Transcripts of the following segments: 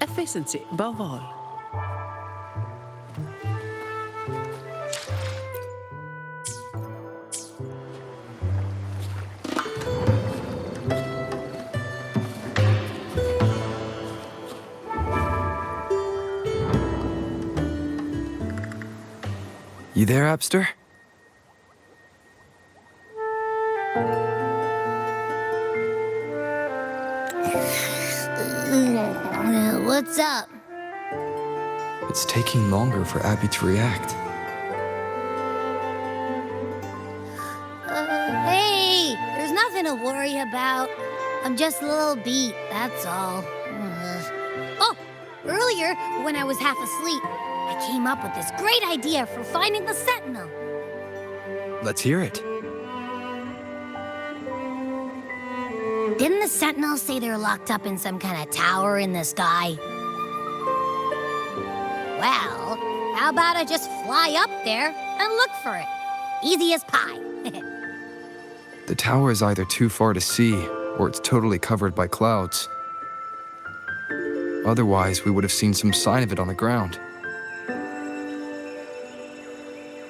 Efficiency, above all. You there, Abster? What's up? It's taking longer for Abby to react. Hey, there's nothing to worry about. I'm just a little beat, that's all. Oh, earlier, when I was half asleep, I came up with this great idea for finding the Sentinel. Let's hear it. Didn't the Sentinels say they're locked up in some kind of tower in the sky? Well, how about I just fly up there and look for it? Easy as pie. The tower is either too far to see, or it's totally covered by clouds. Otherwise, we would have seen some sign of it on the ground.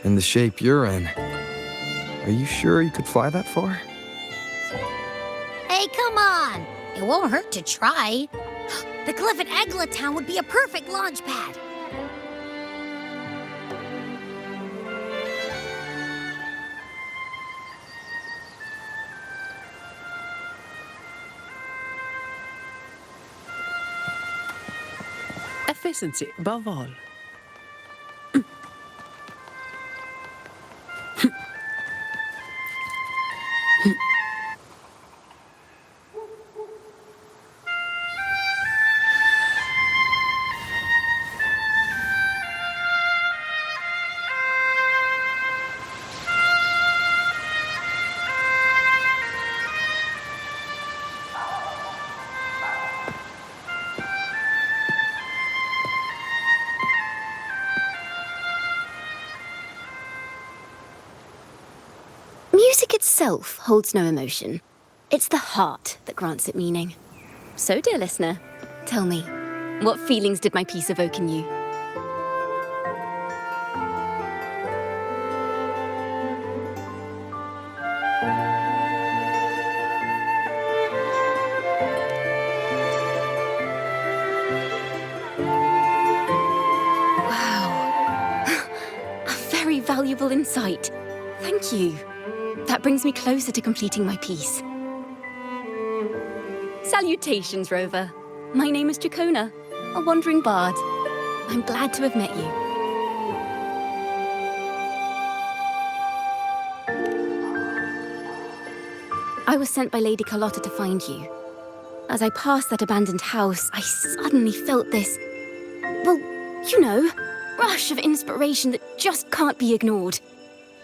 In the shape you're in, are you sure you could fly that far? Hey, come on! It won't hurt to try. The cliff at Egla Town would be a perfect launch pad. Efficiency, above all. Music itself holds no emotion. It's the heart that grants it meaning. So, dear listener, tell me, what feelings did my piece evoke in you? Wow. A very valuable insight. Thank you. That brings me closer to completing my piece. Salutations, Rover. My name is Jacona, a wandering bard. I'm glad to have met you. I was sent by Lady Carlotta to find you. As I passed that abandoned house, I suddenly felt this, well, you know, rush of inspiration that just can't be ignored.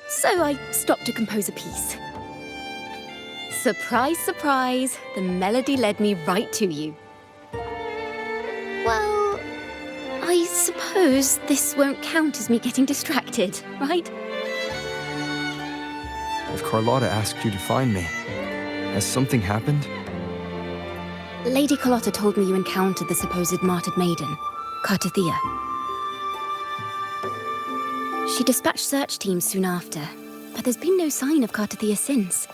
So I stopped to compose a piece. Surprise, surprise, the melody led me right to you. Well, I suppose this won't count as me getting distracted, right? If Carlotta asked you to find me, has something happened? Lady Carlotta told me you encountered the supposed martyred maiden, Cartathea. She dispatched search teams soon after, but there's been no sign of Cartathea since.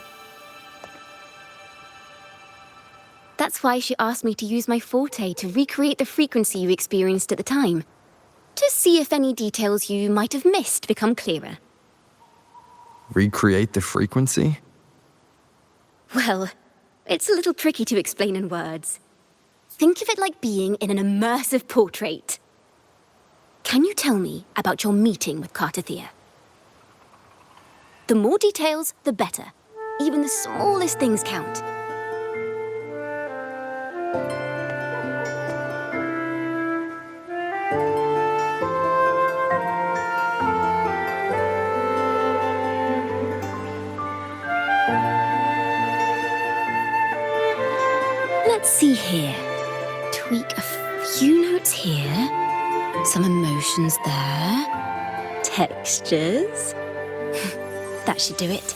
That's why she asked me to use my forte to recreate the frequency you experienced at the time, to see if any details you might have missed become clearer. Recreate the frequency? Well, it's a little tricky to explain in words. Think of it like being in an immersive portrait. Can you tell me about your meeting with Cartathea? The more details, the better. Even the smallest things count. Let's see here. Tweak a few notes here. Some emotions there. Textures. That should do it.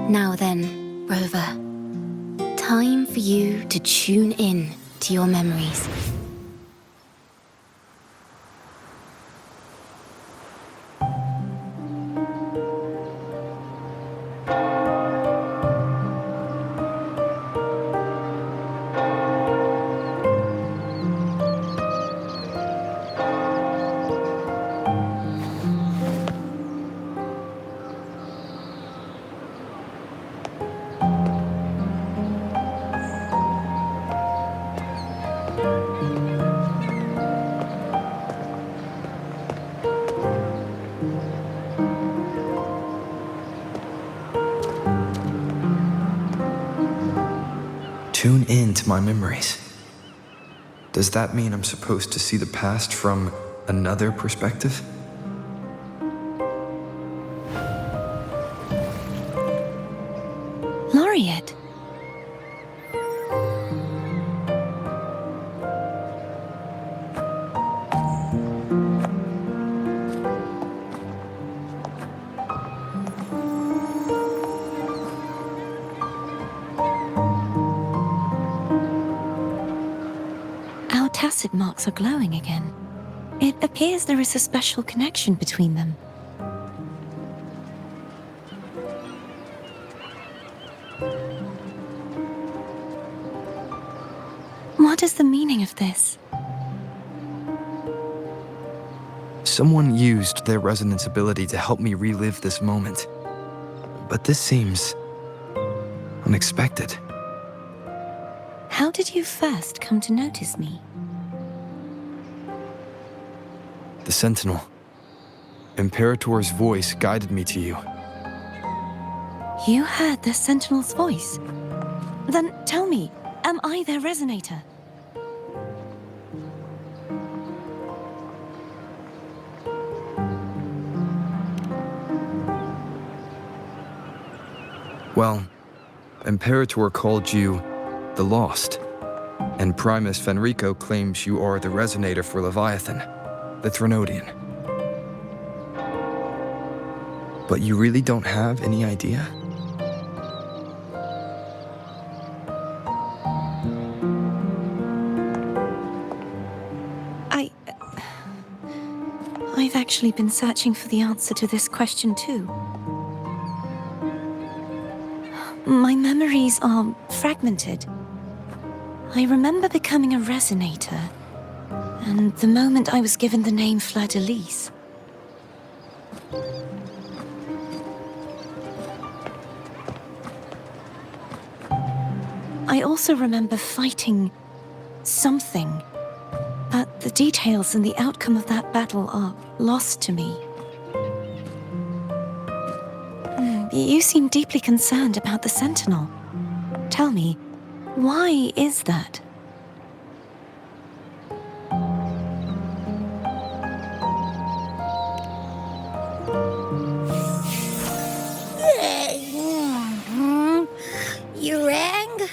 Now then, Rover. Time for you to tune in to your memories. Tune in to my memories. Does that mean I'm supposed to see the past from another perspective? Laureate. Our tacit marks are glowing again. It appears there is a special connection between them. What is the meaning of this? Someone used their resonance ability to help me relive this moment. But this seems unexpected. How did you first come to notice me? The Sentinel. Imperator's voice guided me to you. You heard the Sentinel's voice? Then tell me, am I their resonator? Well, Imperator called you the Lost, and Primus Fenrico claims you are the resonator for Leviathan, the Threnodian. But you really don't have any idea? I've actually been searching for the answer to this question too. My memories are fragmented. I remember becoming a resonator, and the moment I was given the name Fleur-de-Lis. I also remember fighting something, but the details and the outcome of that battle are lost to me. You seem deeply concerned about the Sentinel. Tell me, why is that? You rang?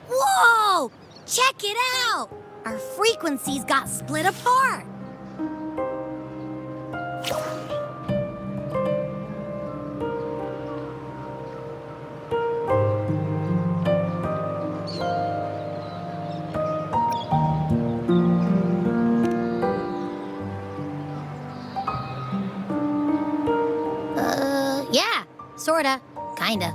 Whoa! Check it out! Our frequencies got split apart. Yeah, sorta, kinda.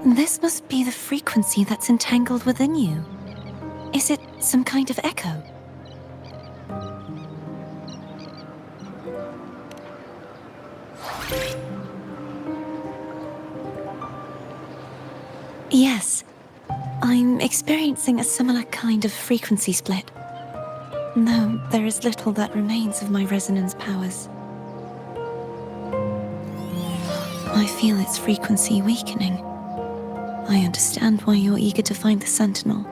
This must be the frequency that's entangled within you. Is it some kind of echo? experiencing a similar kind of frequency split. Though there is little that remains of my resonance powers. I feel its frequency weakening. I understand why you're eager to find the Sentinel.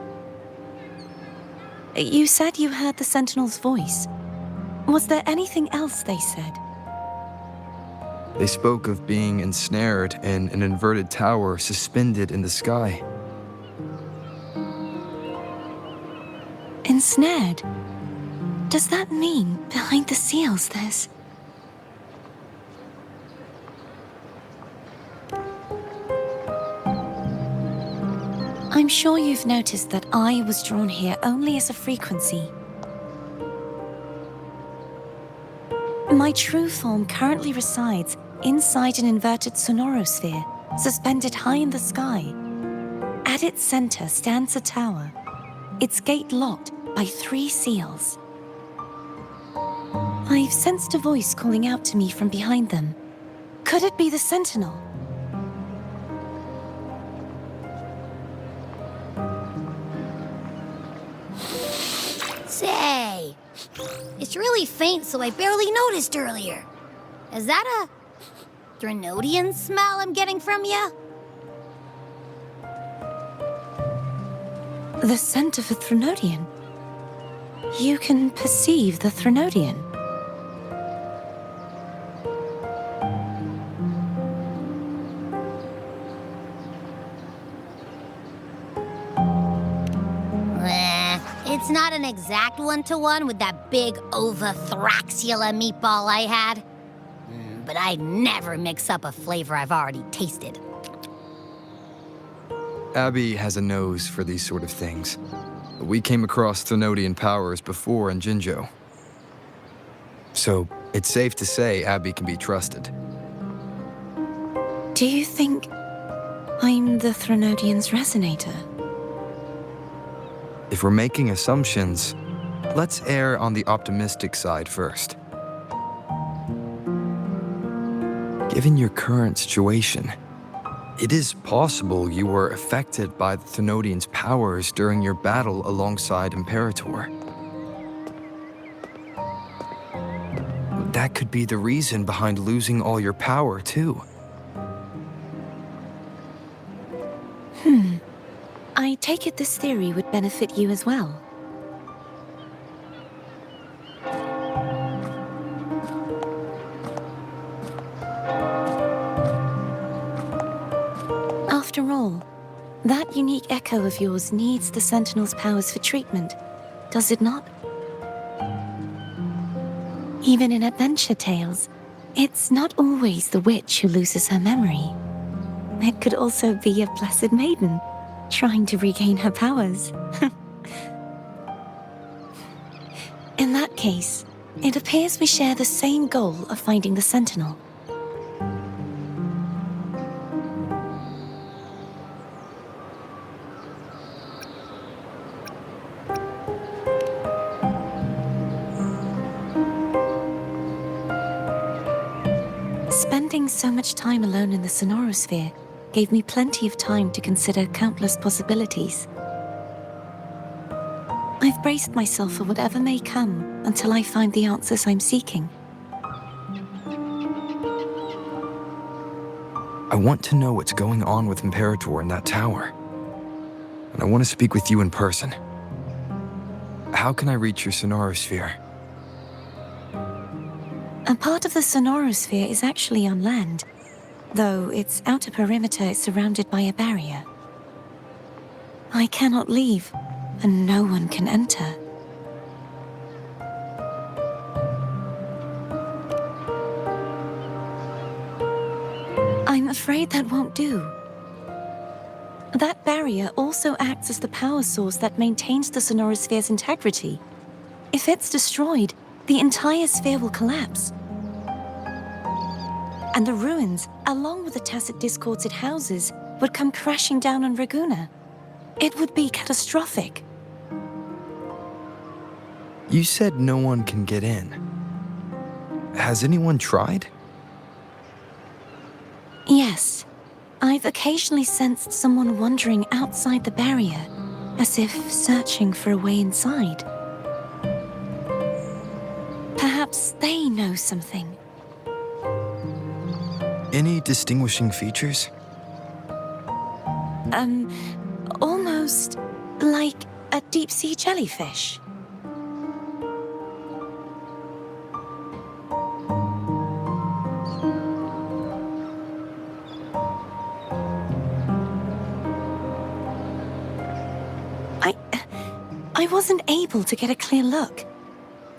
You said you heard the Sentinel's voice. Was there anything else they said? They spoke of being ensnared in an inverted tower suspended in the sky. Ensnared? Does that mean behind the seals there's... I'm sure you've noticed that I was drawn here only as a frequency. My true form currently resides inside an inverted sonorosphere, suspended high in the sky. At its center stands a tower, its gate locked by 3 seals. I've sensed a voice calling out to me from behind them. Could it be the Sentinel? Say, it's really faint, so I barely noticed earlier. Is that a Drenodian smell I'm getting from you? The scent of a Threnodian. You can perceive the Threnodian. It's not an exact one-to-one with that big Ovathraxula meatball I had. But I'd never mix up a flavor I've already tasted. Abby has a nose for these sort of things. We came across Threnodian powers before in Jinzhou. So it's safe to say Abby can be trusted. Do you think I'm the Threnodian's resonator? If we're making assumptions, let's err on the optimistic side first. Given your current situation, it is possible you were affected by the Threnodian's powers during your battle alongside Imperator. That could be the reason behind losing all your power, too. I take it this theory would benefit you as well. After all, that unique echo of yours needs the Sentinel's powers for treatment, does it not? Even in adventure tales, it's not always the witch who loses her memory. It could also be a blessed maiden, trying to regain her powers. In that case, it appears we share the same goal of finding the Sentinel. Spending so much time alone in the sonorosphere gave me plenty of time to consider countless possibilities. I've braced myself for whatever may come until I find the answers I'm seeking. I want to know what's going on with Imperator in that tower. And I want to speak with you in person. How can I reach your sonorosphere? A part of the sonorosphere is actually on land, though its outer perimeter is surrounded by a barrier. I cannot leave, and no one can enter. I'm afraid that won't do. That barrier also acts as the power source that maintains the sonorosphere's integrity. If it's destroyed, the entire sphere will collapse. And the ruins, along with the tacit discords it houses, would come crashing down on Raguna. It would be catastrophic. You said no one can get in. Has anyone tried? Yes. I've occasionally sensed someone wandering outside the barrier, as if searching for a way inside. Perhaps they know something. Any distinguishing features? Almost like a deep-sea jellyfish. I wasn't able to get a clear look.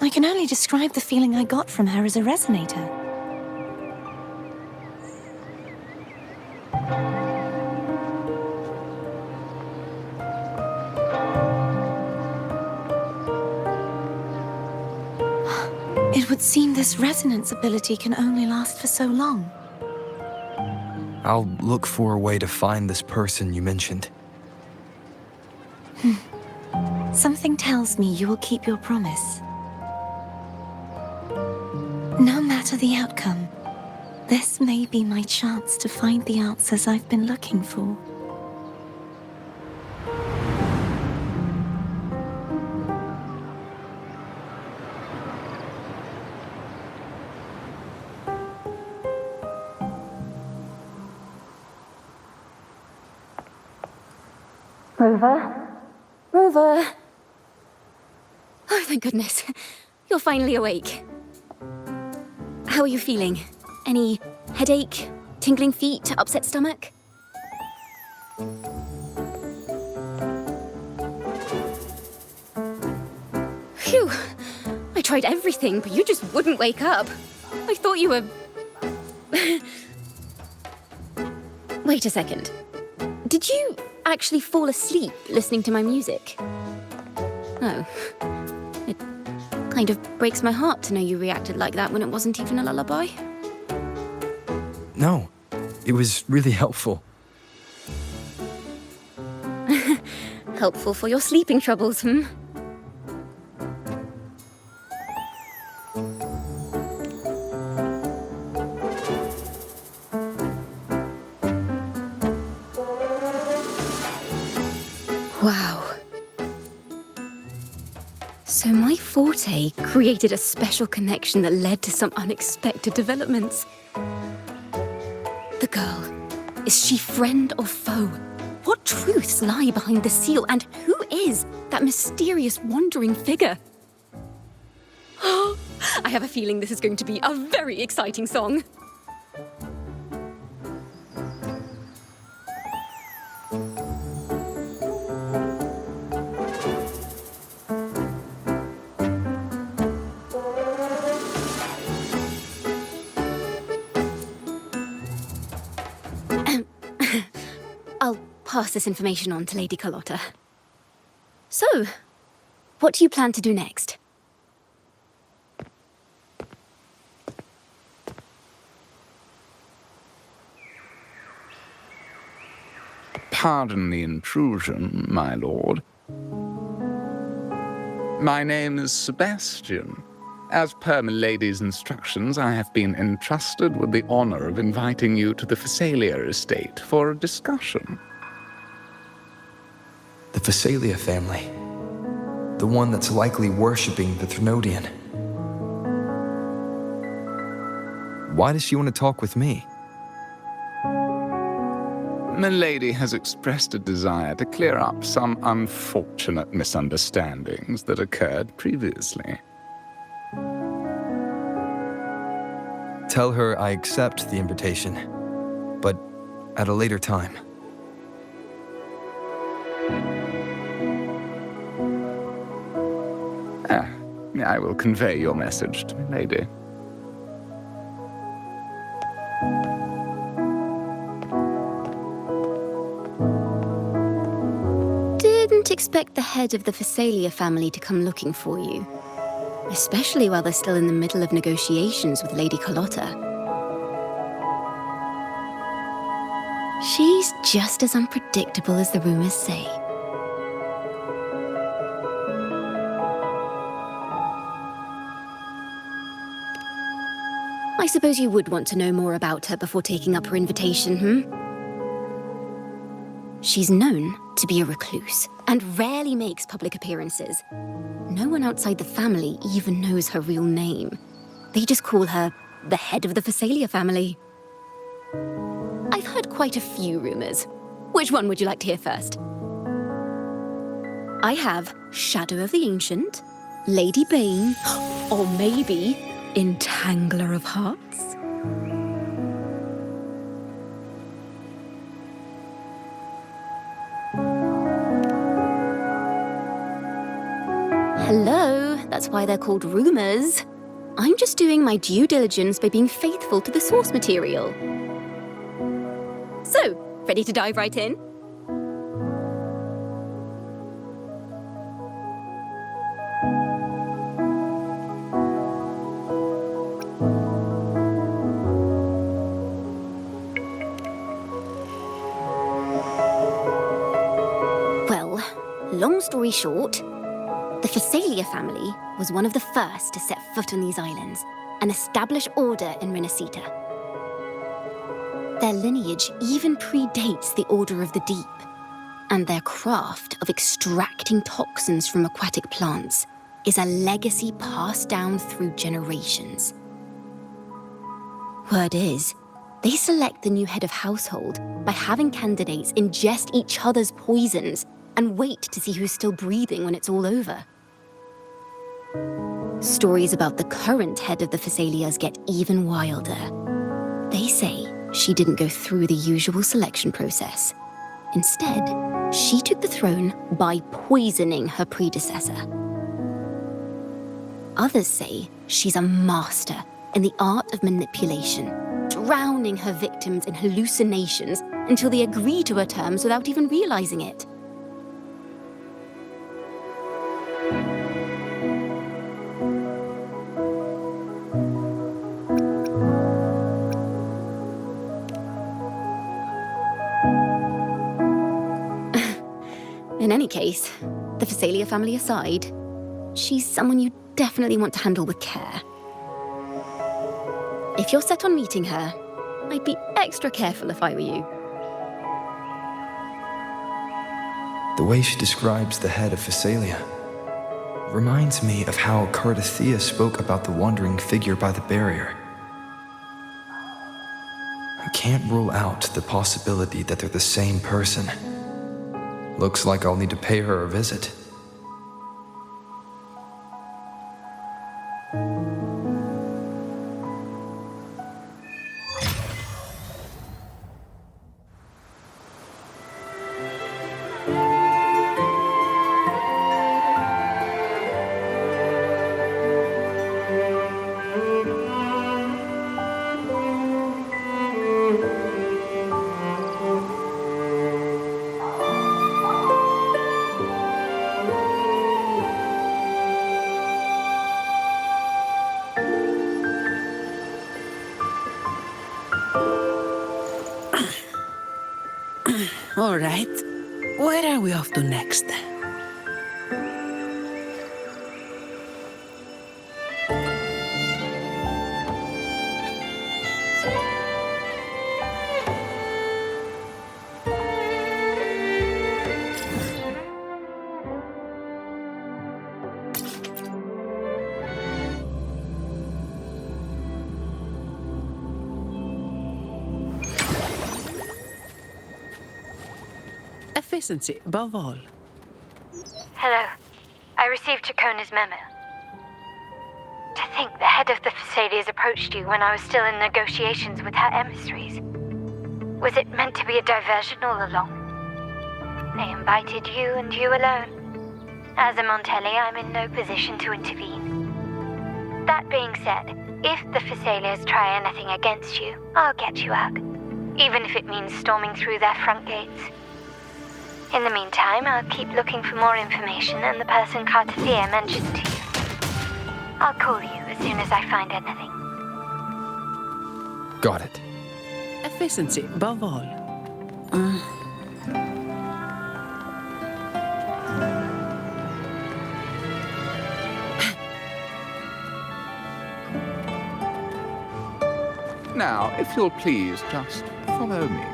I can only describe the feeling I got from her as a resonator. It would seem this resonance ability can only last for so long. I'll look for a way to find this person you mentioned. Something tells me you will keep your promise. No matter the outcome, this may be my chance to find the answers I've been looking for. Rover? Rover! Oh, thank goodness. You're finally awake. How are you feeling? Any headache, tingling feet, upset stomach? Phew! I tried everything, but you just wouldn't wake up. I thought you were... Wait a second. Did you actually fall asleep listening to my music? Oh. It kind of breaks my heart to know you reacted like that when it wasn't even a lullaby. No, it was really helpful. Helpful for your sleeping troubles, hmm? Wow. So my forte created a special connection that led to some unexpected developments. The girl, is she friend or foe? What truths lie behind the seal, and who is that mysterious wandering figure? I have a feeling this is going to be a very exciting song. I'll pass this information on to Lady Carlotta. So, what do you plan to do next? Pardon the intrusion, my lord. My name is Sebastian. As per milady's instructions, I have been entrusted with the honor of inviting you to the Phasalia estate for a discussion. The Phasalia family. The one that's likely worshipping the Thrunodian. Why does she want to talk with me? Milady has expressed a desire to clear up some unfortunate misunderstandings that occurred previously. Tell her I accept the invitation, but at a later time. I will convey your message to Milady. Didn't expect the head of the Phasalia family to come looking for you. Especially while they're still in the middle of negotiations with Lady Carlotta. She's just as unpredictable as the rumors say. I suppose you would want to know more about her before taking up her invitation, hmm? She's known to be a recluse and rarely makes public appearances. No one outside the family even knows her real name. They just call her the head of the Phasalia family. I've heard quite a few rumors. Which one would you like to hear first? I have Shadow of the Ancient, Lady Bane, or maybe Entangler of Hearts. Hello, that's why they're called rumors. I'm just doing my due diligence by being faithful to the source material. So, ready to dive right in? Well, long story short, the Phasalia family was one of the first to set foot on these islands and establish order in Rinascita. Their lineage even predates the Order of the Deep, and their craft of extracting toxins from aquatic plants is a legacy passed down through generations. Word is, they select the new head of household by having candidates ingest each other's poisons and wait to see who's still breathing when it's all over. Stories about the current head of the Phasalias get even wilder. They say she didn't go through the usual selection process. Instead, she took the throne by poisoning her predecessor. Others say she's a master in the art of manipulation, drowning her victims in hallucinations until they agree to her terms without even realizing it. In any case, the Phasalia family aside, she's someone you definitely want to handle with care. If you're set on meeting her, I'd be extra careful if I were you. The way she describes the head of Phasalia reminds me of how Cardathea spoke about the wandering figure by the barrier. I can't rule out the possibility that they're the same person. Looks like I'll need to pay her a visit. All right. Where are we off to next? Efficiency above all. Hello. I received Chacona's memo. To think the head of the Phasalias approached you when I was still in negotiations with her emissaries. Was it meant to be a diversion all along? They invited you and you alone. As a Montelli, I'm in no position to intervene. That being said, if the Phasalias try anything against you, I'll get you out. Even if it means storming through their front gates. In the meantime, I'll keep looking for more information and the person Cardathea mentioned to you. I'll call you as soon as I find anything. Got it. Efficiency above all. Now, if you'll please just follow me.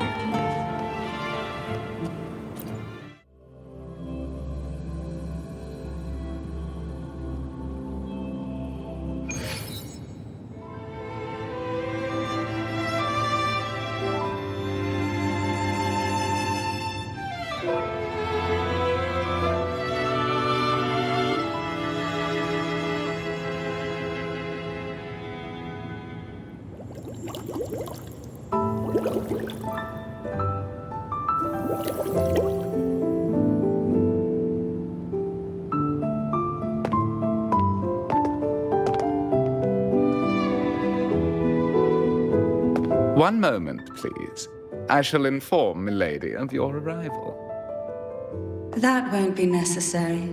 One moment, please. I shall inform Milady of your arrival. That won't be necessary.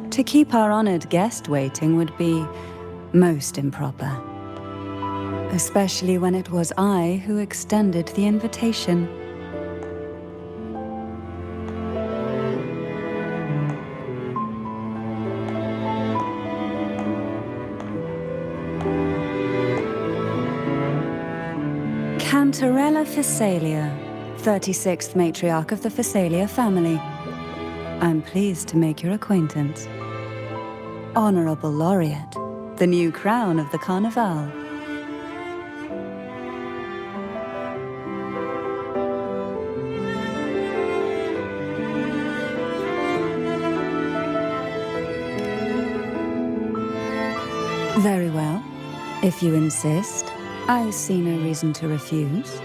To keep our honored guest waiting would be most improper. Especially when it was I who extended the invitation. Cantarella Physalia, 36th matriarch of the Physalia family. I'm pleased to make your acquaintance. Honorable Laureate, the new crown of the Carnival. Very well. If you insist, I see no reason to refuse.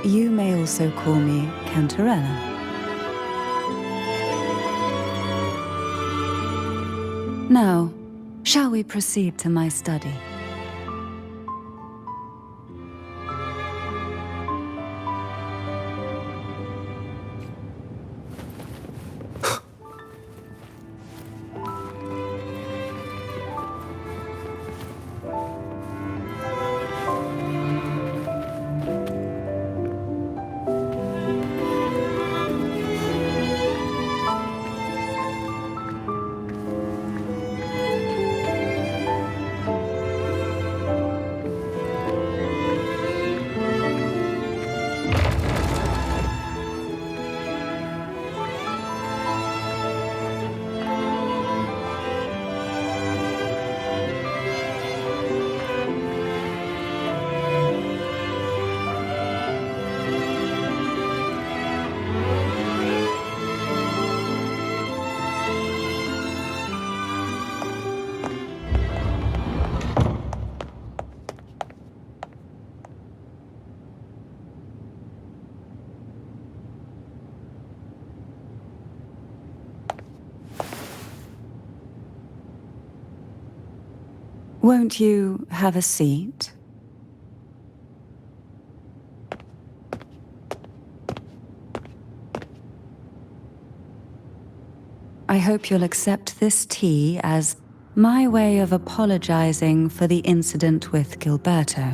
You may also call me Cantarella. Now, shall we proceed to my study? Won't you have a seat? I hope you'll accept this tea as my way of apologizing for the incident with Gilberto.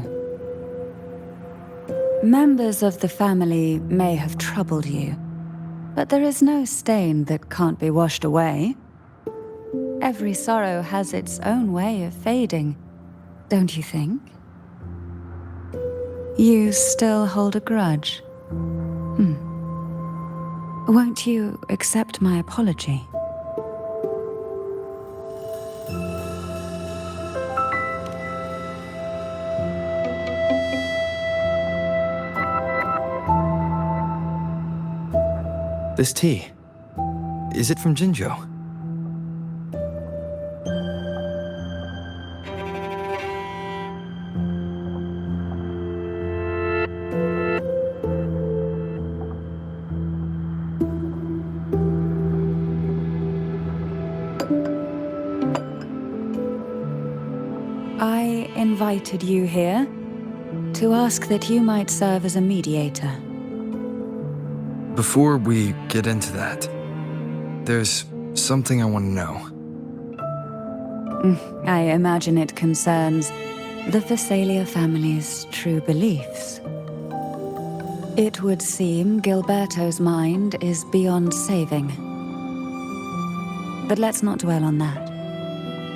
Members of the family may have troubled you, but there is no stain that can't be washed away. Every sorrow has its own way of fading, don't you think? You still hold a grudge? Won't you accept my apology? This tea, is it from Jinjo? I invited you here to ask that you might serve as a mediator. Before we get into that, there's something I want to know. I imagine it concerns the Physalia family's true beliefs. It would seem Gilberto's mind is beyond saving. But let's not dwell on that.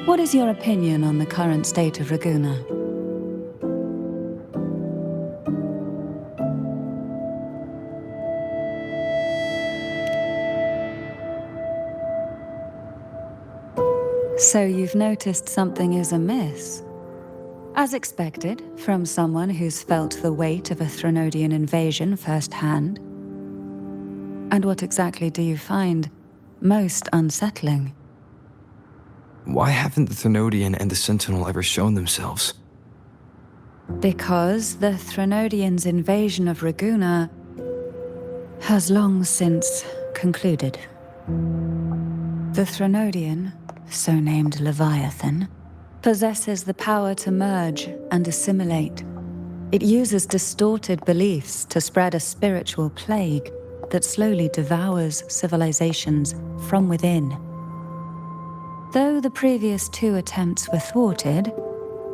What is your opinion on the current state of Raguna? So you've noticed something is amiss. As expected, from someone who's felt the weight of a Threnodian invasion firsthand. And what exactly do you find most unsettling? Why haven't the Threnodian and the Sentinel ever shown themselves? Because the Threnodians' invasion of Raguna has long since concluded. The Threnodian, so named Leviathan, possesses the power to merge and assimilate. It uses distorted beliefs to spread a spiritual plague that slowly devours civilizations from within. Though the previous 2 attempts were thwarted,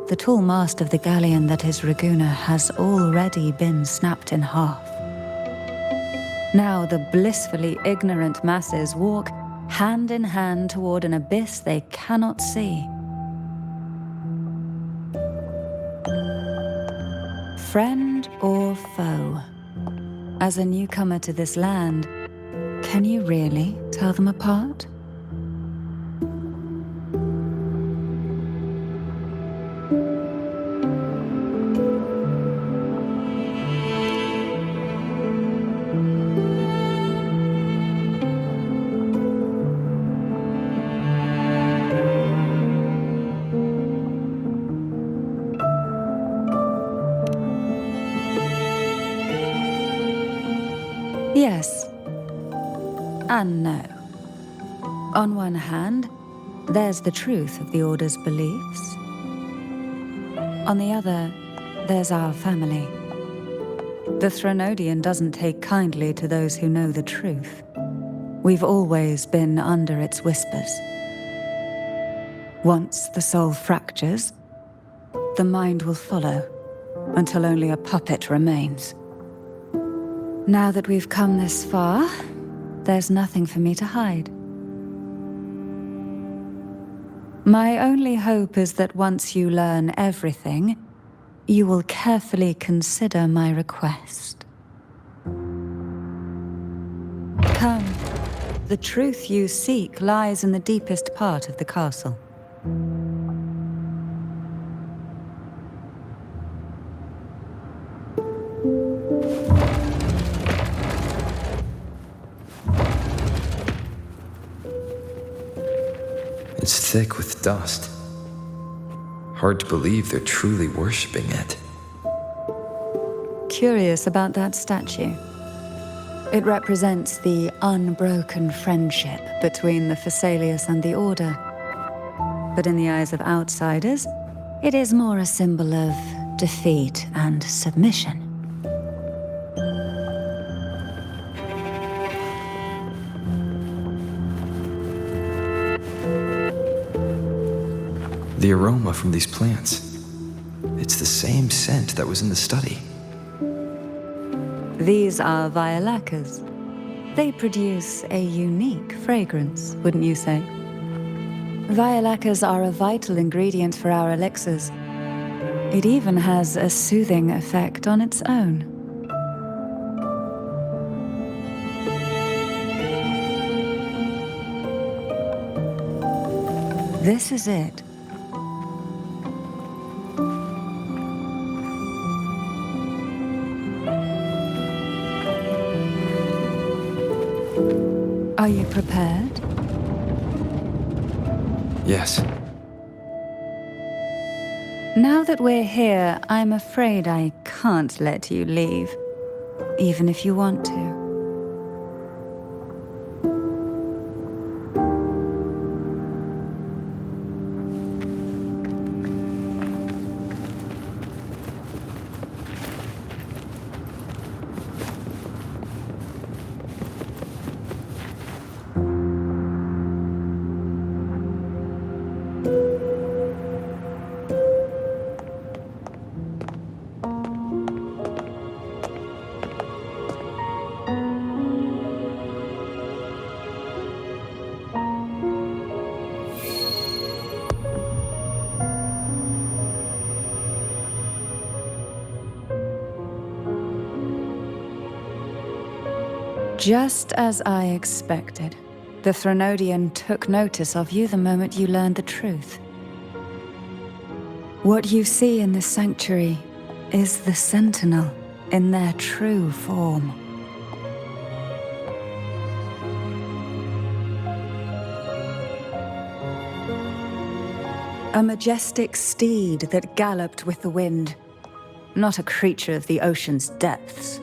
the tall mast of the galleon that is Raguna has already been snapped in half. Now the blissfully ignorant masses walk hand in hand toward an abyss they cannot see. Friend or foe? As a newcomer to this land, can you really tell them apart? Yes, and no. On one hand, there's the truth of the Order's beliefs. On the other, there's our family. The Threnodian doesn't take kindly to those who know the truth. We've always been under its whispers. Once the soul fractures, the mind will follow, until only a puppet remains. Now that we've come this far, there's nothing for me to hide. My only hope is that once you learn everything, you will carefully consider my request. Come, the truth you seek lies in the deepest part of the castle. It's thick with dust. Hard to believe they're truly worshipping it. Curious about that statue. It represents the unbroken friendship between the Phasaelius and the Order. But in the eyes of outsiders, it is more a symbol of defeat and submission. The aroma from these plants. It's the same scent that was in the study. These are violacas. They produce a unique fragrance, wouldn't you say? Violacas are a vital ingredient for our elixirs. It even has a soothing effect on its own. This is it. Are you prepared? Yes. Now that we're here, I'm afraid I can't let you leave, even if you want to. Just as I expected, the Threnodian took notice of you the moment you learned the truth. What you see in this sanctuary is the Sentinel in their true form. A majestic steed that galloped with the wind, not a creature of the ocean's depths.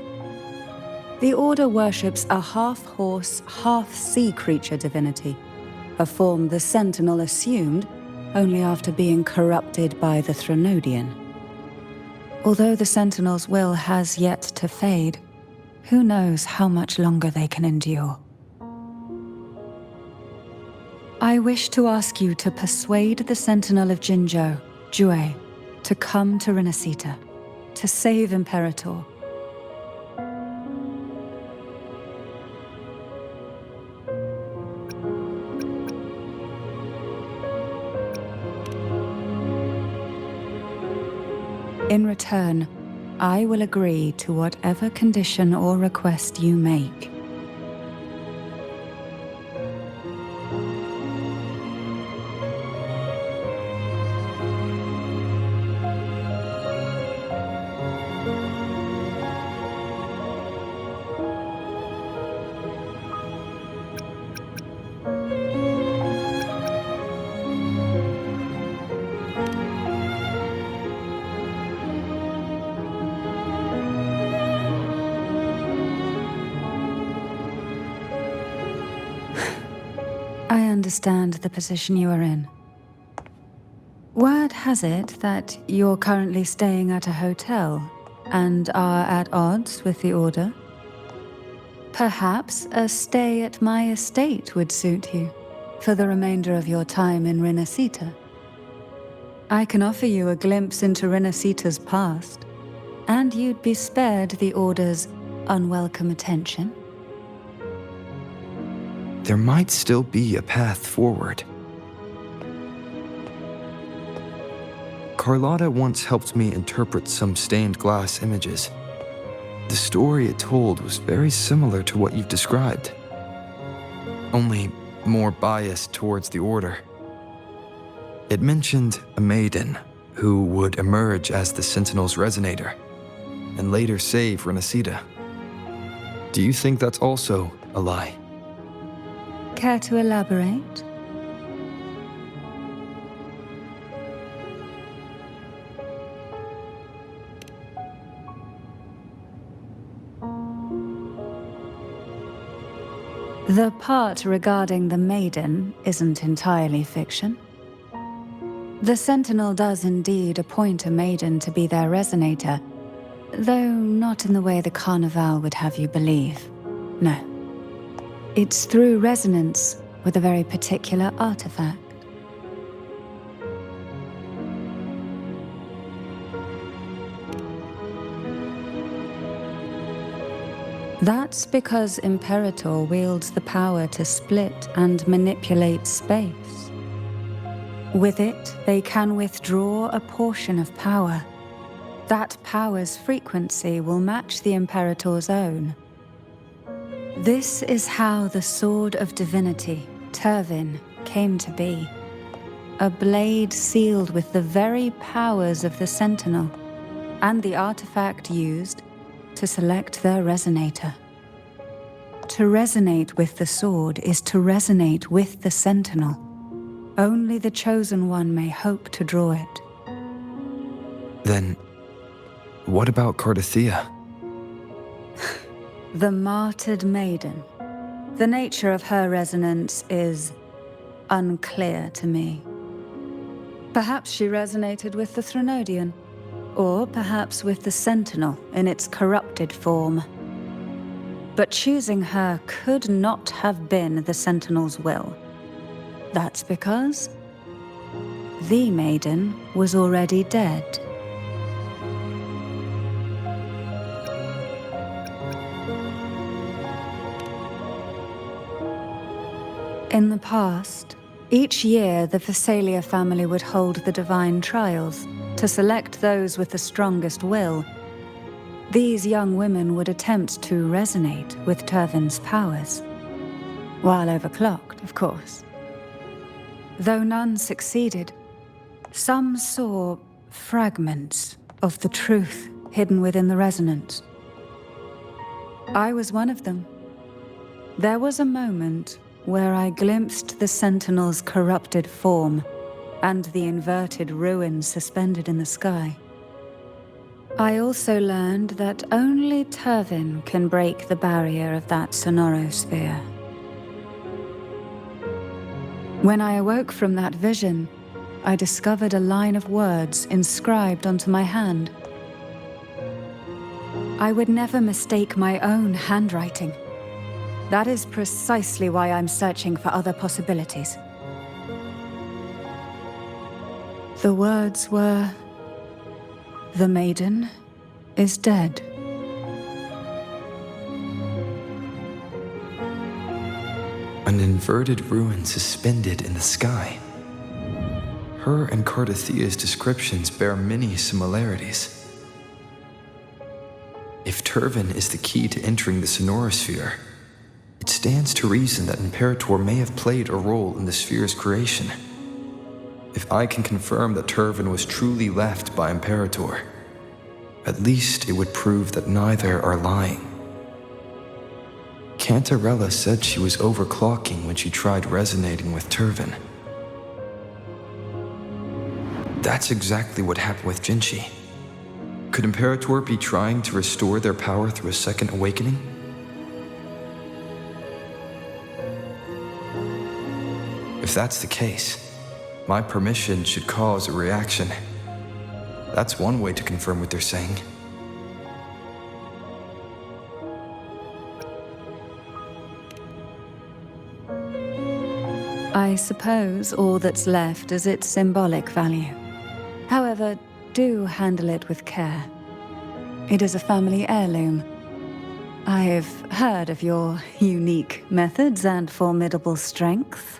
The Order worships a half-horse, half-sea creature divinity, a form the Sentinel assumed only after being corrupted by the Threnodian. Although the Sentinel's will has yet to fade, who knows how much longer they can endure. I wish to ask you to persuade the Sentinel of Jinzhou, Jue, to come to Rinascita, to save Imperator. In return, I will agree to whatever condition or request you make. I understand the position you are in. Word has it that you're currently staying at a hotel and are at odds with the Order. Perhaps a stay at my estate would suit you for the remainder of your time in Rinascita. I can offer you a glimpse into Rinascita's past, and you'd be spared the Order's unwelcome attention. There might still be a path forward. Carlotta once helped me interpret some stained glass images. The story it told was very similar to what you've described, only more biased towards the Order. It mentioned a maiden who would emerge as the Sentinel's resonator and later save Rinascita. Do you think that's also a lie? Care to elaborate? The part regarding the maiden isn't entirely fiction. The Sentinel does indeed appoint a maiden to be their resonator, though not in the way the Carnival would have you believe. No. It's through resonance with a very particular artifact. That's because Imperator wields the power to split and manipulate space. With it, they can withdraw a portion of power. That power's frequency will match the Imperator's own. This is how the Sword of Divinity, Turvin, came to be. A blade sealed with the very powers of the Sentinel, and the artifact used to select their resonator. To resonate with the sword is to resonate with the Sentinel. Only the Chosen One may hope to draw it. Then, what about Cardathea? The martyred maiden. The nature of her resonance is unclear to me. Perhaps she resonated with the Threnodian, or perhaps with the Sentinel in its corrupted form. But choosing her could not have been the Sentinel's will. That's because the maiden was already dead. In the past, each year the Phasalia family would hold the Divine Trials to select those with the strongest will. These young women would attempt to resonate with Turvin's powers, while overclocked, of course. Though none succeeded, some saw fragments of the truth hidden within the resonance. I was one of them. There was a moment where I glimpsed the Sentinel's corrupted form and the inverted ruins suspended in the sky. I also learned that only Turvin can break the barrier of that sonorosphere. When I awoke from that vision, I discovered a line of words inscribed onto my hand. I would never mistake my own handwriting. That is precisely why I'm searching for other possibilities. The words were, "The maiden is dead." An inverted ruin suspended in the sky. Her and Cardathia's descriptions bear many similarities. If Turvin is the key to entering the Sonorosphere, it stands to reason that Imperator may have played a role in the sphere's creation. If I can confirm that Turvin was truly left by Imperator, at least it would prove that neither are lying. Cantarella said she was overclocking when she tried resonating with Turvin. That's exactly what happened with Jinchi. Could Imperator be trying to restore their power through a second awakening? If that's the case, my permission should cause a reaction. That's one way to confirm what they're saying. I suppose all that's left is its symbolic value. However, do handle it with care. It is a family heirloom. I've heard of your unique methods and formidable strength.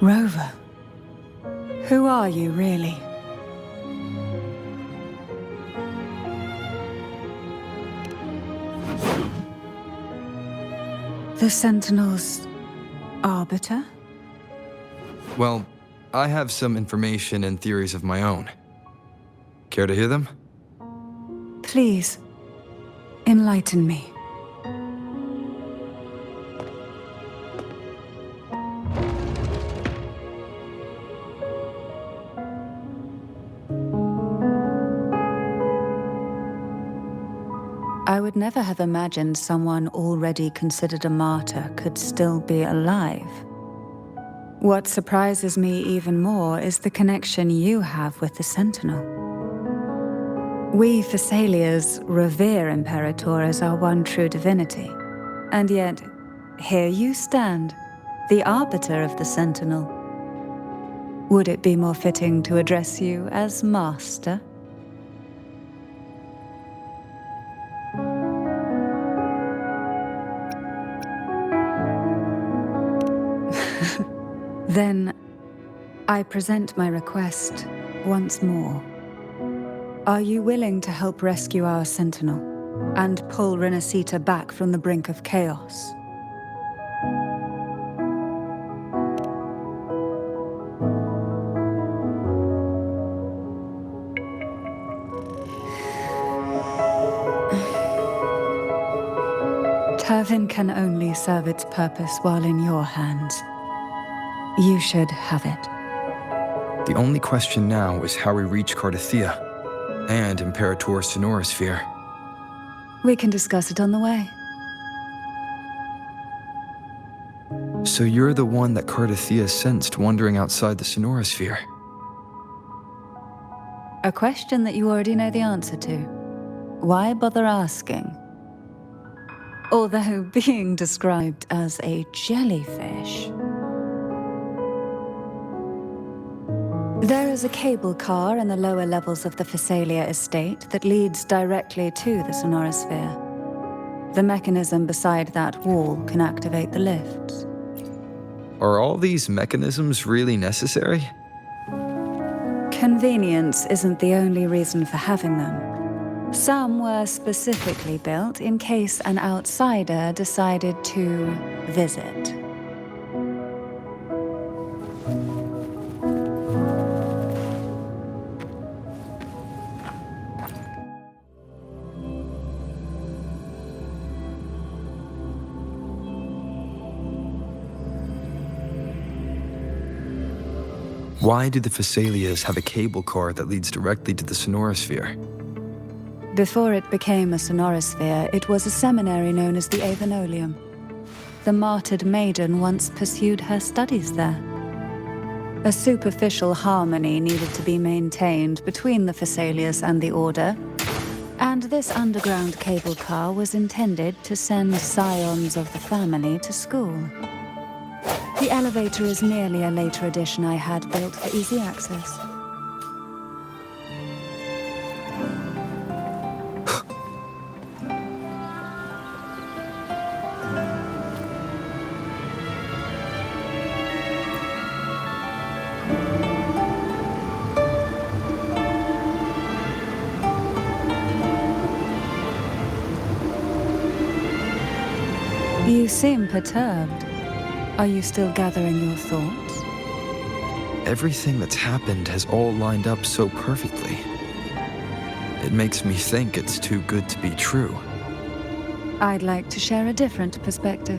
Rover, who are you really? The Sentinel's arbiter? Well, I have some information and theories of my own. Care to hear them? Please, enlighten me. I would never have imagined someone already considered a martyr could still be alive. What surprises me even more is the connection you have with the Sentinel. We Thessalians revere Imperator as our one true divinity, and yet here you stand, the arbiter of the Sentinel. Would it be more fitting to address you as Master? Then, I present my request once more. Are you willing to help rescue our Sentinel and pull Rinascita back from the brink of chaos? Turvin can only serve its purpose while in your hands. You should have it. The only question now is how we reach Cardathia and Imperator's Sonorosphere. We can discuss it on the way. So you're the one that Cardathia sensed wandering outside the Sonorosphere? A question that you already know the answer to. Why bother asking? Although being described as a jellyfish. There is a cable car in the lower levels of the Thessalia estate that leads directly to the Sonorosphere. The mechanism beside that wall can activate the lifts. Are all these mechanisms really necessary? Convenience isn't the only reason for having them. Some were specifically built in case an outsider decided to visit. Why do the Phasalias have a cable car that leads directly to the sonorosphere? Before it became a sonorosphere, it was a seminary known as the Avenolium. The martyred maiden once pursued her studies there. A superficial harmony needed to be maintained between the Phasalias and the Order, and this underground cable car was intended to send scions of the family to school. The elevator is merely a later addition I had built for easy access. You seem perturbed. Are you still gathering your thoughts? Everything that's happened has all lined up so perfectly. It makes me think it's too good to be true. I'd like to share a different perspective.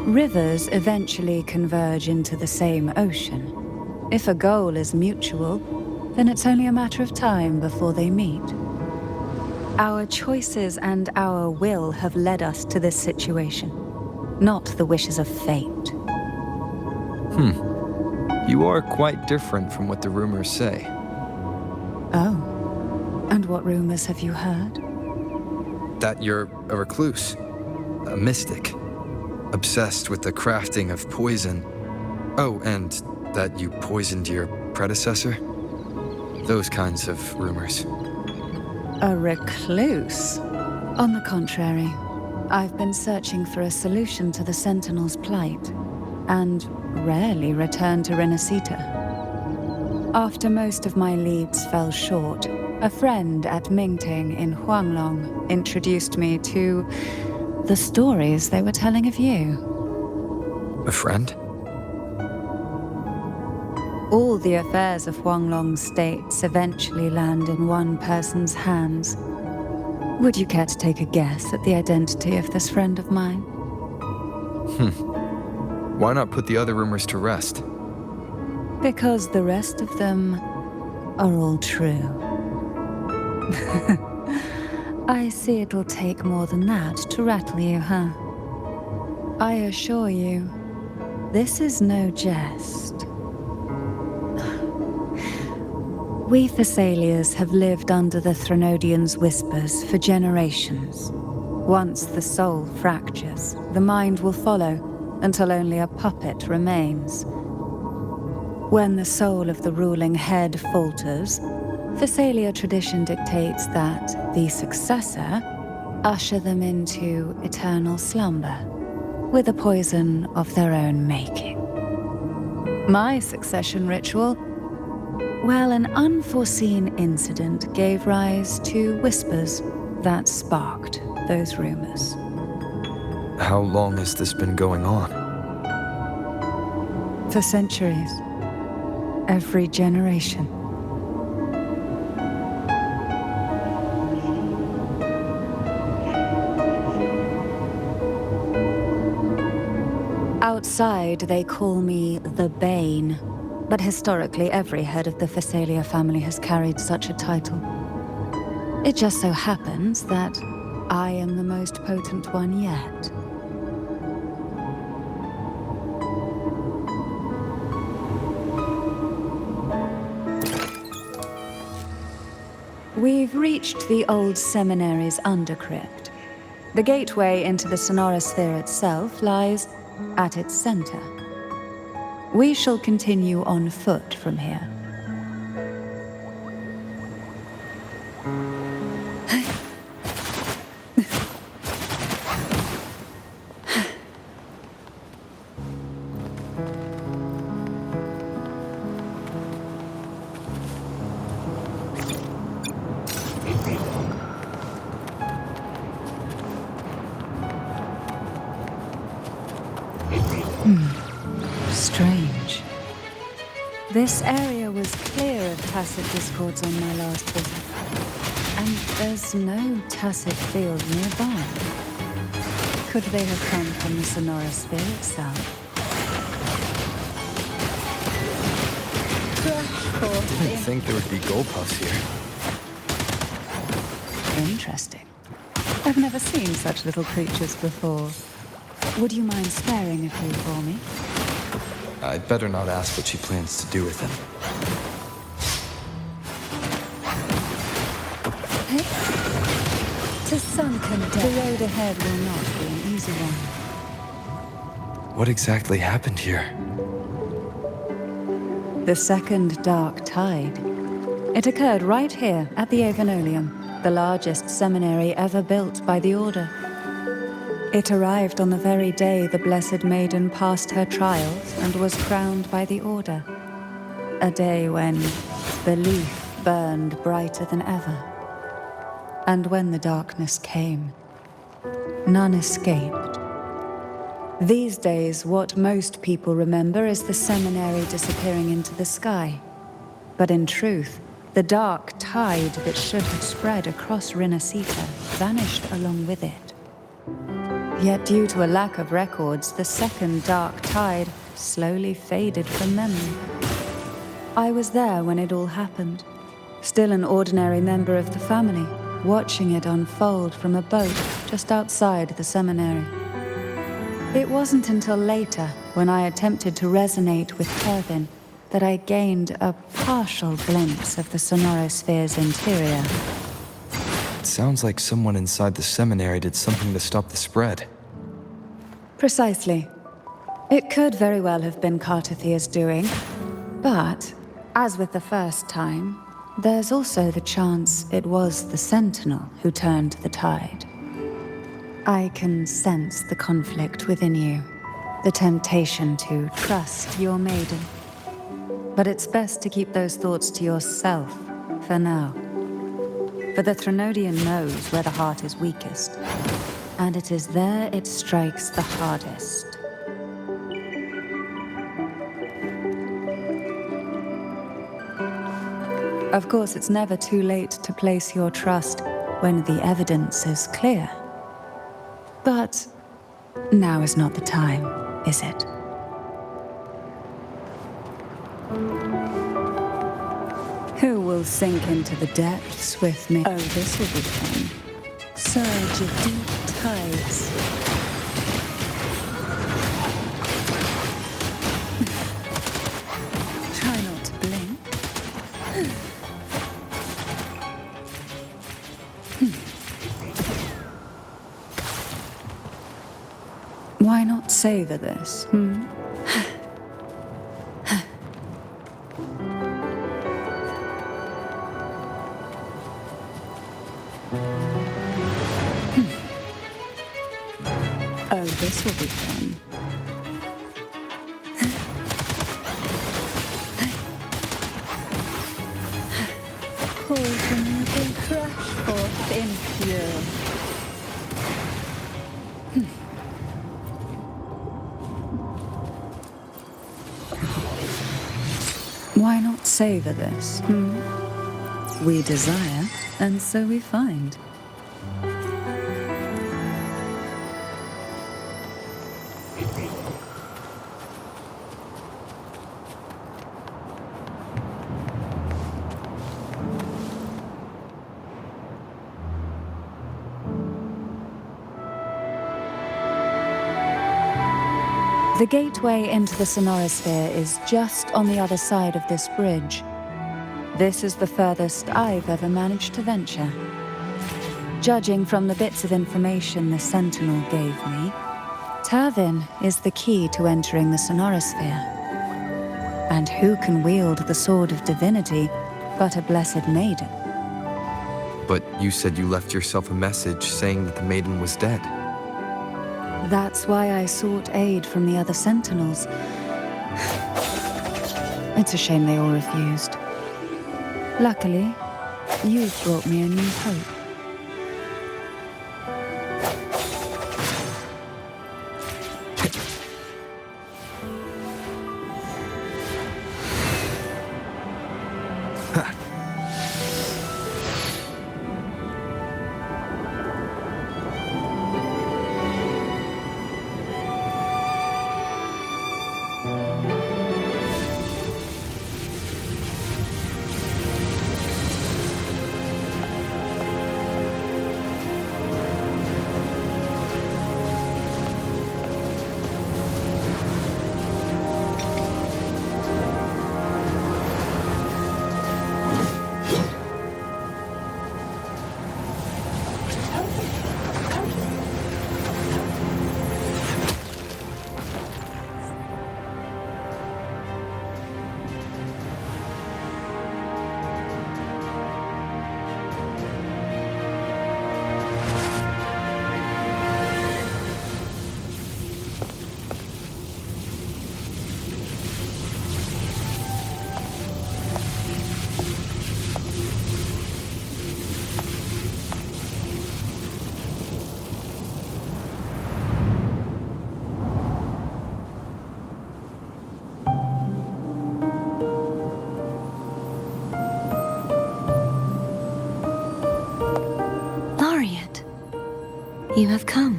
Rivers eventually converge into the same ocean. If a goal is mutual, then it's only a matter of time before they meet. Our choices and our will have led us to this situation, not the wishes of fate. You are quite different from what the rumors say. Oh, and what rumors have you heard? That you're a recluse, a mystic, obsessed with the crafting of poison. Oh, and that you poisoned your predecessor? Those kinds of rumors. A recluse? On the contrary, I've been searching for a solution to the Sentinel's plight, and rarely return to Rinascita. After most of my leads fell short, a friend at Mingting in Huanglong introduced me to the stories they were telling of you. A friend? All the affairs of Huanglong states eventually land in one person's hands. Would you care to take a guess at the identity of this friend of mine? Why not put the other rumors to rest? Because the rest of them are all true. I see it'll take more than that to rattle you, huh? I assure you, this is no jest. We Thessalians have lived under the Threnodians' whispers for generations. Once the soul fractures, the mind will follow, until only a puppet remains. When the soul of the ruling head falters, Thessalia tradition dictates that the successor usher them into eternal slumber, with a poison of their own making. My succession ritual, well, an unforeseen incident gave rise to whispers that sparked those rumors. How long has this been going on? For centuries. Every generation. Outside, they call me the Bane, but historically every head of the Thessalia family has carried such a title. It just so happens that I am the most potent one yet. We've reached the old seminary's undercrypt. The gateway into the sonorosphere itself lies at its center. We shall continue on foot from here. Strange. This area was clear of tacit discords on my last visit. And there's no tacit field nearby. Could they have come from the Sonorosphere itself? I didn't think there would be gold puffs here. Interesting. I've never seen such little creatures before. Would you mind sparing a few for me? I'd better not ask what she plans to do with them. Hey? To sunken depth. The road ahead will not be an easy one. What exactly happened here? The second dark tide. It occurred right here at the Avenolium, the largest seminary ever built by the Order. It arrived on the very day the Blessed Maiden passed her trials and was crowned by the Order. A day when belief burned brighter than ever. And when the darkness came, none escaped. These days, what most people remember is the seminary disappearing into the sky. But in truth, the dark tide that should have spread across Rinascita vanished along with it. Yet due to a lack of records, the second dark tide slowly faded from memory. I was there when it all happened, still an ordinary member of the family, watching it unfold from a boat just outside the seminary. It wasn't until later, when I attempted to resonate with Turvin, that I gained a partial glimpse of the Sonorosphere's interior. It sounds like someone inside the seminary did something to stop the spread. Precisely. It could very well have been Cartathia's doing, but, as with the first time, there's also the chance it was the Sentinel who turned the tide. I can sense the conflict within you, the temptation to trust your maiden. But it's best to keep those thoughts to yourself, for now. For the Threnodian knows where the heart is weakest, and it is there it strikes the hardest. Of course, it's never too late to place your trust when the evidence is clear. But now is not the time, is it? Who will sink into the depths with me? Oh, this will be fun. Surge of deep tides. Try not to blink. Why not savor this, Oh, this will be fun. Poison will crush forth in fury. Why not savor this, We desire, and so we find. The gateway into the Sonorosphere is just on the other side of this bridge. This is the furthest I've ever managed to venture. Judging from the bits of information the Sentinel gave me, Turvin is the key to entering the Sonorosphere. And who can wield the Sword of Divinity but a Blessed Maiden? But you said you left yourself a message saying that the maiden was dead. That's why I sought aid from the other Sentinels. It's a shame they all refused. Luckily, you've brought me a new hope. You have come.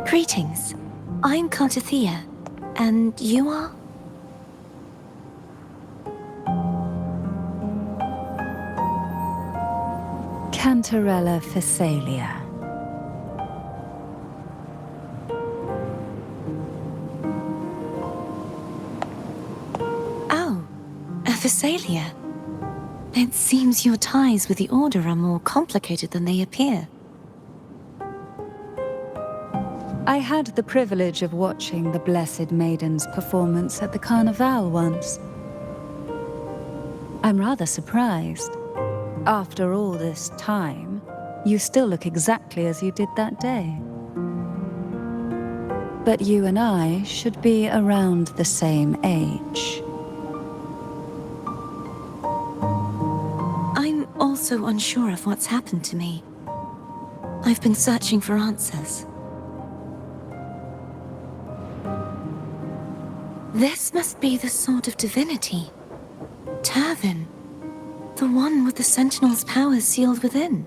Greetings. I'm Cartathea, and you are? Cantarella Phasalia. Oh, a Phasalia. It seems your ties with the Order are more complicated than they appear. I had the privilege of watching the Blessed Maiden's performance at the Carnival once. I'm rather surprised. After all this time, you still look exactly as you did that day. But you and I should be around the same age. I'm also unsure of what's happened to me. I've been searching for answers. This must be the Sword of Divinity. Turvin. The one with the Sentinel's powers sealed within.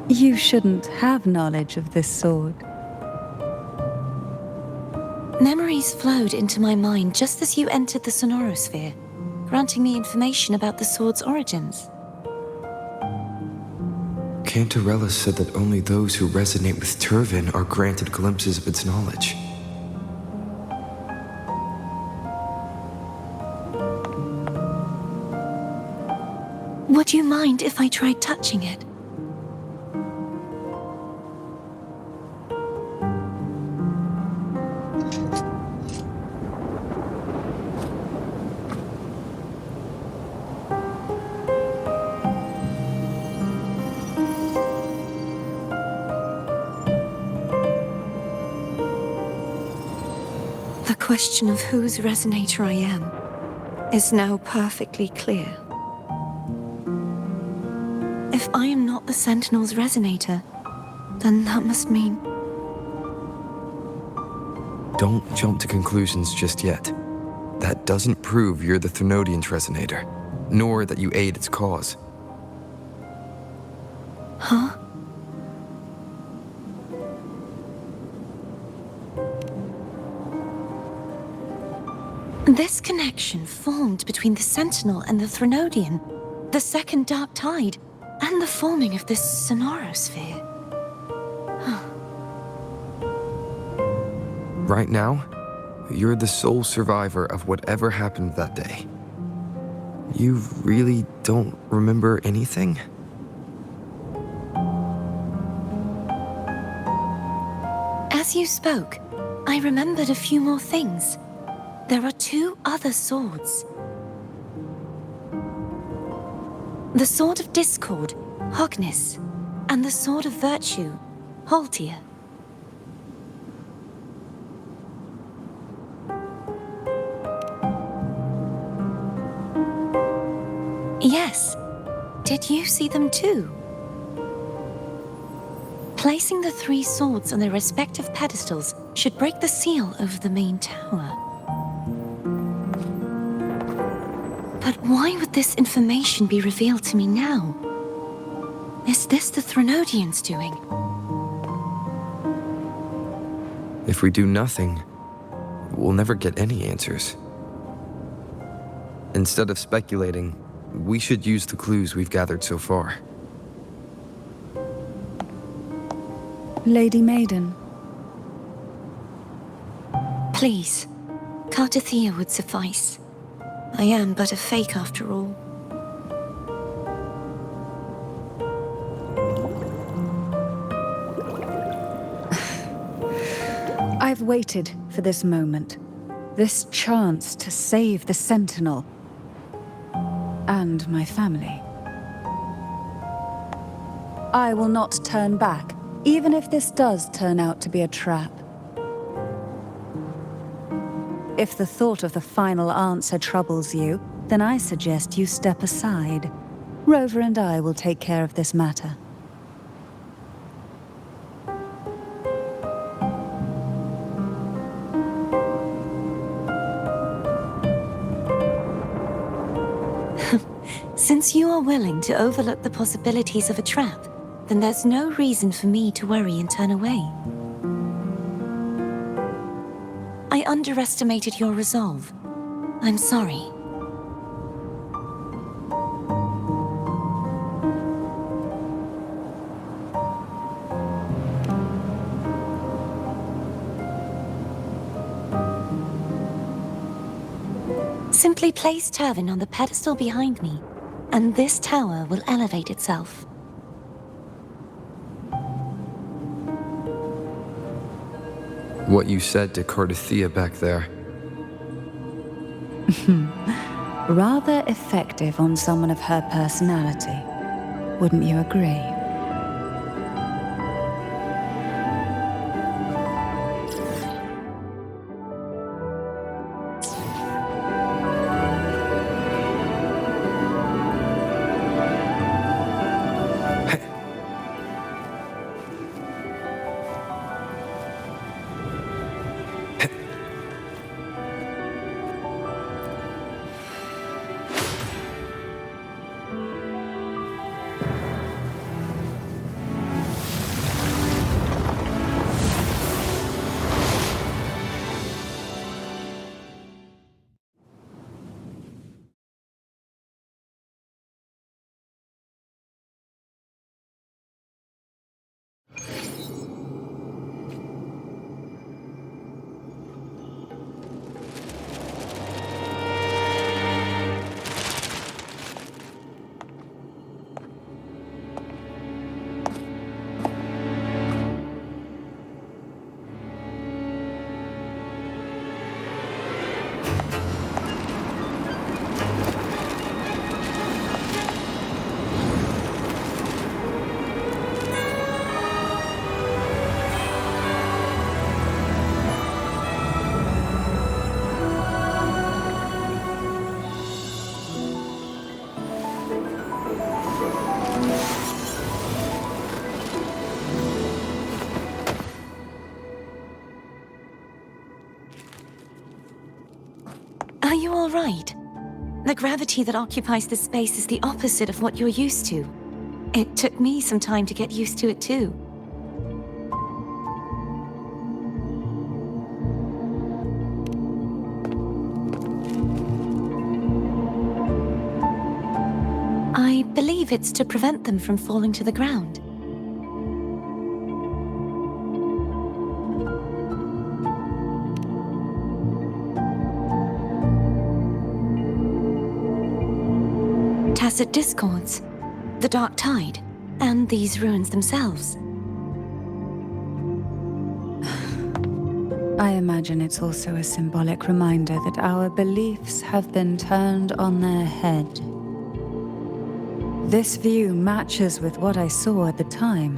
You shouldn't have knowledge of this sword. Memories flowed into my mind just as you entered the Sonorosphere, granting me information about the sword's origins. Cantarella said that only those who resonate with Turvin are granted glimpses of its knowledge. Would you mind if I tried touching it? The question of whose resonator I am is now perfectly clear. If I am not the Sentinel's resonator, then that must mean... Don't jump to conclusions just yet. That doesn't prove you're the Thrunodian's resonator, nor that you aid its cause. Huh? This connection formed between the Sentinel and the Thrunodian, the second Dark Tide, and the forming of this Sonorosphere. Right now, you're the sole survivor of whatever happened that day. You really don't remember anything? As you spoke, I remembered a few more things. There are two other swords. The Sword of Discord, Hognis, and the Sword of Virtue, Haltia. Yes. Did you see them too? Placing the three swords on their respective pedestals should break the seal over the main tower. But why would this information be revealed to me now? Is this the Thrunodians' doing? If we do nothing, we'll never get any answers. Instead of speculating, we should use the clues we've gathered so far. Lady Maiden. Please, Cartathea would suffice. I am but a fake after all. I've waited for this moment. This chance to save the Sentinel. And my family. I will not turn back, even if this does turn out to be a trap. If the thought of the final answer troubles you, then I suggest you step aside. Rover and I will take care of this matter. Since you are willing to overlook the possibilities of a trap, then there's no reason for me to worry and turn away. I underestimated your resolve. I'm sorry. Simply place Turvin on the pedestal behind me, and this tower will elevate itself. What you said to Cardathia back there. Rather effective on someone of her personality. Wouldn't you agree? Are you all right? The gravity that occupies this space is the opposite of what you're used to. It took me some time to get used to it too. I believe it's to prevent them from falling to the ground. Tacit discords, the dark tide, and these ruins themselves. I imagine it's also a symbolic reminder that our beliefs have been turned on their head. This view matches with what I saw at the time.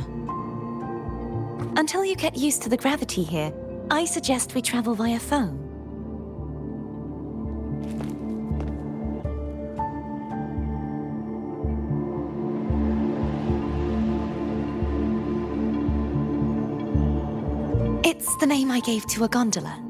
Until you get used to the gravity here, I suggest we travel via phone. It's the name I gave to a gondola.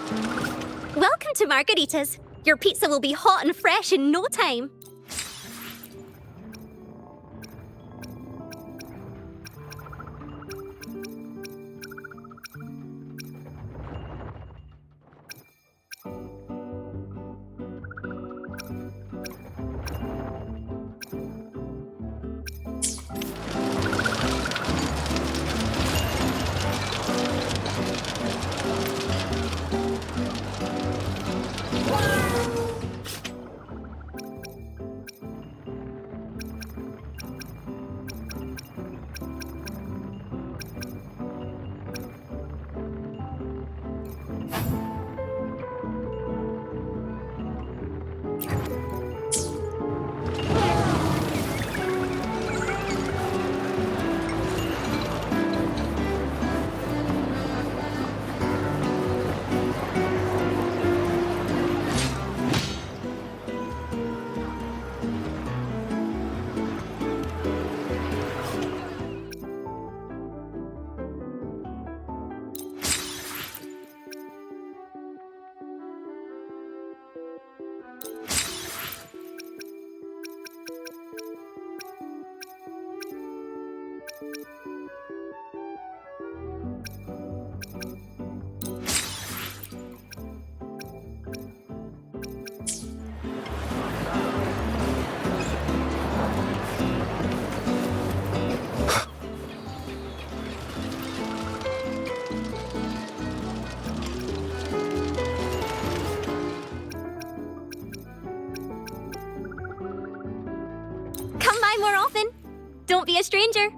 Welcome to Margaritas. Your pizza will be hot and fresh in no time. Come by more often. Don't be a stranger.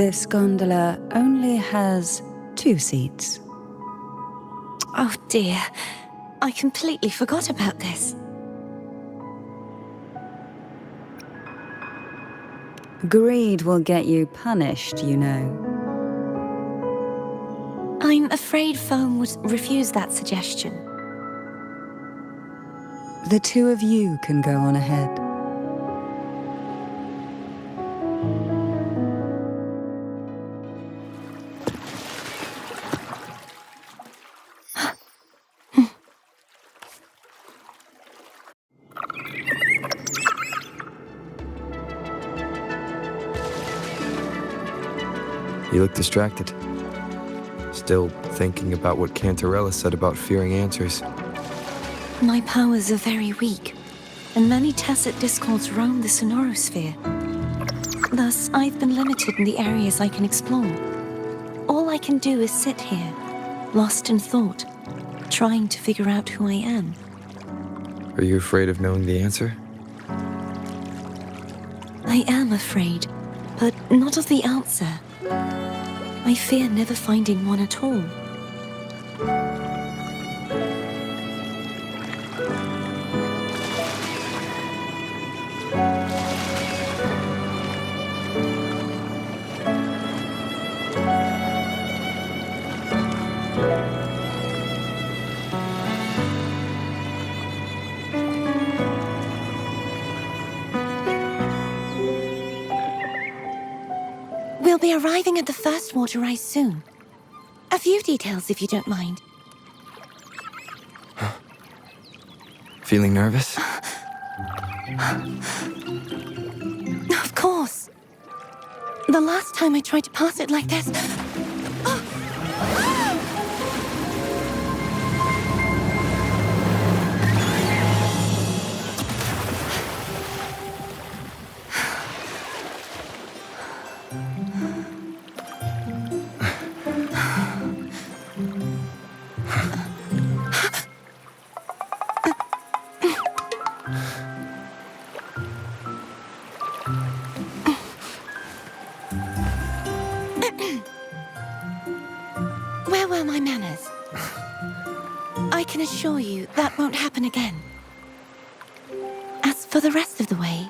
This gondola only has 2 seats. Oh dear, I completely forgot about this. Greed will get you punished, you know. I'm afraid Foam would refuse that suggestion. The 2 of you can go on ahead. You look distracted. Still thinking about what Cantarella said about fearing answers. My powers are very weak, and many tacit discords roam the sonorosphere. Thus, I've been limited in the areas I can explore. All I can do is sit here, lost in thought, trying to figure out who I am. Are you afraid of knowing the answer? I am afraid, but not of the answer. I fear never finding one at all. We'll be arriving at the first water rise soon. A few details, if you don't mind. Feeling nervous? Of course. The last time I tried to pass it like this... Where were my manners? I can assure you that won't happen again. As for the rest of the way,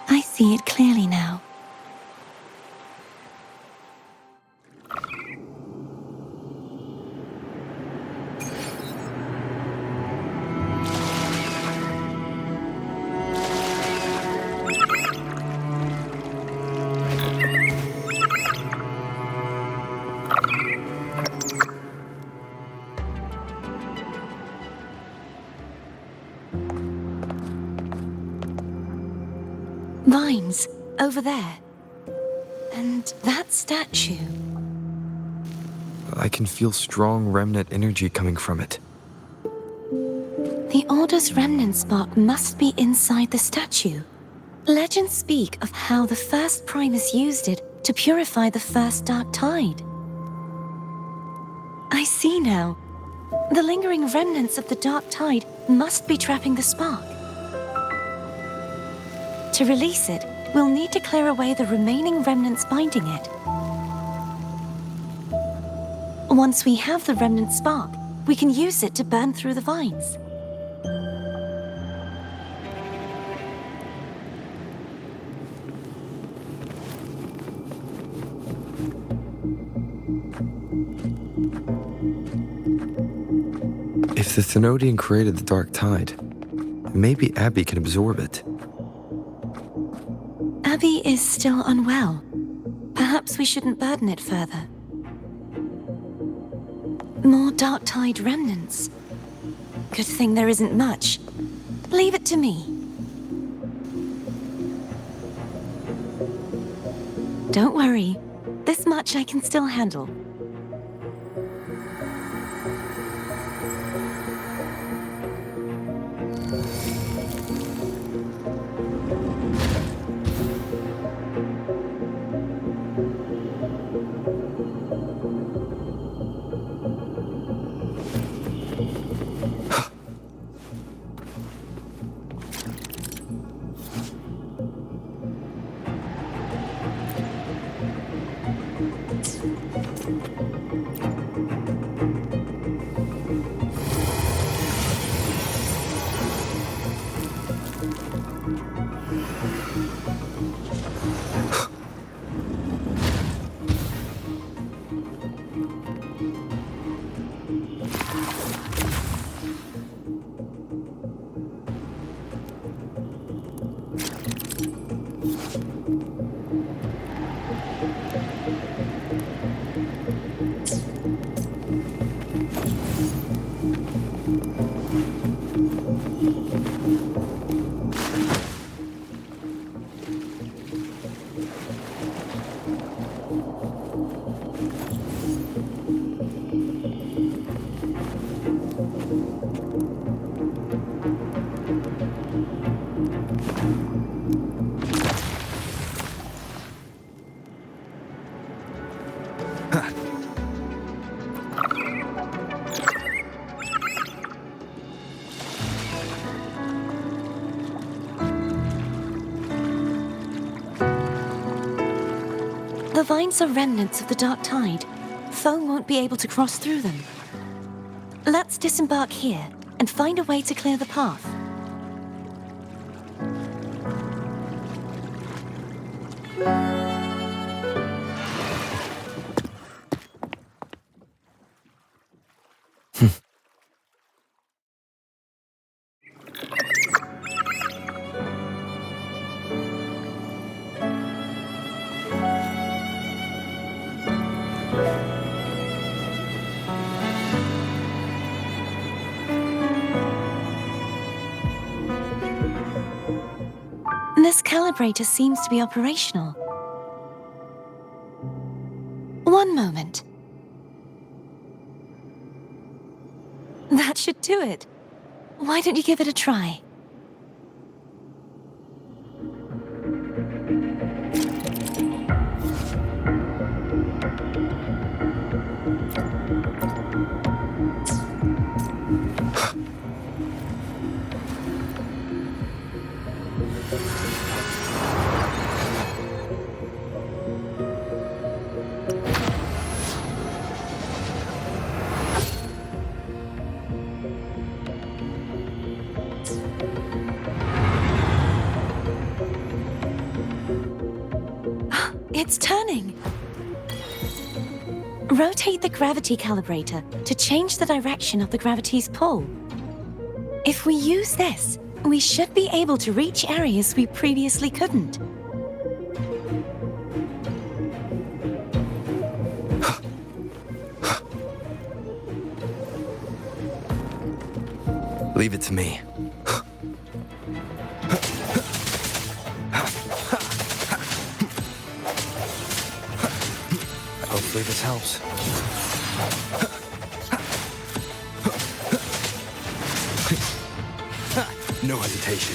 I see it clearly now. Vines, over there. And that statue. I can feel strong remnant energy coming from it. The Order's remnant spark must be inside the statue. Legends speak of how the first Primus used it to purify the first dark tide. I see now. The lingering remnants of the dark tide must be trapping the spark. To release it, we'll need to clear away the remaining remnants binding it. Once we have the remnant spark, we can use it to burn through the vines. If the Thenodian created the dark tide, maybe Abby can absorb it. Abby is still unwell. Perhaps we shouldn't burden it further. More dark tide remnants. Good thing there isn't much. Leave it to me. Don't worry. This much I can still handle. The vines are remnants of the dark tide. Foam won't be able to cross through them. Let's disembark here and find a way to clear the path. This calibrator seems to be operational. One moment. That should do it. Why don't you give it a try? It's turning. Rotate the gravity calibrator to change the direction of the gravity's pull. If we use this, we should be able to reach areas we previously couldn't. Leave it to me. Hopefully this helps. No hesitation.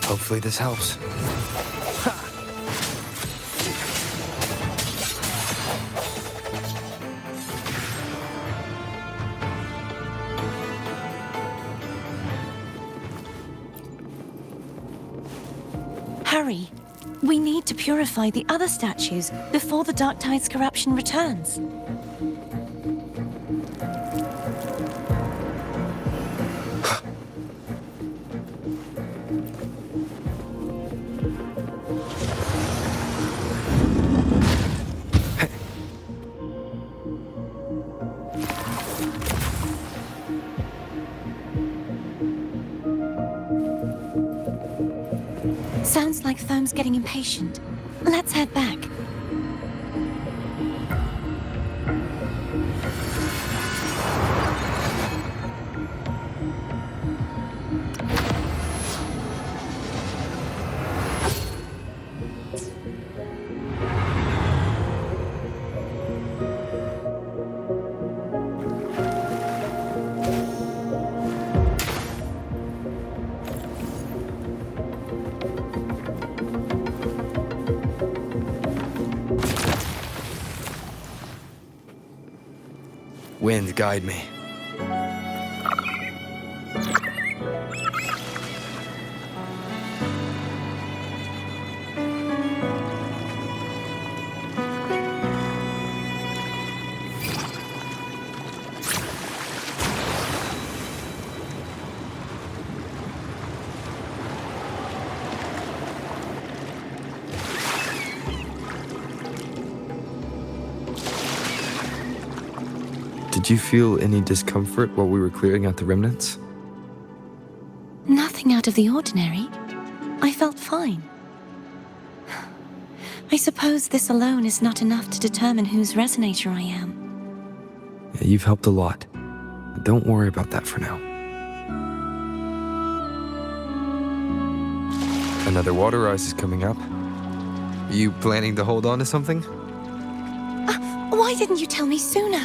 Hopefully this helps. Hurry. We need to purify the other statues before the Dark Tide's corruption returns. Sounds like Foam's getting impatient. Let's head back. Wind, guide me. Did you feel any discomfort while we were clearing out the remnants? Nothing out of the ordinary. I felt fine. I suppose this alone is not enough to determine whose resonator I am. Yeah, you've helped a lot. But don't worry about that for now. Another water rise is coming up. You planning to hold on to something? Why didn't you tell me sooner?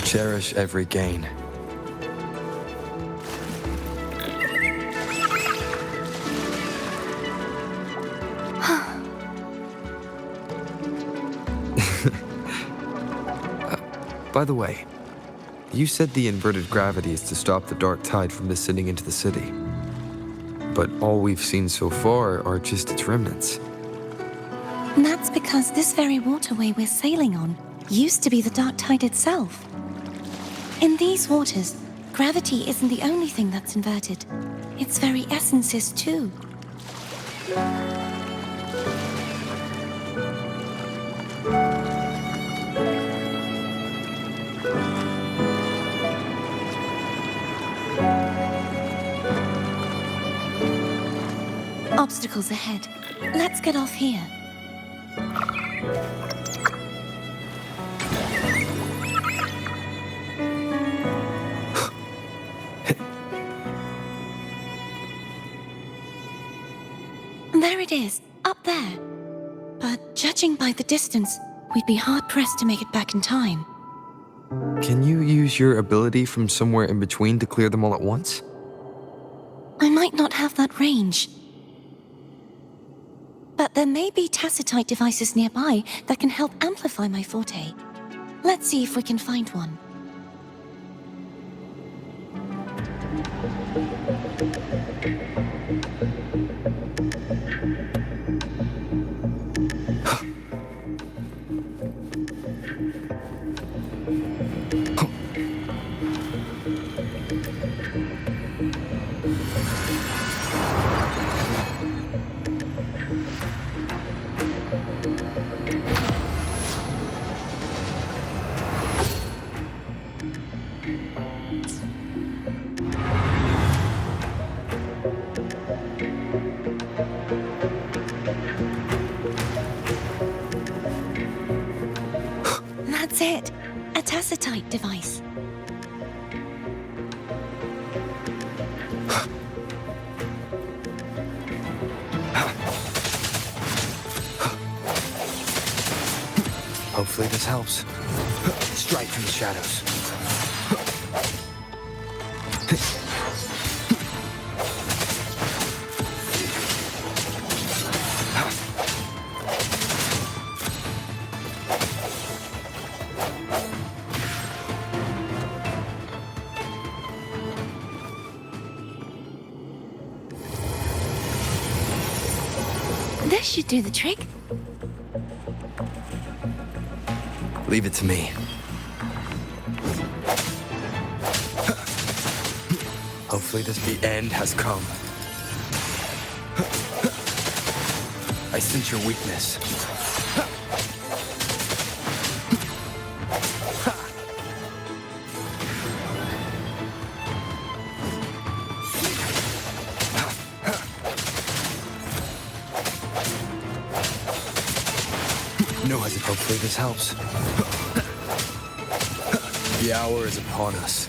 Cherish every gain. By the way, you said the inverted gravity is to stop the dark tide from descending into the city. But all we've seen so far are just its remnants. And that's because this very waterway we're sailing on used to be the dark tide itself. In these waters, gravity isn't the only thing that's inverted. Its very essence is too. Obstacles ahead. Let's get off here. There it is, up there. But judging by the distance, we'd be hard-pressed to make it back in time. Can you use your ability from somewhere in between to clear them all at once? I might not have that range. But there may be tacitite devices nearby that can help amplify my forte. Let's see if we can find one. That's it. A tacitite device. Hopefully this helps. Strike from the shadows. This should do the trick. Leave it to me. Hopefully the end has come. I sense your weakness. No hesitation. Hopefully this helps. The hour is upon us.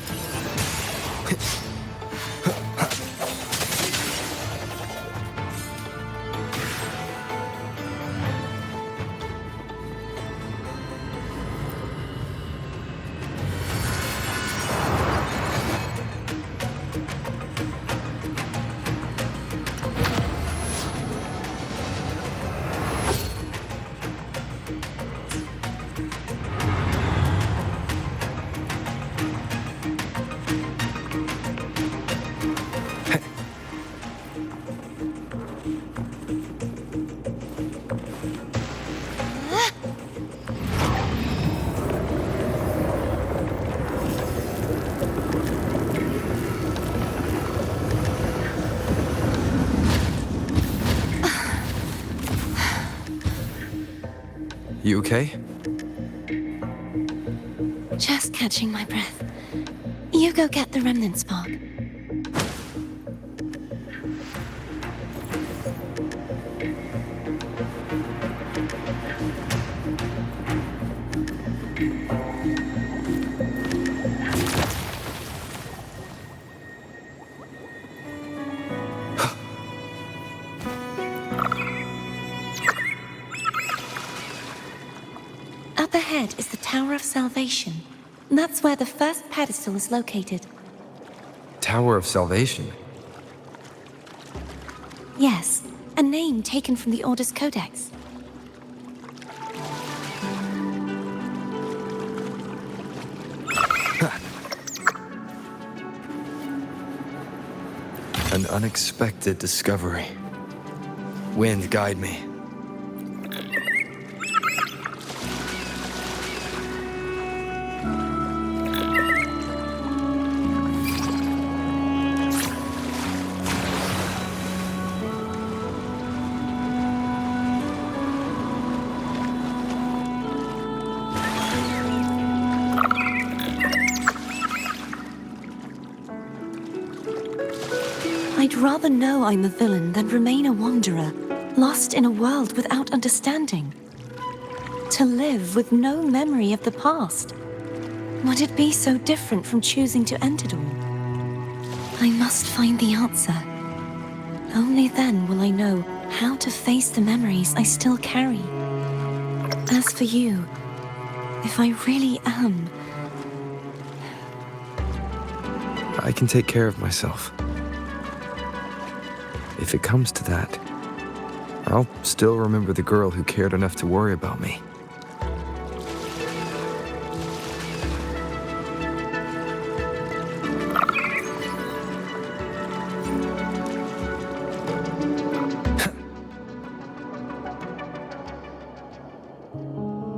You okay? Just catching my breath. You go get the remnant spark. Up ahead is the Tower of Salvation. That's where the first pedestal is located. Tower of Salvation? Yes, a name taken from the Order's Codex. An unexpected discovery. Wind, guide me. I'd rather know I'm a villain than remain a wanderer, lost in a world without understanding. To live with no memory of the past. Would it be so different from choosing to end it all? I must find the answer. Only then will I know how to face the memories I still carry. As for you, if I really am... I can take care of myself. If it comes to that, I'll still remember the girl who cared enough to worry about me.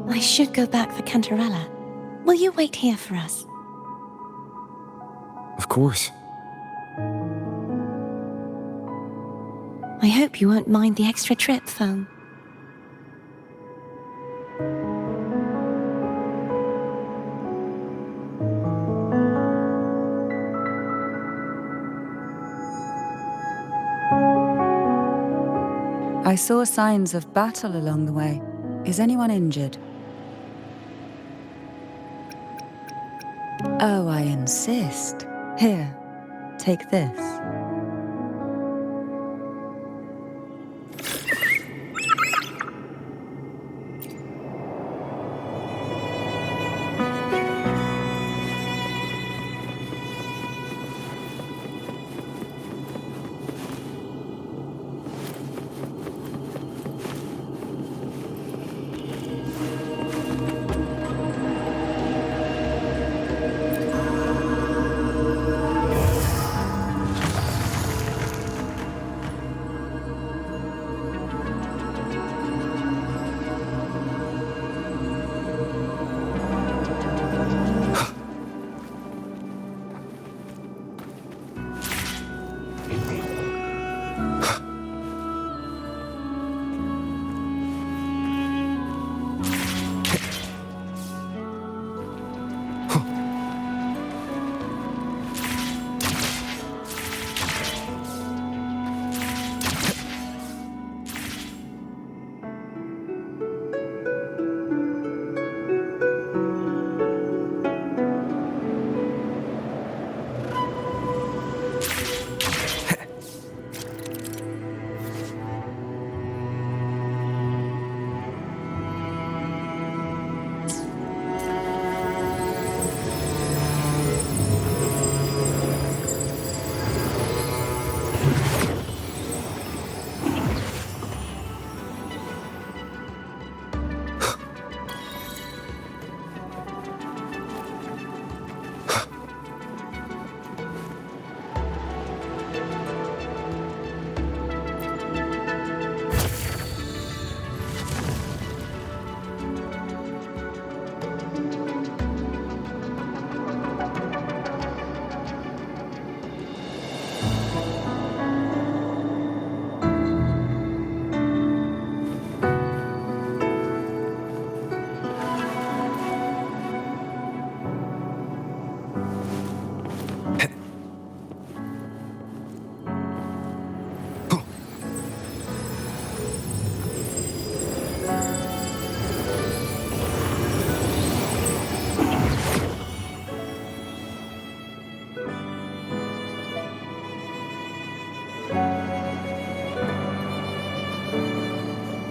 I should go back for Cantarella. Will you wait here for us? Of course. I hope you won't mind the extra trip, Foam. I saw signs of battle along the way. Is anyone injured? Oh, I insist. Here, take this.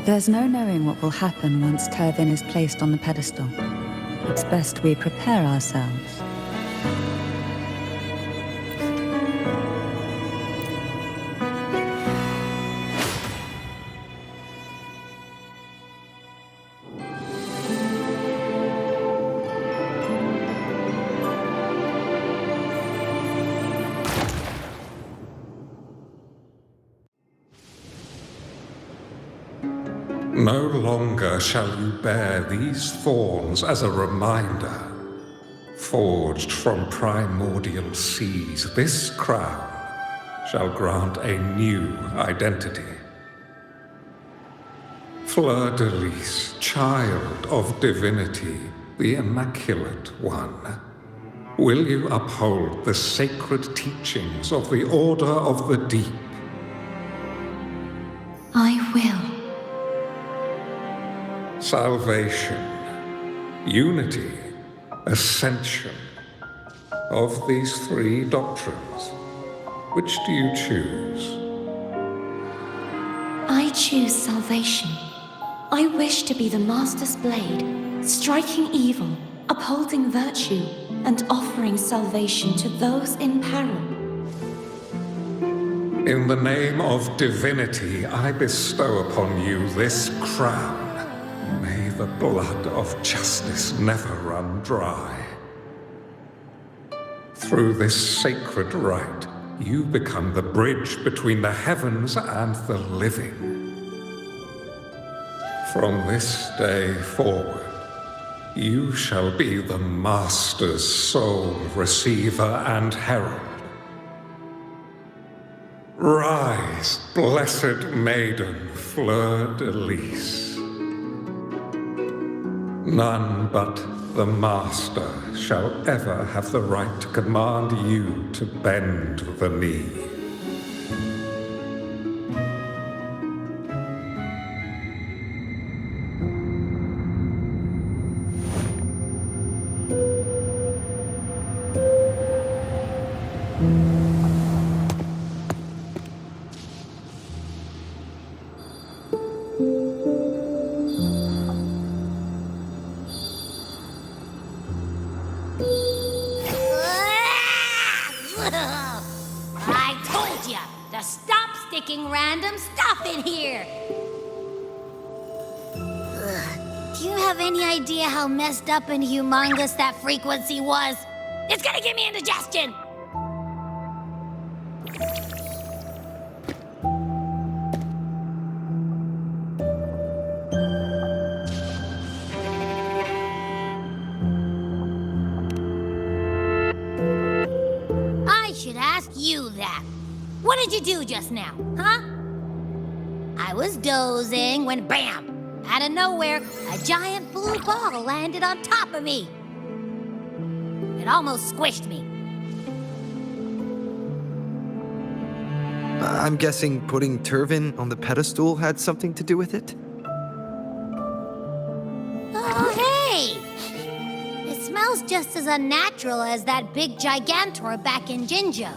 There's no knowing what will happen once Turvin is placed on the pedestal. It's best we prepare ourselves. No longer shall you bear these thorns as a reminder. Forged from primordial seas, this crown shall grant a new identity. Fleur-de-Lis, child of divinity, the Immaculate One, will you uphold the sacred teachings of the Order of the Deep? I will. Salvation, unity, ascension. Of these three doctrines, which do you choose? I choose salvation. I wish to be the Master's blade, striking evil, upholding virtue, and offering salvation to those in peril. In the name of divinity, I bestow upon you this crown. May the blood of justice never run dry. Through this sacred rite, you become the bridge between the heavens and the living. From this day forward, you shall be the Master's sole receiver and herald. Rise, blessed maiden Fleur-de-Lis. None but the Master shall ever have the right to command you to bend the knee. I told ya to stop sticking random stuff in here! Do you have any idea how messed up and humongous that frequency was? It's gonna give me indigestion! I should ask you that. What did you do just now, huh? I was dozing when bam! Out of nowhere, a giant blue ball landed on top of me. It almost squished me. I'm guessing putting Turvin on the pedestal had something to do with it? Oh, hey! It smells just as unnatural as that big gigantor back in Jinzhou.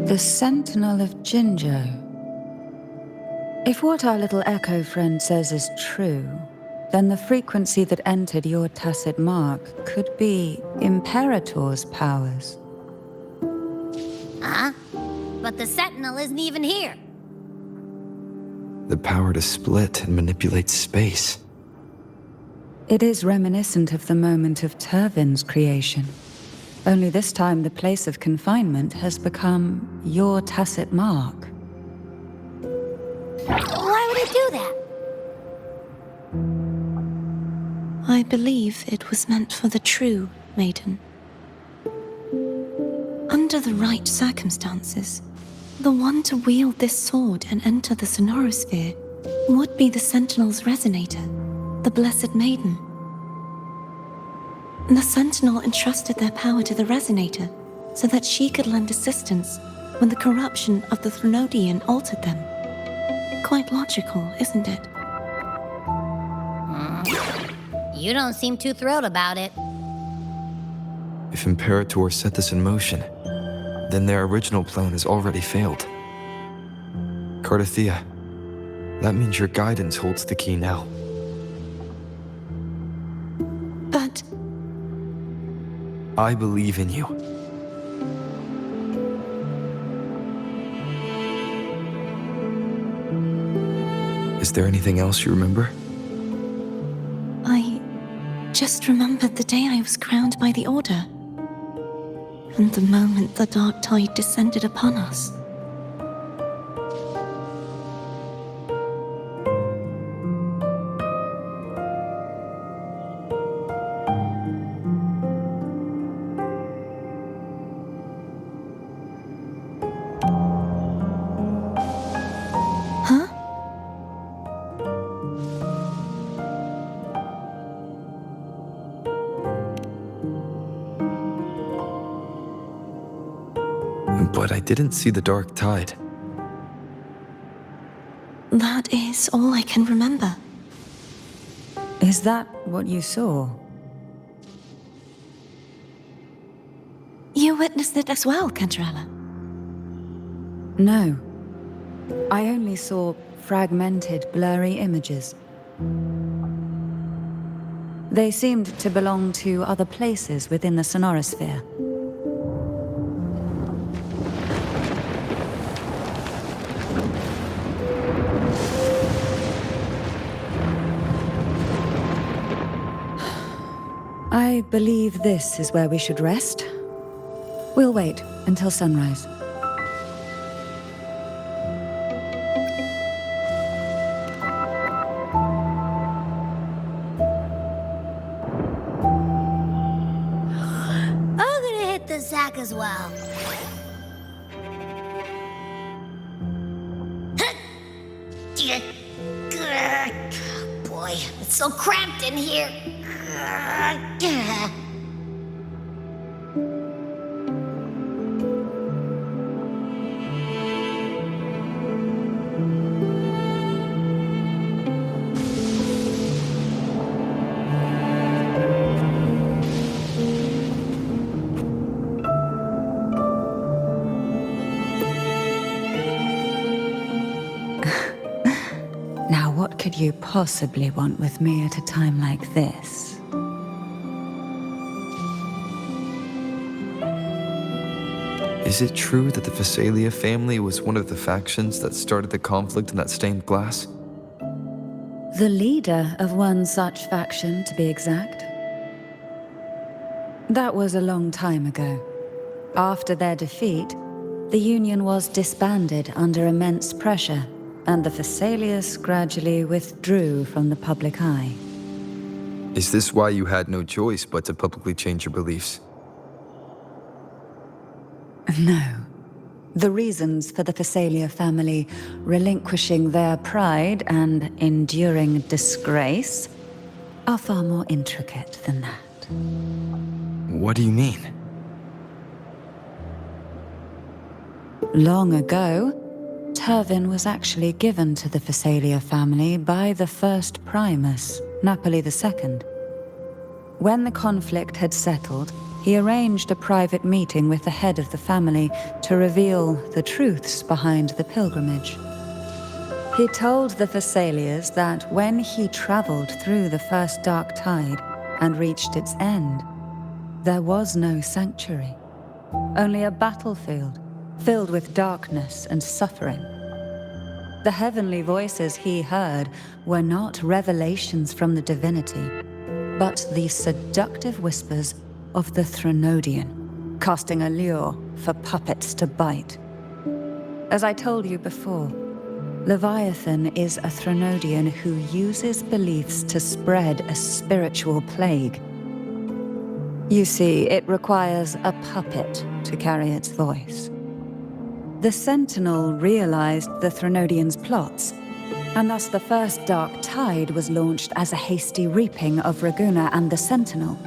The Sentinel of Jinzhou. If what our little echo friend says is true, then the frequency that entered your tacit mark could be Imperator's powers. Huh? But the Sentinel isn't even here. The power to split and manipulate space. It is reminiscent of the moment of Turvin's creation. Only this time the place of confinement has become your tacit mark. Why would it do that? I believe it was meant for the true maiden. Under the right circumstances, the one to wield this sword and enter the sonorosphere would be the Sentinel's resonator, the Blessed Maiden. The Sentinel entrusted their power to the resonator so that she could lend assistance when the corruption of the Threnodian altered them. Quite logical, isn't it? You don't seem too thrilled about it. If Imperator set this in motion, then their original plan has already failed. Cardathea, that means your guidance holds the key now. But I believe in you. Is there anything else you remember? I just remembered the day I was crowned by the Order. And the moment the dark tide descended upon us. Huh? But I didn't see the dark tide. That is all I can remember. Is that what you saw? You witnessed it as well, Cantarella. No. I only saw fragmented, blurry images. They seemed to belong to other places within the sonorosphere. I believe this is where we should rest. We'll wait until sunrise. I'm gonna hit the sack as well. Boy, it's so cramped in here. Now, what could you possibly want with me at a time like this? Is it true that the Phasalia family was one of the factions that started the conflict in that stained glass? The leader of one such faction, to be exact. That was a long time ago. After their defeat, the Union was disbanded under immense pressure, and the Phasalias gradually withdrew from the public eye. Is this why you had no choice but to publicly change your beliefs? No. The reasons for the Phasalia family relinquishing their pride and enduring disgrace are far more intricate than that. What do you mean? Long ago, Turvin was actually given to the Phasalia family by the first Primus, Napoli II. When the conflict had settled, he arranged a private meeting with the head of the family to reveal the truths behind the pilgrimage. He told the Phasalias that when he traveled through the first dark tide and reached its end, there was no sanctuary, only a battlefield filled with darkness and suffering. The heavenly voices he heard were not revelations from the divinity, but the seductive whispers of the Threnodian, casting a lure for puppets to bite. As I told you before, Leviathan is a Threnodian who uses beliefs to spread a spiritual plague. You see, it requires a puppet to carry its voice. The Sentinel realized the Threnodian's plots, and thus the first dark tide was launched as a hasty reaping of Raguna and the Sentinel.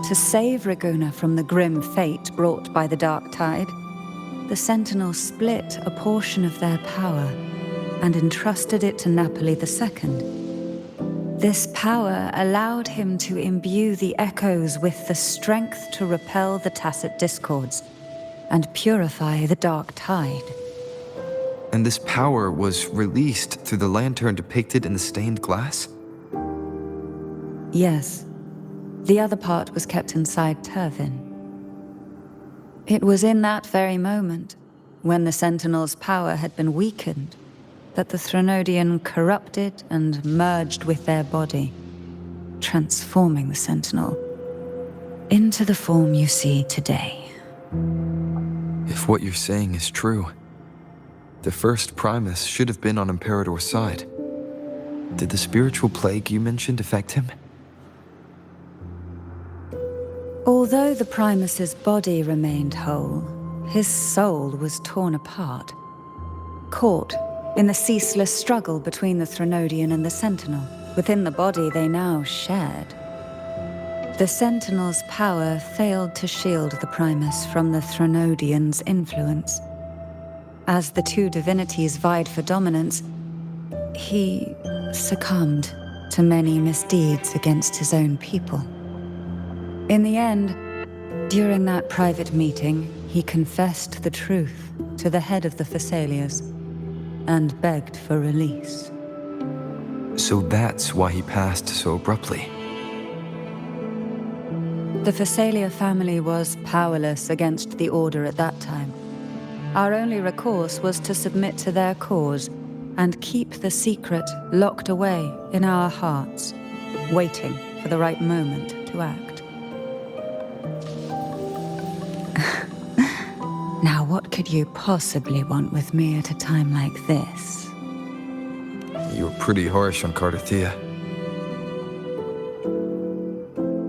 To save Raguna from the grim fate brought by the dark tide, the Sentinel split a portion of their power and entrusted it to Napoli II. This power allowed him to imbue the echoes with the strength to repel the tacit discords and purify the dark tide. And this power was released through the lantern depicted in the stained glass? Yes. The other part was kept inside Turvin. It was in that very moment, when the Sentinel's power had been weakened, that the Threnodian corrupted and merged with their body, transforming the Sentinel into the form you see today. If what you're saying is true, the first Primus should have been on Imperador's side. Did the spiritual plague you mentioned affect him? Although the Primus's body remained whole, his soul was torn apart, caught in the ceaseless struggle between the Threnodian and the Sentinel. Within the body they now shared. The Sentinel's power failed to shield the Primus from the Threnodian's influence. As the two divinities vied for dominance, he succumbed to many misdeeds against his own people. In the end, during that private meeting, he confessed the truth to the head of the Thessalias and begged for release. So that's why he passed so abruptly. The Thessalia family was powerless against the Order at that time. Our only recourse was to submit to their cause and keep the secret locked away in our hearts, waiting for the right moment to act. Now, what could you possibly want with me at a time like this? You were pretty harsh on Cardathia.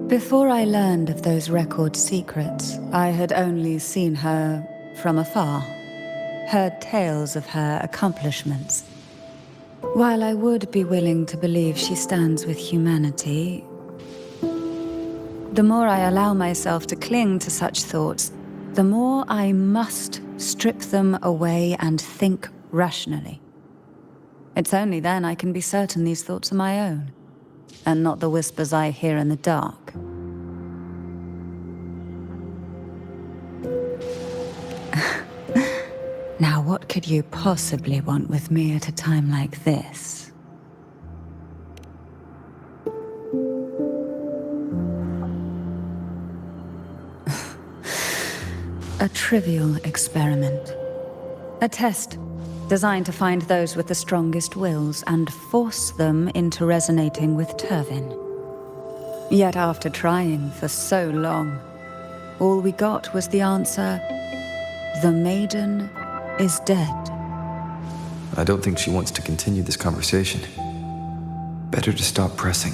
Before I learned of those record secrets, I had only seen her from afar, heard tales of her accomplishments. While I would be willing to believe she stands with humanity, the more I allow myself to cling to such thoughts, the more I must strip them away and think rationally. It's only then I can be certain these thoughts are my own, and not the whispers I hear in the dark. Now, what could you possibly want with me at a time like this? A trivial experiment. A test designed to find those with the strongest wills and force them into resonating with Turvin. Yet after trying for so long, all we got was the answer, "The maiden is dead." I don't think she wants to continue this conversation. Better to stop pressing.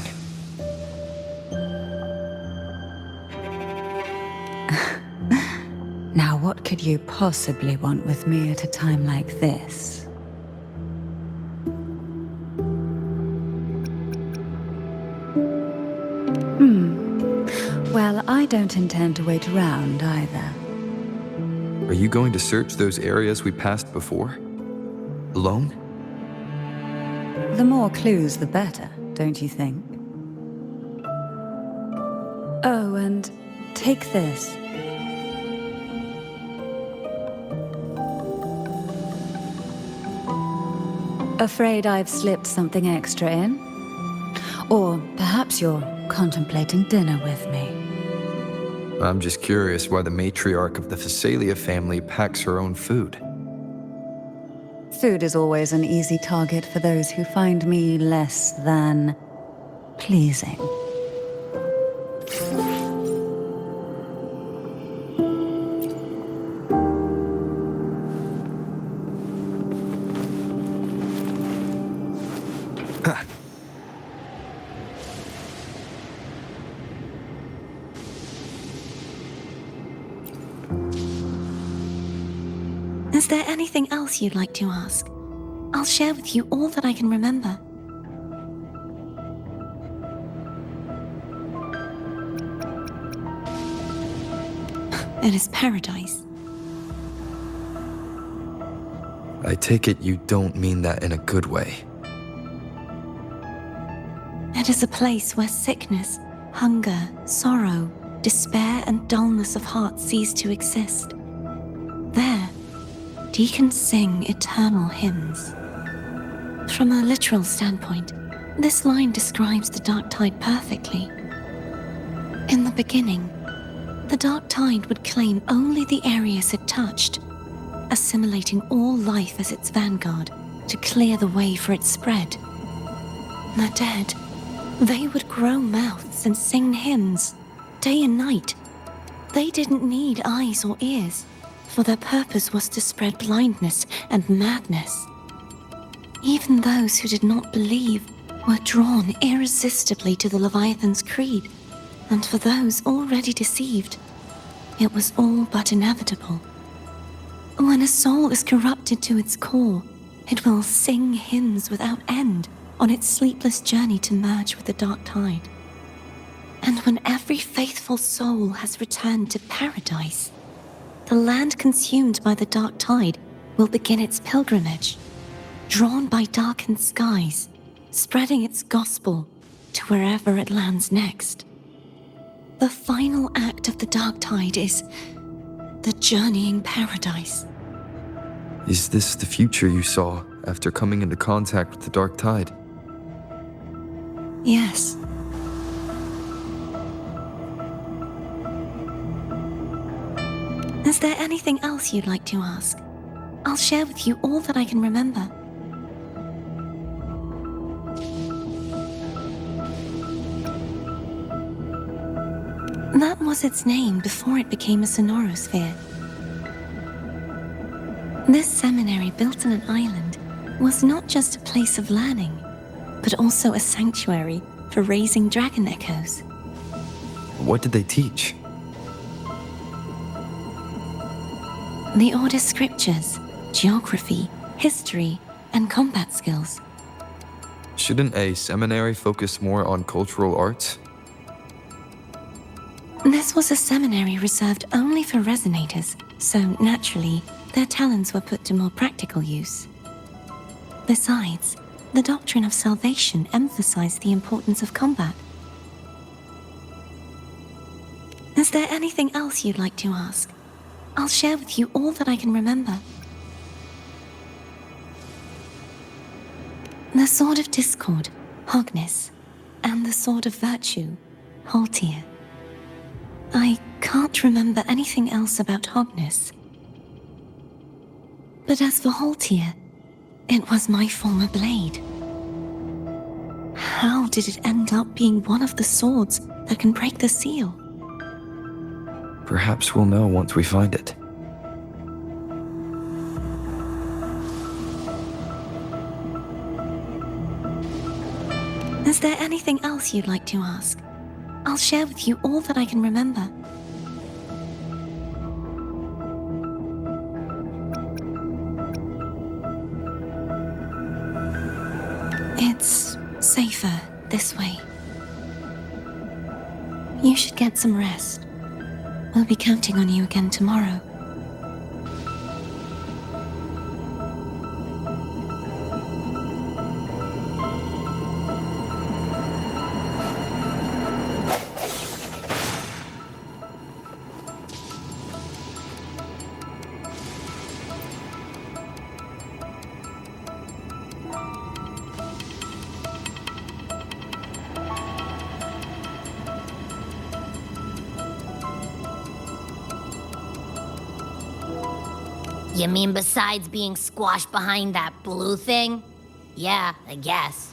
Now, what could you possibly want with me at a time like this? Well, I don't intend to wait around either. Are you going to search those areas we passed before? Alone? The more clues, the better, don't you think? Oh, and take this. Afraid I've slipped something extra in? Or perhaps you're contemplating dinner with me. I'm just curious why the matriarch of the Thessalia family packs her own food. Food is always an easy target for those who find me less than pleasing. Is there anything else you'd like to ask? I'll share with you all that I can remember. It is paradise. I take it you don't mean that in a good way. It It is a place where sickness, hunger, sorrow, despair, and dullness of heart cease to exist. There, deacons sing eternal hymns. From a literal standpoint, this line describes the dark tide perfectly. In the beginning, the dark tide would claim only the areas it touched, assimilating all life as its vanguard to clear the way for its spread. The dead, they would grow mouths and sing hymns, day and night. They didn't need eyes or ears, for their purpose was to spread blindness and madness. Even those who did not believe were drawn irresistibly to the Leviathan's creed, and for those already deceived, it was all but inevitable. When a soul is corrupted to its core, it will sing hymns without end on its sleepless journey to merge with the dark tide. And when every faithful soul has returned to paradise, the land consumed by the dark tide will begin its pilgrimage, drawn by darkened skies, spreading its gospel to wherever it lands next. The final act of the dark tide is the journeying paradise. Is this the future you saw after coming into contact with the dark tide? Yes. Is there anything else you'd like to ask? I'll share with you all that I can remember. That was its name before it became a sonorosphere. This seminary, built on an island, was not just a place of learning, but also a sanctuary for raising dragon echoes. What did they teach? The Order scriptures, geography, history, and combat skills. Shouldn't a seminary focus more on cultural arts? This was a seminary reserved only for resonators, so naturally, their talents were put to more practical use. Besides, the doctrine of salvation emphasized the importance of combat. Is there anything else you'd like to ask? I'll share with you all that I can remember. The Sword of Discord, Hogness, and the Sword of Virtue, Haltir. I can't remember anything else about Hogness. But as for Haltir, it was my former blade. How did it end up being one of the swords that can break the seal? Perhaps we'll know once we find it. Is there anything else you'd like to ask? I'll share with you all that I can remember. It's safer this way. You should get some rest. We'll be counting on you again tomorrow. You mean besides being squashed behind that blue thing? Yeah, I guess.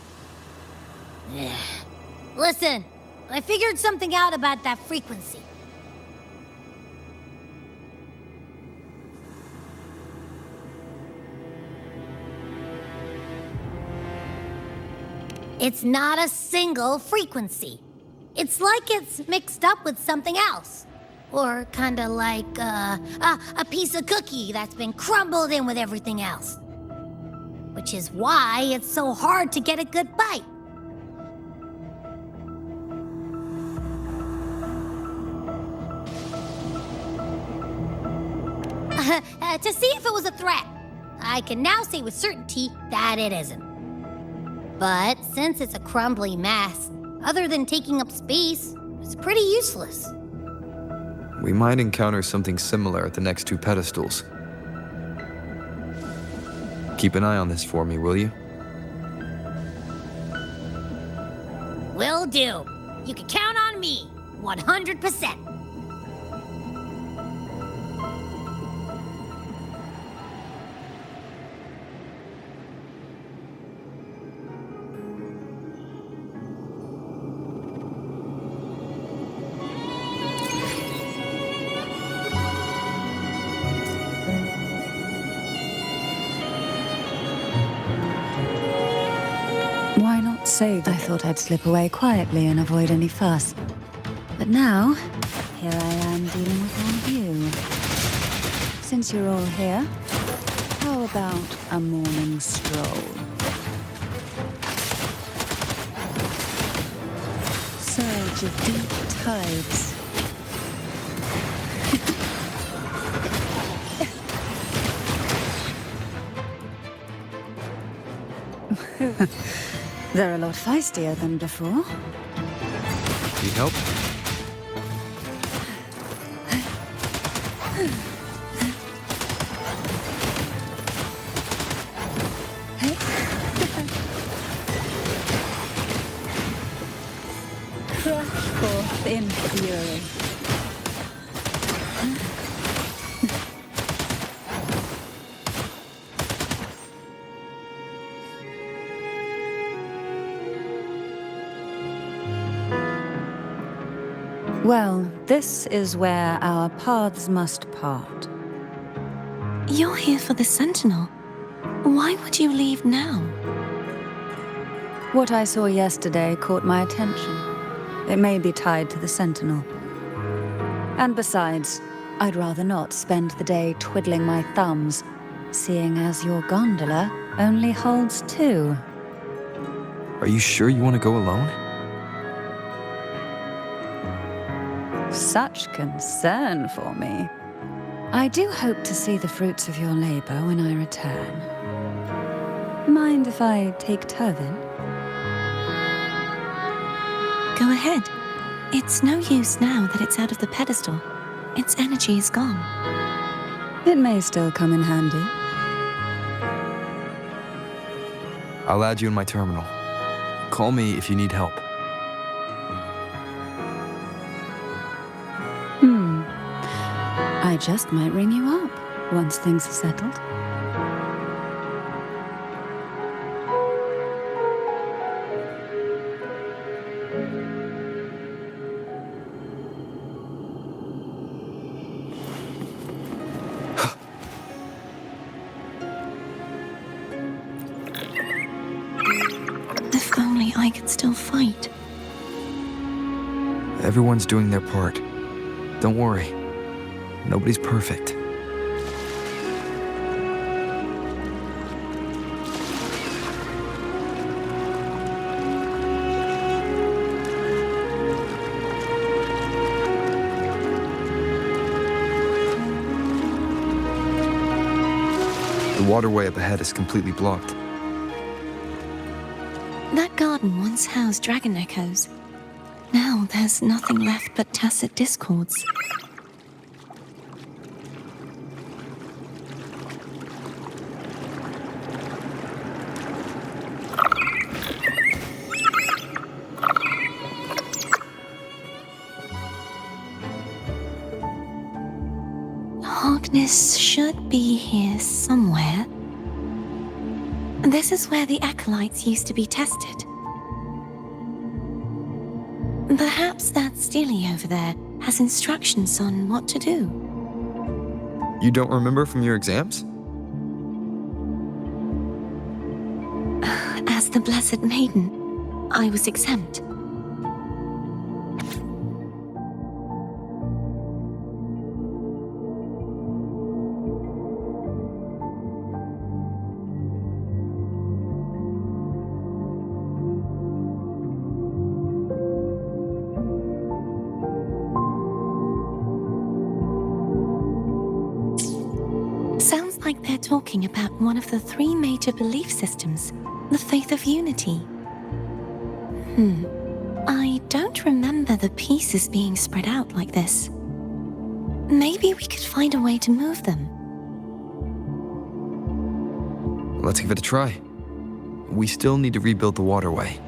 Listen, I figured something out about that frequency. It's not a single frequency. It's like it's mixed up with something else. Or kinda like, a piece of cookie that's been crumbled in with everything else. Which is why it's so hard to get a good bite. To see if it was a threat. I can now say with certainty that it isn't. But since it's a crumbly mess, Other than taking up space, it's pretty useless. We might encounter something similar at the next two pedestals. Keep an eye on this for me, will you? Will do. You can count on me, 100%. Why not save? I thought I'd slip away quietly and avoid any fuss. But now, here I am dealing with all of you. Since you're all here, how about a morning stroll? Surge of deep tides. They're a lot feistier than before. Need help? Crush forth in fury. Well, this is where our paths must part. You're here for the Sentinel. Why would you leave now? What I saw yesterday caught my attention. It may be tied to the Sentinel. And besides, I'd rather not spend the day twiddling my thumbs, seeing as your gondola only holds 2. Are you sure you want to go alone? Such concern for me. I do hope to see the fruits of your labor when I return. Mind if I take Turvin? Go ahead. It's no use now that it's out of the pedestal. Its energy is gone. It may still come in handy. I'll add you in my terminal. Call me if you need help. I just might ring you up once things are settled. If only I could still fight. Everyone's doing their part. Don't worry. Nobody's perfect. The waterway up ahead is completely blocked. That garden once housed dragon echoes. Now there's nothing left but tacit discords. Harkness should be here somewhere. This is where the acolytes used to be tested. Perhaps that Steely over there has instructions on what to do. You don't remember from your exams? As the Blessed Maiden, I was exempt. Sounds like they're talking about one of the 3 major belief systems, the faith of unity. I don't remember the pieces being spread out like this. Maybe we could find a way to move them. Let's give it a try. We still need to rebuild the waterway.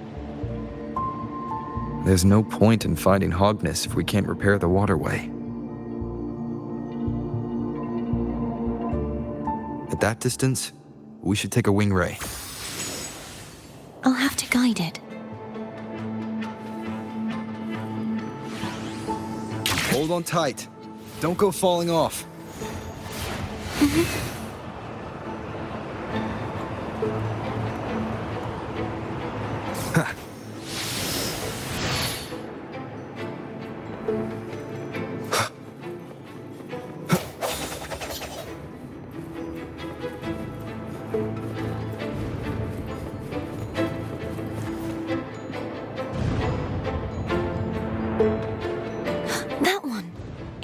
There's no point in finding Hogness if we can't repair the waterway. At that distance, we should take a wing ray. I'll have to guide it. Hold on tight. Don't go falling off.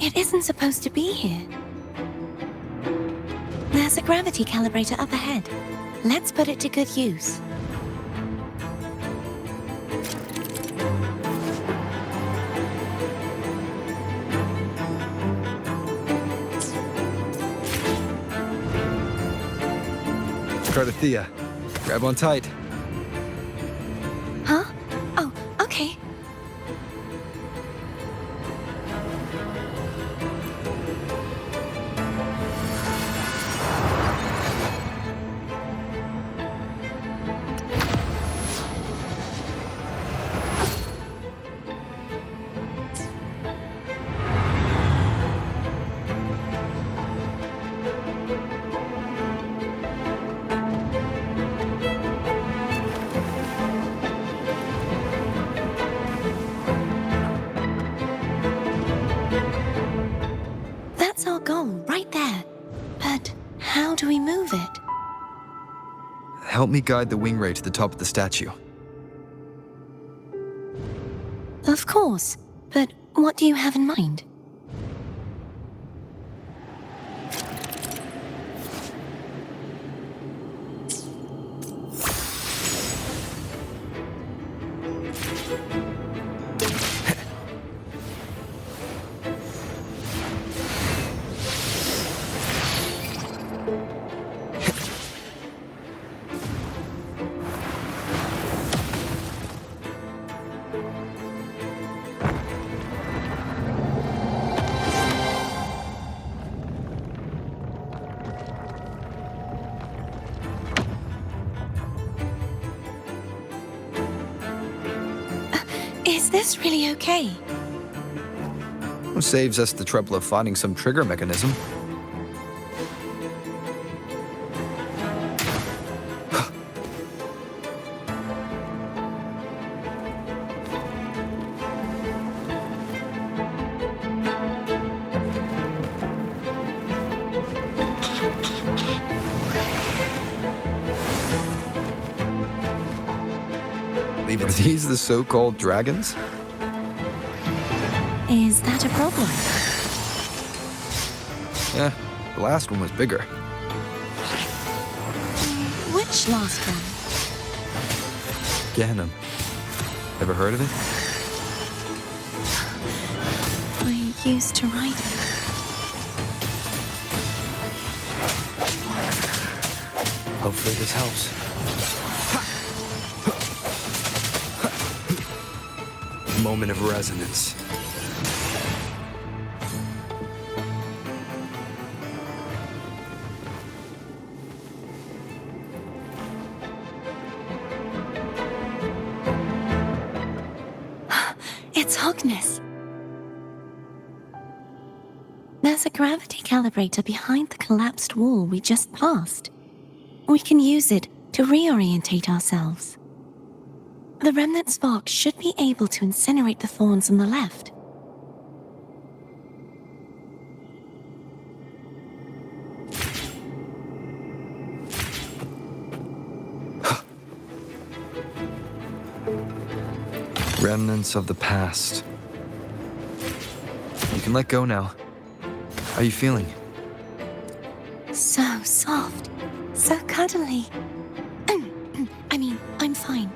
It isn't supposed to be here. There's a gravity calibrator up ahead. Let's put it to good use. Cardathea, grab on tight. Huh? Oh, okay. That's our goal, right there. But how do we move it? Help me guide the wing ray to the top of the statue. Of course, but what do you have in mind? Is this really okay? Saves us the trouble of finding some trigger mechanism. Are these the so-called dragons? Is that a problem? Yeah, the last one was bigger. Which last one? Ganem. Ever heard of it? I used to ride it. Hopefully this helps. Moment of resonance. It's Hogness. There's a gravity calibrator behind the collapsed wall we just passed. We can use it to reorientate ourselves. The remnant spark should be able to incinerate the thorns on the left. Remnants of the past. You can let go now. How are you feeling? So soft, so cuddly. I mean, I'm fine.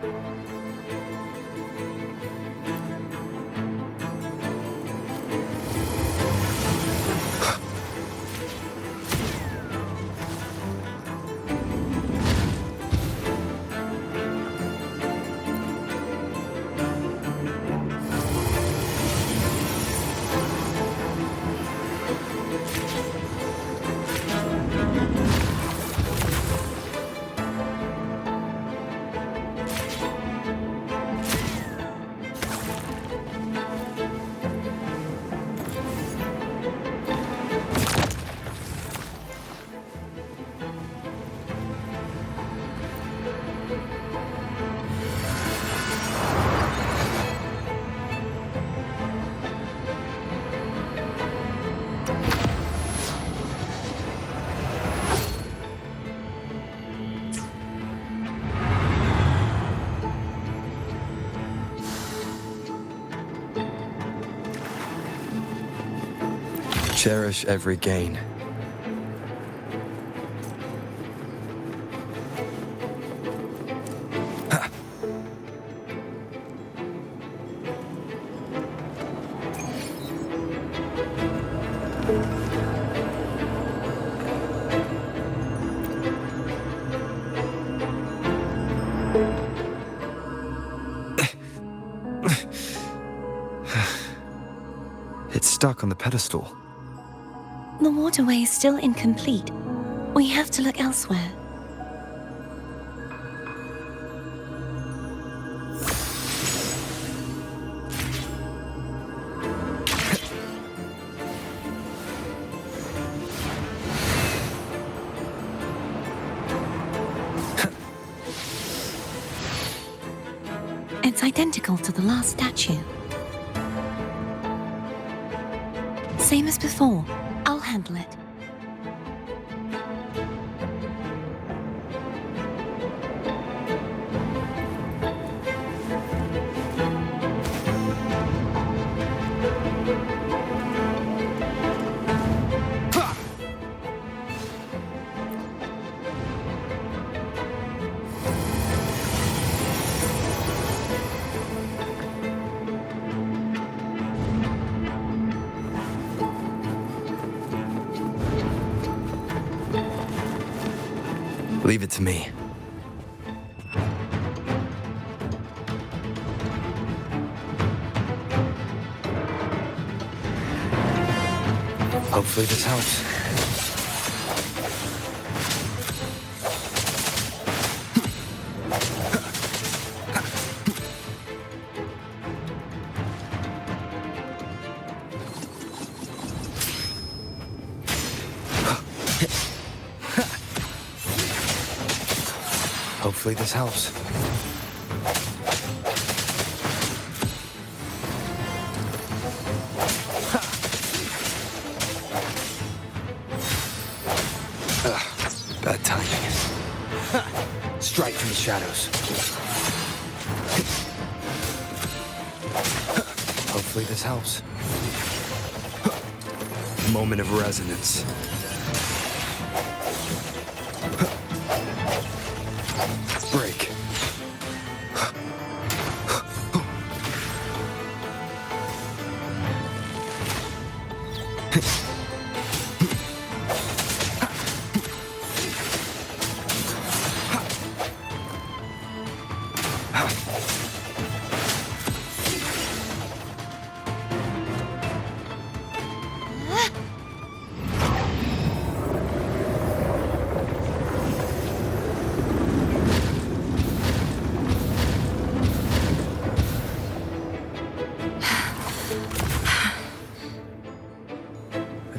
Cherish every gain. It's stuck on the pedestal. The waterway is still incomplete. We have to look elsewhere. It's identical to the last statue. Same as before. I'll handle it. Leave it to me. Hopefully this helps. Hopefully this helps. Bad timing. Strike from the shadows. Hopefully this helps. Moment of resonance. Break.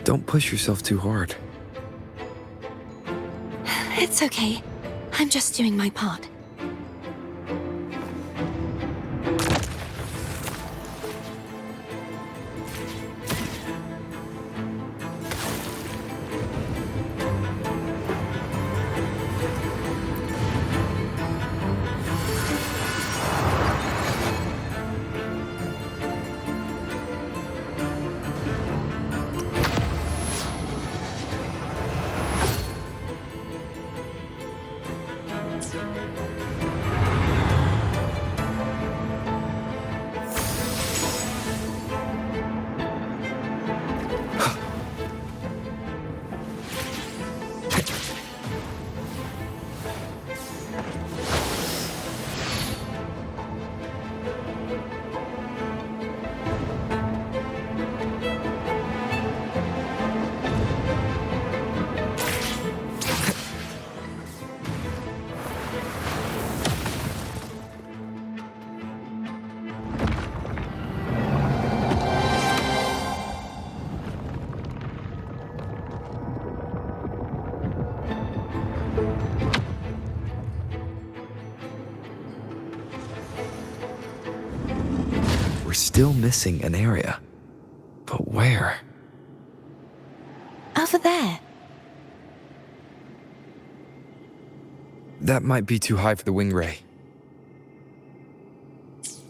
Don't push yourself too hard. It's okay. I'm just doing my part. Still missing an area. But where? Over there. That might be too high for the wing ray.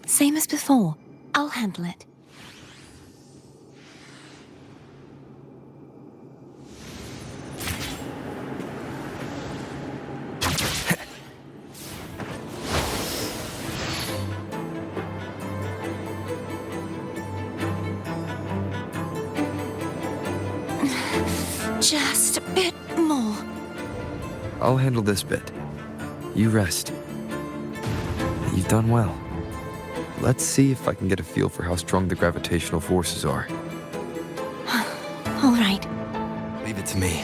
Same as before. I'll handle it. Just a bit more. I'll handle this bit. You rest. You've done well. Let's see if I can get a feel for how strong the gravitational forces are. All right. Leave it to me.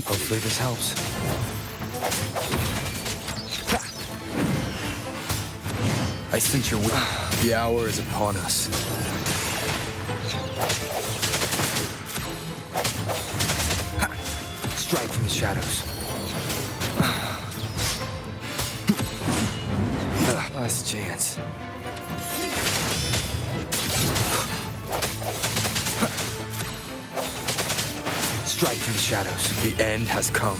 Hopefully this helps. I sense your will. The hour is upon us. Strike from the shadows. Last chance. Strike from the shadows. The end has come.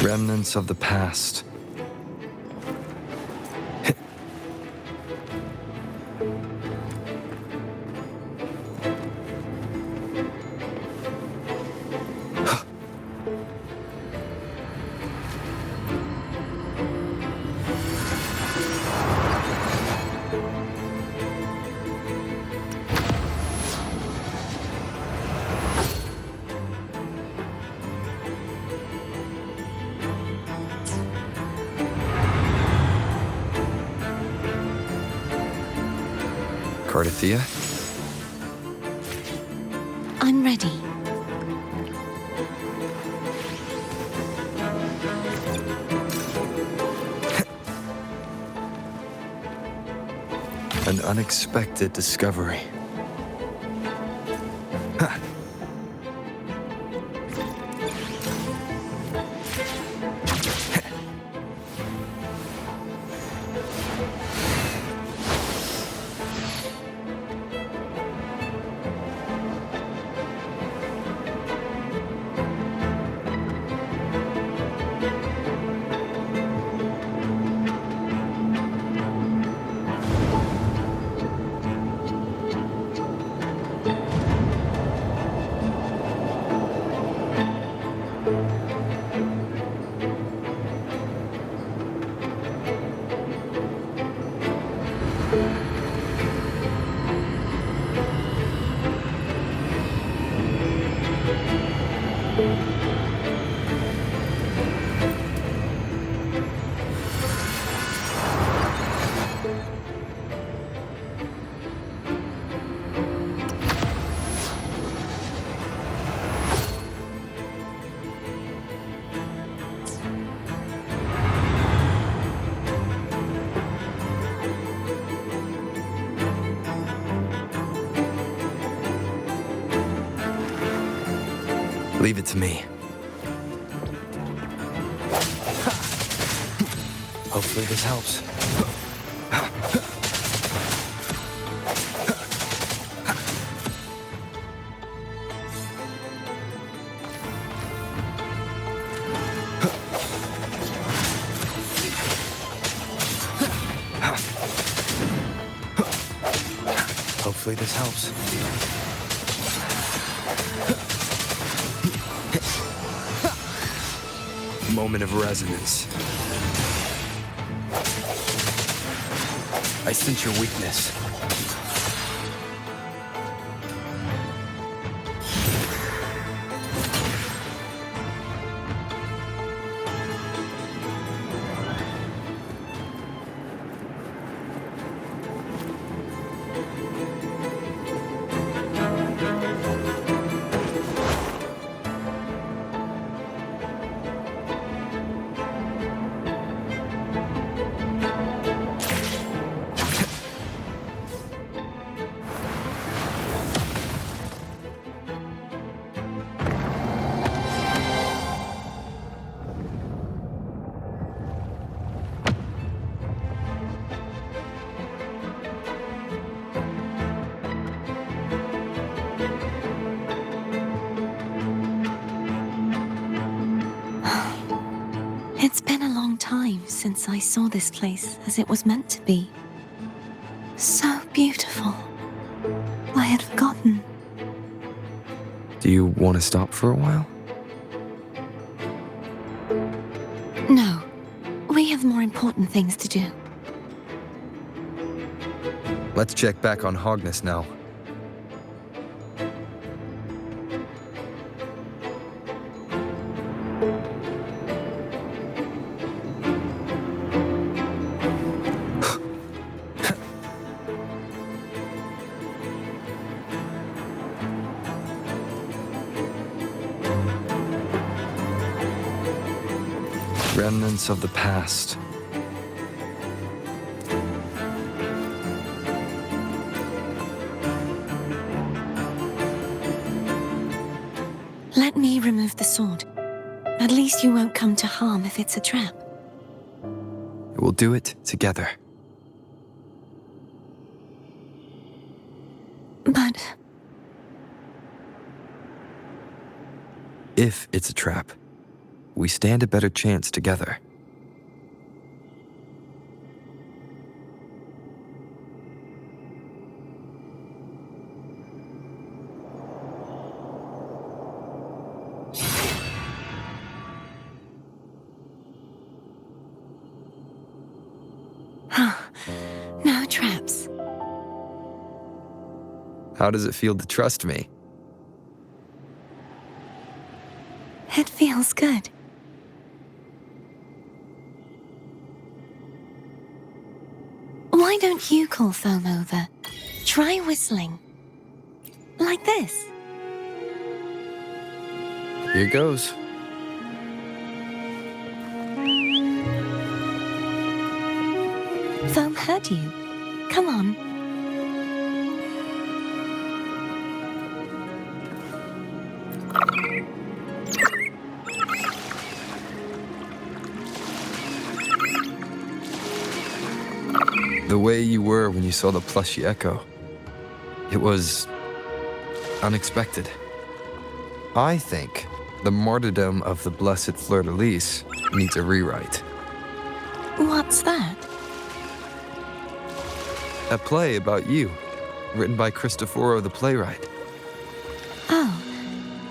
Remnants of the past. Cardathia? I'm ready. An unexpected discovery. Leave it to me. Hopefully this helps. Hopefully this helps. Moment of resonance. I sense your weakness. since I saw this place as it was meant to be. So beautiful. I had forgotten. Do you want to stop for a while? No. We have more important things to do. Let's check back on Hogness now. Remnants of the past. Let me remove the sword. At least you won't come to harm if it's a trap. We'll do it together. But If it's a trap, we stand a better chance together. no traps. How does it feel to trust me? It feels good. Why don't you call Foam over? Try whistling. Like this. Here goes. Foam heard you. Come on. The way you were when you saw the plushy echo. It was unexpected. I think the martyrdom of the blessed fleur-de-lis needs a rewrite. What's that? A play about you, written by Cristoforo the playwright. Oh,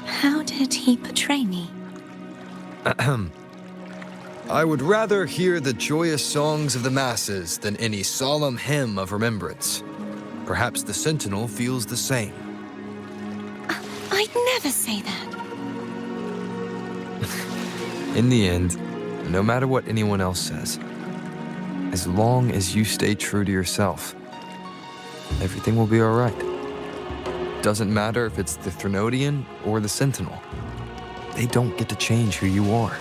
how did he portray me? I would rather hear the joyous songs of the masses than any solemn hymn of remembrance. Perhaps the Sentinel feels the same. I'd never say that. In the end, no matter what anyone else says, as long as you stay true to yourself, everything will be all right. Doesn't matter if it's the Threnodian or the Sentinel. They don't get to change who you are.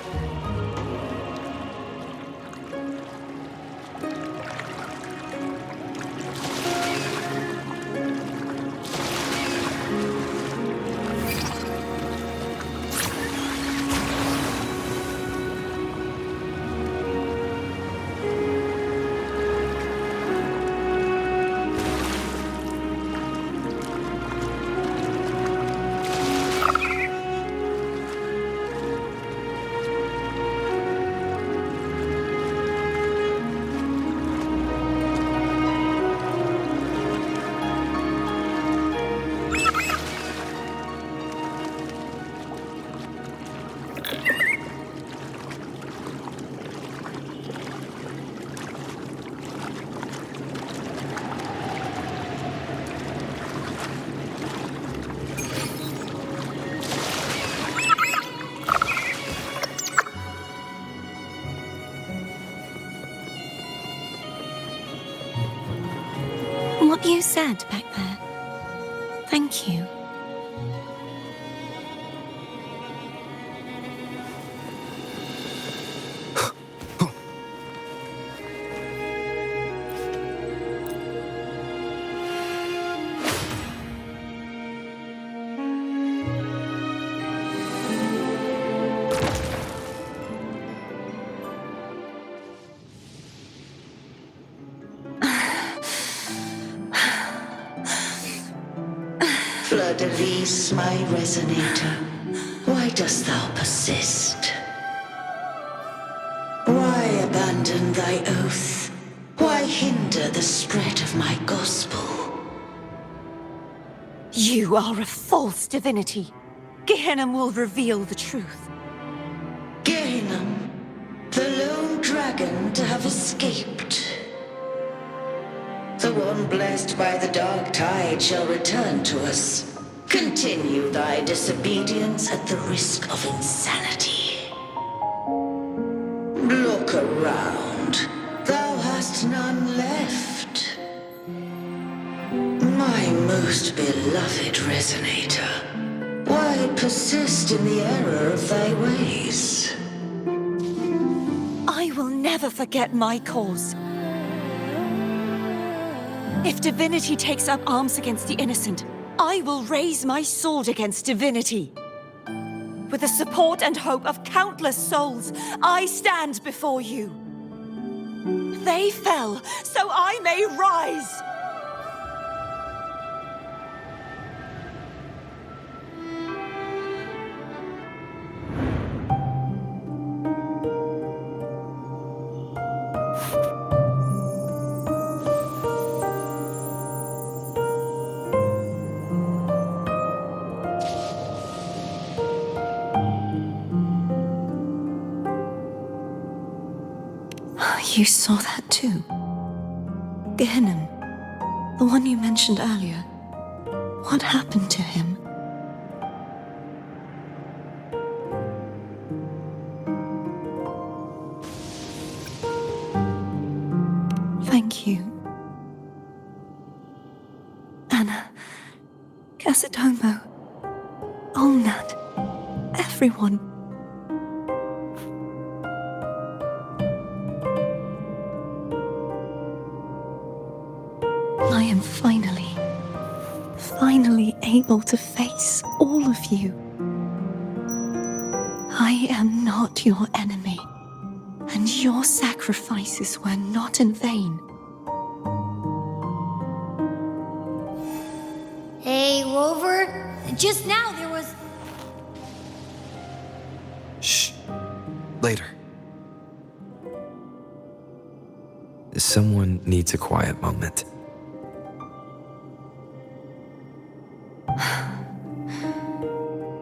What you said back there. Thank you. Fleur-de-lis, my resonator, why dost thou persist? Why abandon You are a false divinity. Gehenna will reveal the truth. Gehenna, the lone dragon to have escaped. The one blessed by the dark tide shall return to us. Continue thy disobedience at the risk of insanity. Look around. Thou hast none left. My most beloved Resonator, why persist in the error of thy ways? I will never forget my cause. If divinity takes up arms against the innocent, I will raise my sword against divinity. With the support and hope of countless souls, I stand before you. They fell, so I may rise! You saw that too? Gehenna, the one you mentioned earlier. What happened to him? Thank you. Anna, Casadomo, Olnat, everyone. I am finally able to face all of you. I am not your enemy, and your sacrifices were not in vain. Hey, Rover, just now there was... Shh. Later. Someone needs a quiet moment.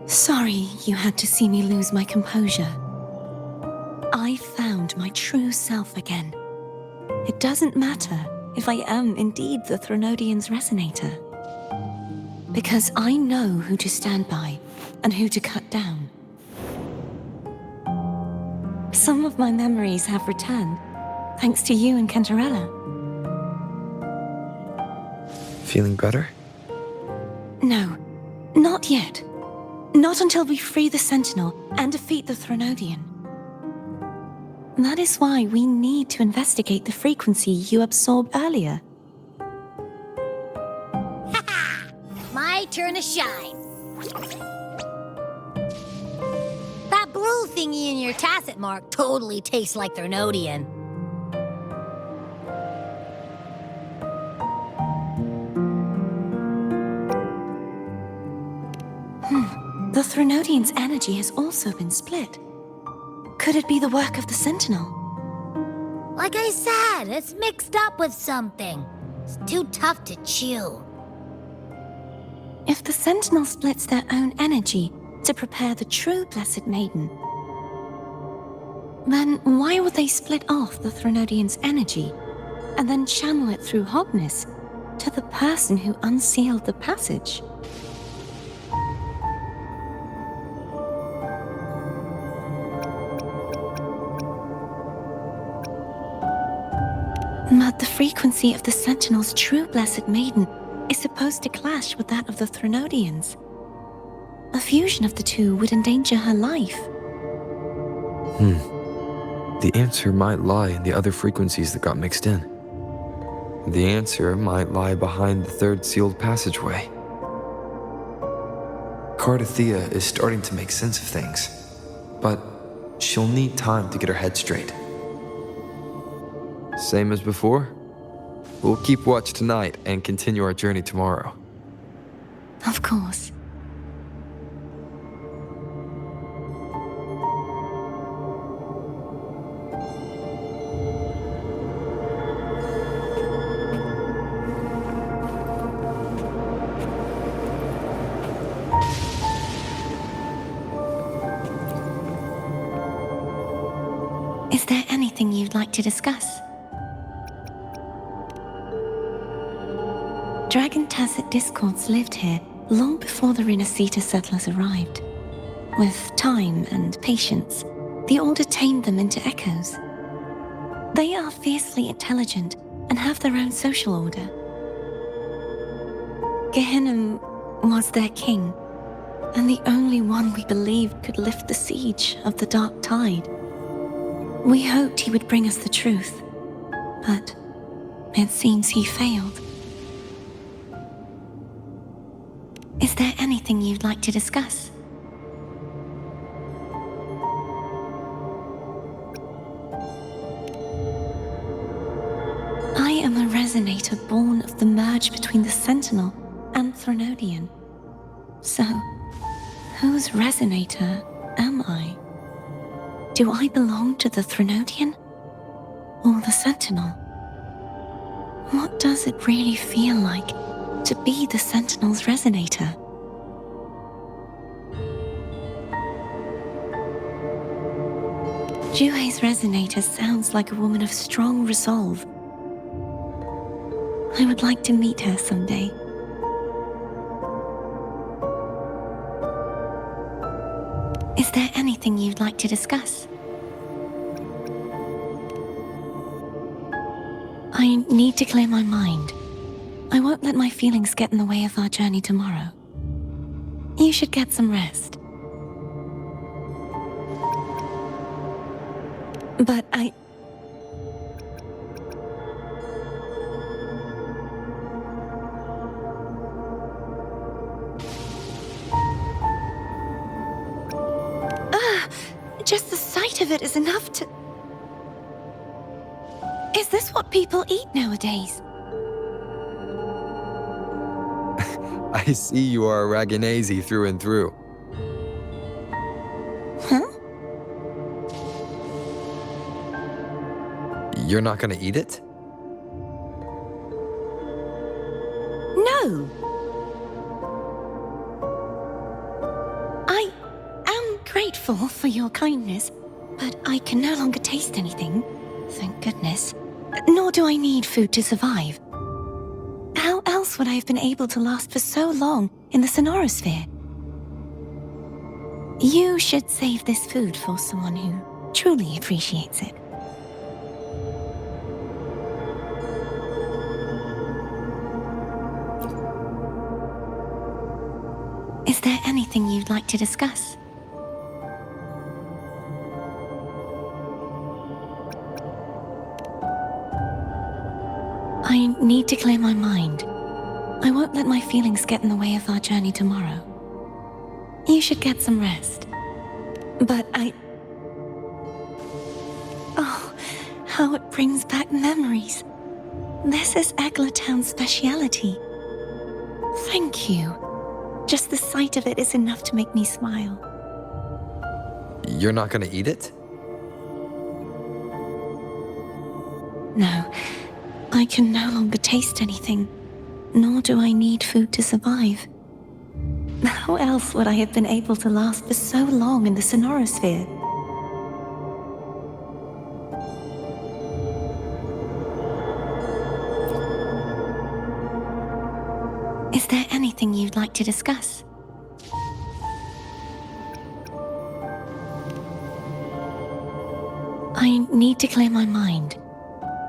Sorry you had to see me lose my composure. I found my true self again. It doesn't matter if I am indeed the Threnodian's Resonator. Because I know who to stand by and who to cut down. Some of my memories have returned, thanks to you and Cantarella. Feeling better? No, not yet. Not until we free the Sentinel and defeat the Threnodian. That is why we need to investigate the frequency you absorbed earlier. My turn to shine. That blue thingy in your tacit mark totally tastes like Threnodian. The Threnodian's energy has also been split. Could it be the work of the Sentinel? Like I said, it's mixed up with something. It's too tough to chew. If the Sentinel splits their own energy to prepare the true Blessed Maiden, then why would they split off the Threnodian's energy and then channel it through Hogness to the person who unsealed the passage? But the frequency of the Sentinel's true Blessed Maiden is supposed to clash with that of the Threnodian's. A fusion of the two would endanger her life. The answer might lie in the other frequencies that got mixed in. The answer might lie behind the third sealed passageway. Cardathea is starting to make sense of things, but she'll need time to get her head straight. Same as before? We'll keep watch tonight and continue our journey tomorrow. Of course. Is there anything you'd like to discuss? Dragon Tacet discords lived here long before the Rinascita settlers arrived. With time and patience, the Order tamed them into echoes. They are fiercely intelligent and have their own social order. Gehinnom was their king, and the only one we believed could lift the siege of the Dark Tide. We hoped he would bring us the truth, but it seems he failed. Is there anything you'd like to discuss? I am a resonator born of the merge between the Sentinel and Threnodian. So, whose resonator am I? Do I belong to the Threnodian or the Sentinel? What does it really feel like to be the Sentinel's resonator? Juhe's resonator sounds like a woman of strong resolve. I would like to meet her someday. Is there anything you'd like to discuss? I need to clear my mind. I won't let my feelings get in the way of our journey tomorrow. You should get some rest. But just the sight of it is enough to... Is this what people eat nowadays? I see you are a Raganese through and through. Huh? You're not gonna eat it? No. I am grateful for your kindness, but I can no longer taste anything. Thank goodness. Nor do I need food to survive. How else would I have been able to last for so long in the Sonorosphere? You should save this food for someone who truly appreciates it. Is there anything you'd like to discuss? I need to clear my mind. I won't let my feelings get in the way of our journey tomorrow. You should get some rest. But Oh, how it brings back memories. This is Egla Town's speciality. Thank you. Just the sight of it is enough to make me smile. You're not gonna eat it? No, I can no longer taste anything, nor do I need food to survive. How else would I have been able to last for so long in the Sonorosphere? Is there anything you'd like to discuss? I need to clear my mind.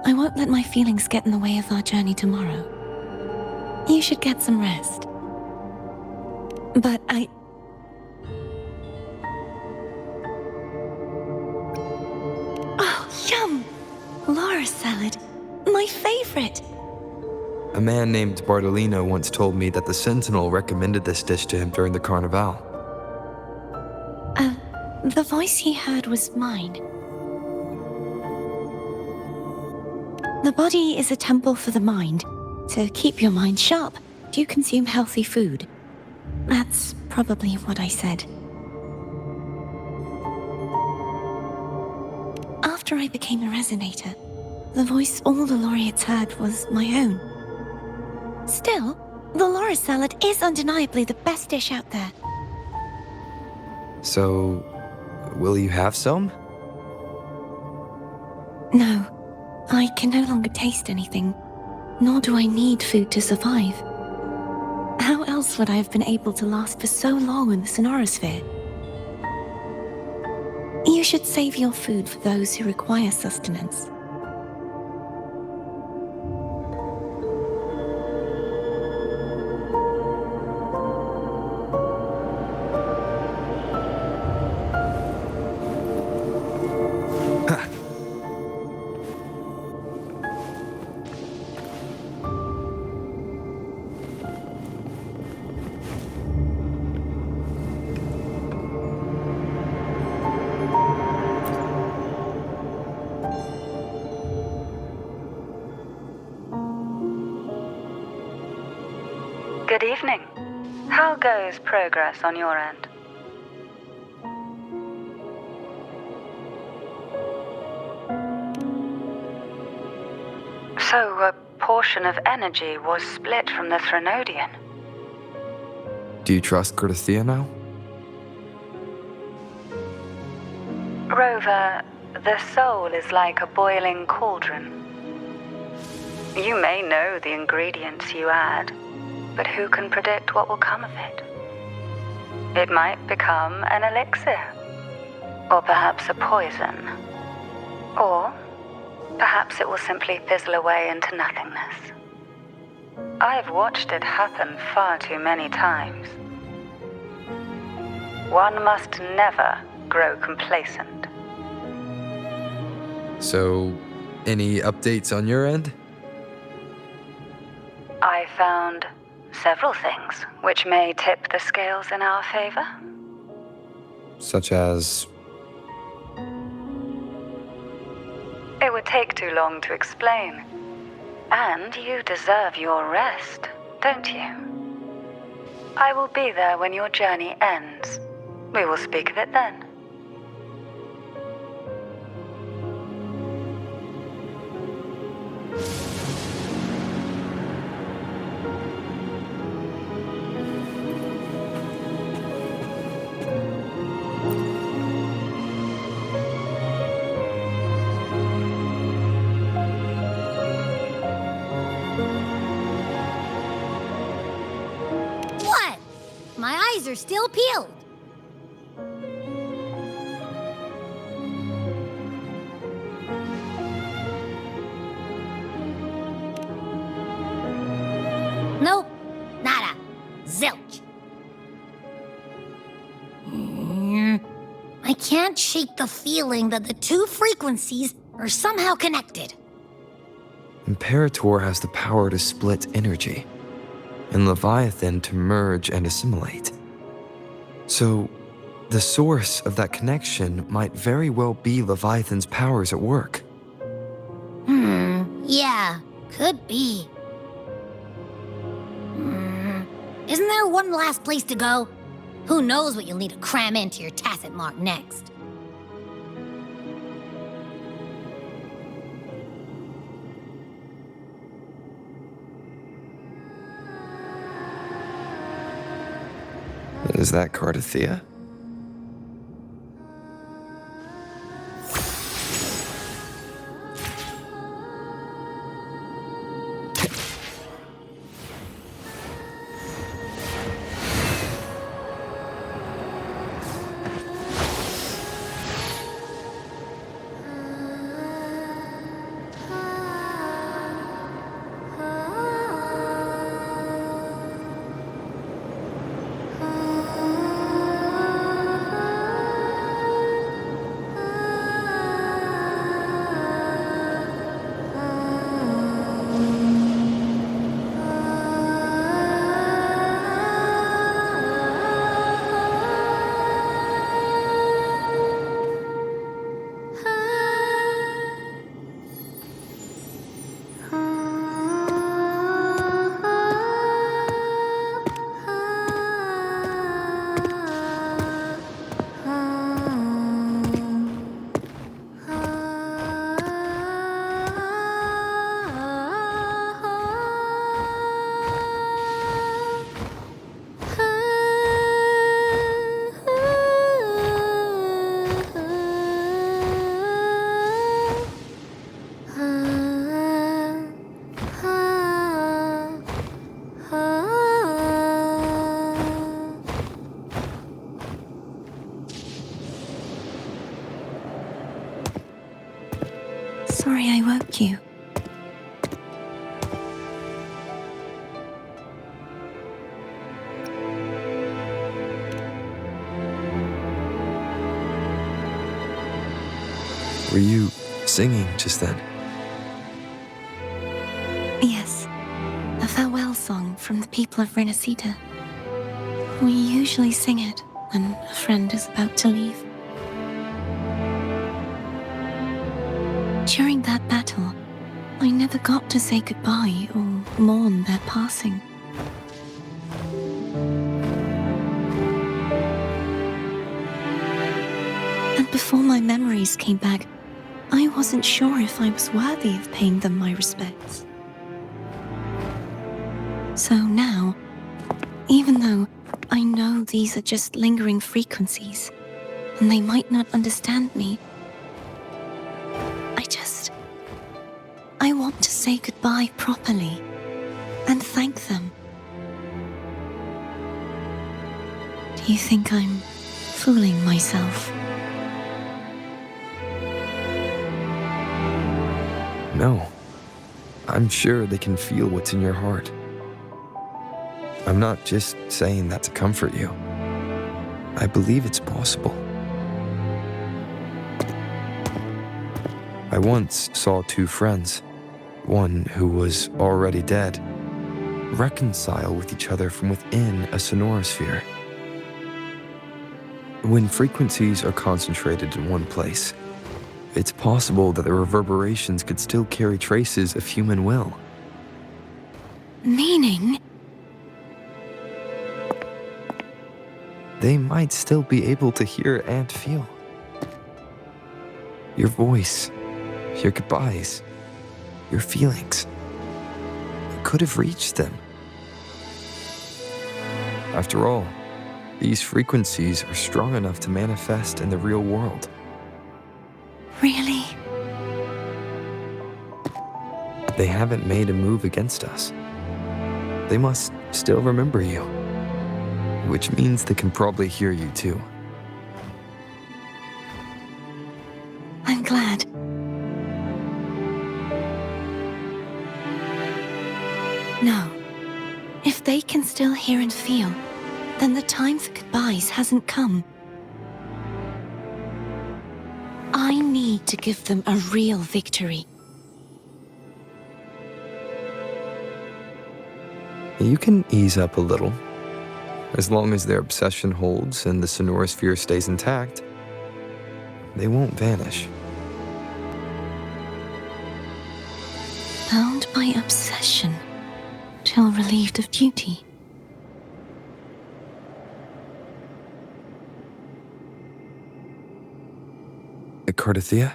I won't let my feelings get in the way of our journey tomorrow. You should get some rest. But Oh, yum! Laura salad. My favorite. A man named Bartolino once told me that the Sentinel recommended this dish to him during the Carnival. The voice he heard was mine. The body is a temple for the mind. To keep your mind sharp, do you consume healthy food? That's probably what I said. After I became a resonator, the voice all the laureates heard was my own. Still, the Laura salad is undeniably the best dish out there. So, will you have some? No, I can no longer taste anything, nor do I need food to survive. How else would I have been able to last for so long in the Sonorosphere? You should save your food for those who require sustenance. Good evening. How goes progress on your end? So, a portion of energy was split from the Threnodian. Do you trust Cardathia now? Rover, the soul is like a boiling cauldron. You may know the ingredients you add, but who can predict what will come of it? It might become an elixir, or perhaps a poison, or perhaps it will simply fizzle away into nothingness. I've watched it happen far too many times. One must never grow complacent. So, any updates on your end? I found several things which may tip the scales in our favor. Such as... It would take too long to explain. And you deserve your rest, don't you? I will be there when your journey ends. We will speak of it then. What? My eyes are still peeled. Nope. Nada. Zilch. I can't shake the feeling that the two frequencies are somehow connected. Imperator has the power to split energy, and Leviathan to merge and assimilate. So, the source of that connection might very well be Leviathan's powers at work. Yeah, could be. Isn't there one last place to go? Who knows what you'll need to cram into your tacit mark next? Is that Cardathia? woke you. Were you singing just then? Yes, a farewell song from the people of Rinascita. We usually sing it when a friend is about to leave. During that battle, I never got to say goodbye or mourn their passing. And before my memories came back, I wasn't sure if I was worthy of paying them my respects. So now, even though I know these are just lingering frequencies, and they might not understand me, I want to say goodbye properly and thank them. Do you think I'm fooling myself? No. I'm sure they can feel what's in your heart. I'm not just saying that to comfort you. I believe it's possible. I once saw two friends, one who was already dead, reconcile with each other from within a sonorosphere. When frequencies are concentrated in one place, it's possible that the reverberations could still carry traces of human will. Meaning? They might still be able to hear and feel. Your voice, your goodbyes, your feelings. It could have reached them. After all, these frequencies are strong enough to manifest in the real world. Really? They haven't made a move against us. They must still remember you, which means they can probably hear you too. I'm glad. No. If they can still hear and feel, then the time for goodbyes hasn't come. I need to give them a real victory. You can ease up a little. As long as their obsession holds and the sonorosphere stays intact, they won't vanish. Bound by obsession, till relieved of duty. Cardathia?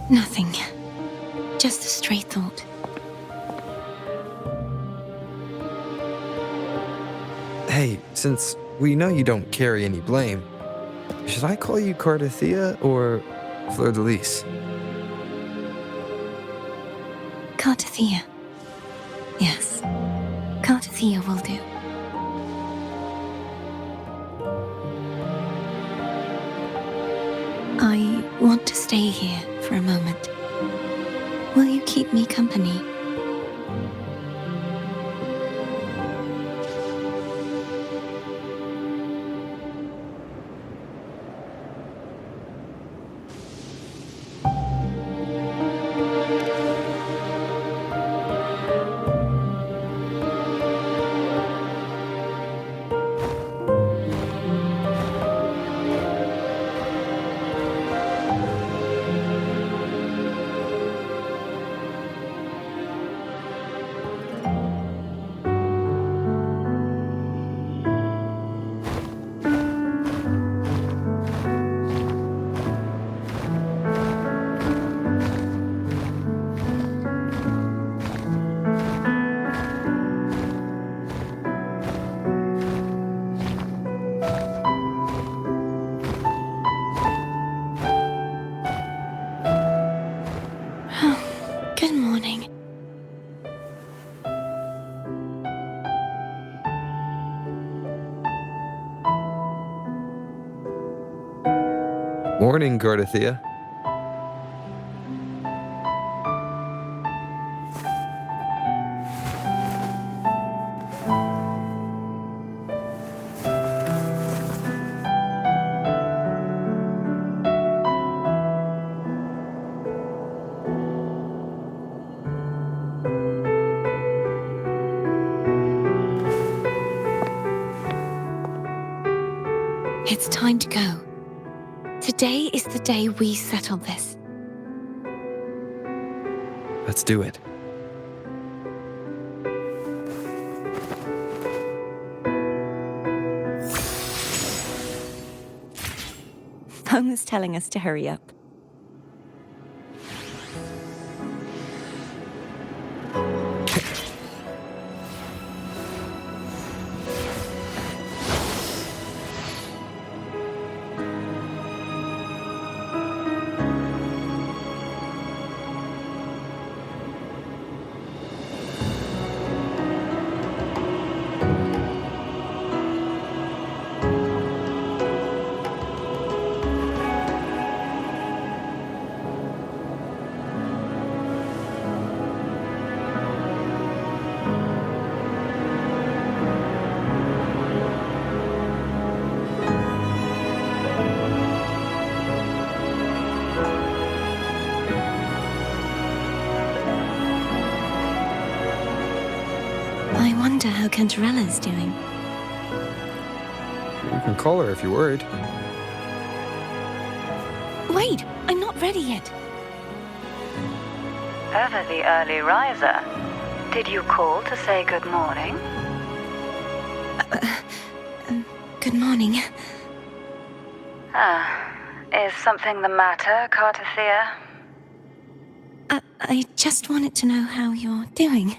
Nothing. Just a stray thought. Hey, since we know you don't carry any blame, should I call you Cardathia or Fleur-de-Lis? Cardathia. Yes. Cardathia will do. I want to stay here for a moment. Will you keep me company? Good morning. Morning, Cardathia. It's time to go. Today is the day we settle this. Let's do it. Phone is telling us to hurry up. I wonder how Cantarella's doing. You can call her if you're worried. Wait, I'm not ready yet. Ever the early riser. Did you call to say good morning? Good morning. Is something the matter, Cartathea? I just wanted to know how you're doing.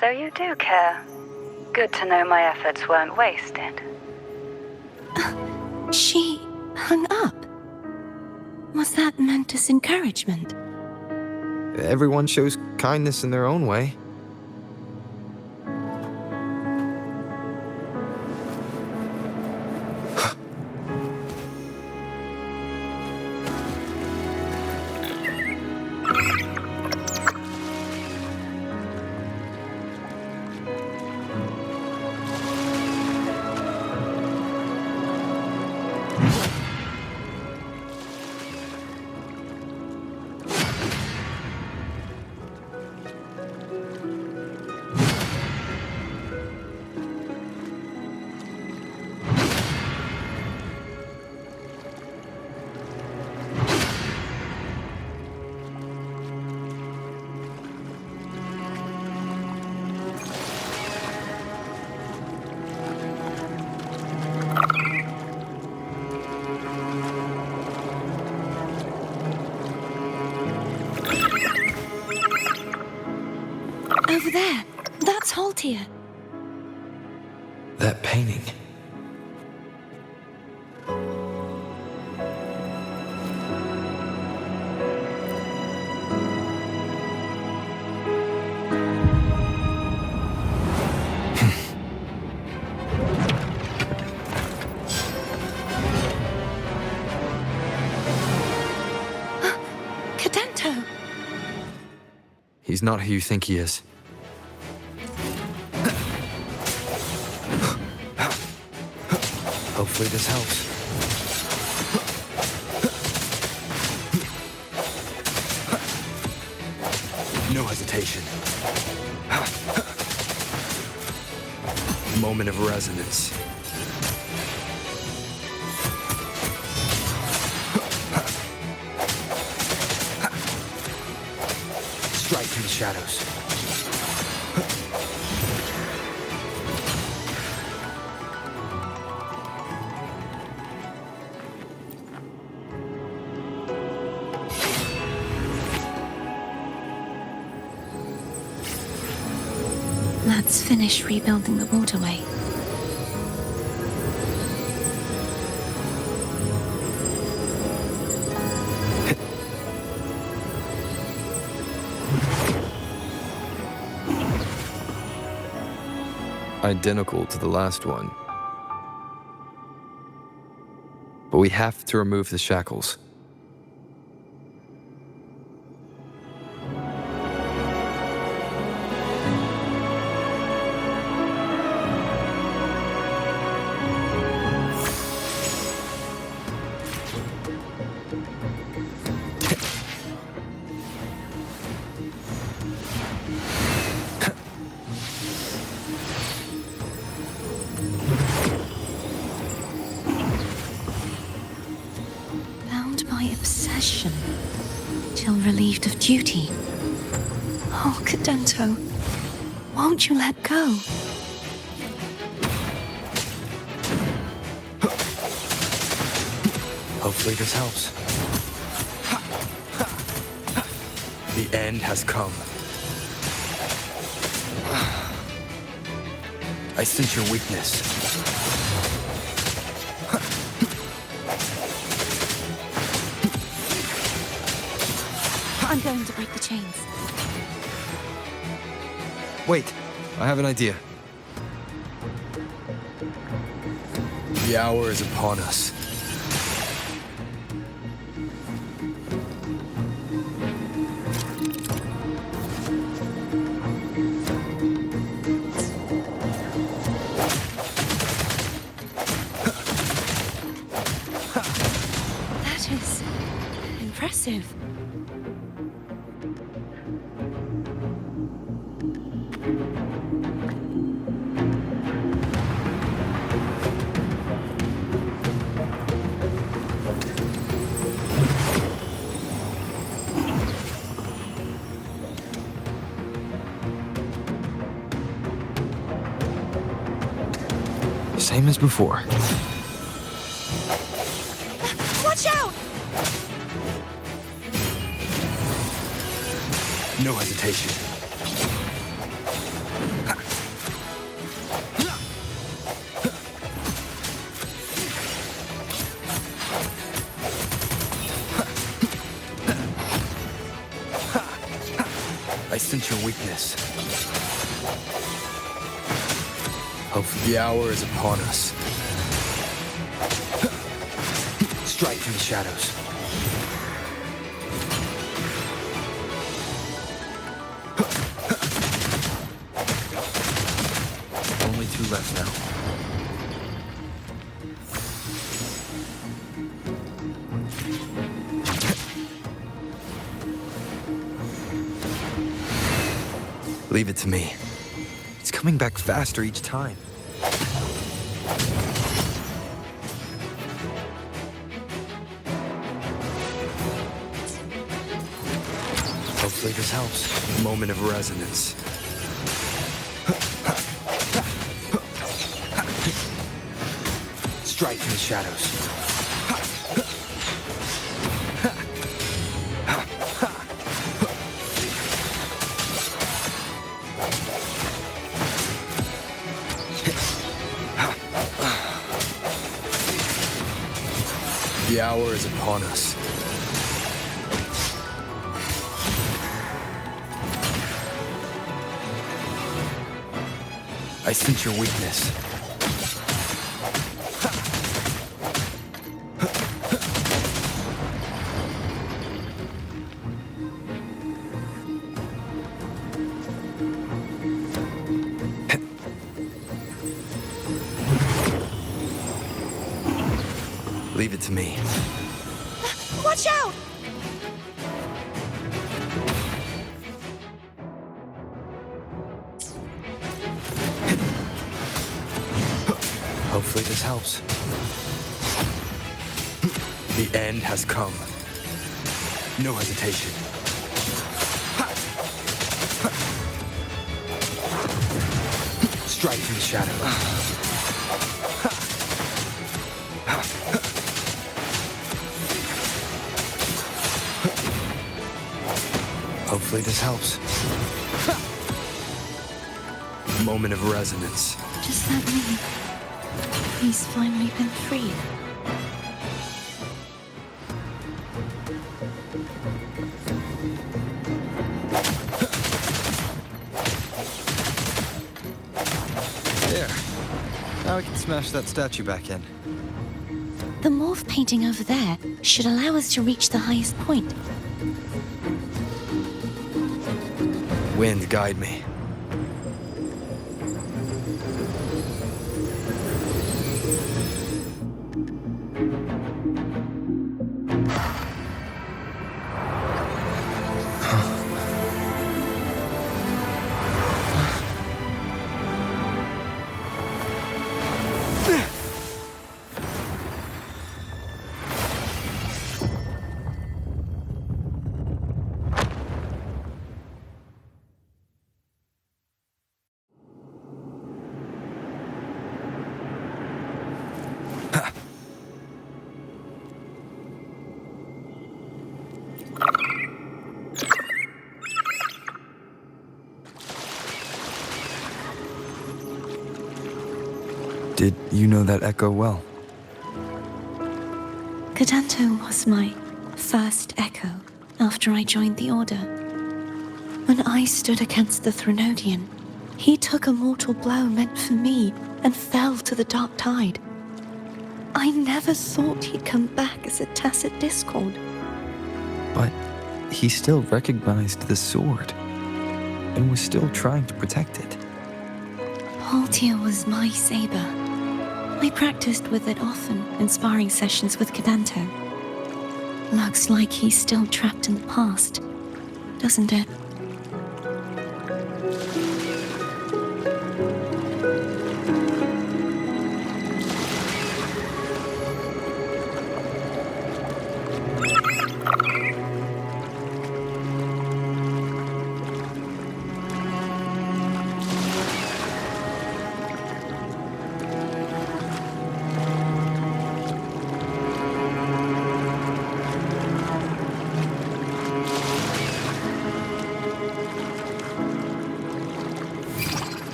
So you do care. Good to know my efforts weren't wasted. She hung up. Was that meant as encouragement? Everyone shows kindness in their own way. Over there. That's Haltia. That painting. Cadento! He's not who you think he is. Hopefully this helps. No hesitation. Moment of resonance. Strike through the shadows. Let's finish rebuilding the waterway. Identical to the last one. But we have to remove the shackles. question, till relieved of duty. Oh, Cadento, won't you let go? Hopefully this helps. The end has come. I sense your weakness. I'm going to break the chains. Wait, I have an idea. The hour is upon us. That is impressive. Same as before. Watch out! No hesitation. I sense your weakness. Hopefully the hour is upon us. Strike from the shadows. Only two left now. Leave it to me. It's coming back faster each time. Hopefully this helps. Moment of resonance. Strike from the shadows. The hour is upon us. I sense your weakness. Leave it to me. Watch out! Hopefully this helps. The end has come. No hesitation. Strike from the shadows. Hopefully this helps. Moment of resonance. Does that mean he's finally been freed? There. Now we can smash that statue back in. The morph painting over there should allow us to reach the highest point. Wind, guide me. Did you know that echo well? Cadanto was my first echo after I joined the Order. When I stood against the Threnodian, he took a mortal blow meant for me and fell to the dark tide. I never thought he'd come back as a tacit discord. But he still recognized the sword and was still trying to protect it. Haltia was my saber. I practiced with it often in sparring sessions with Cadanto. Looks like he's still trapped in the past, doesn't it?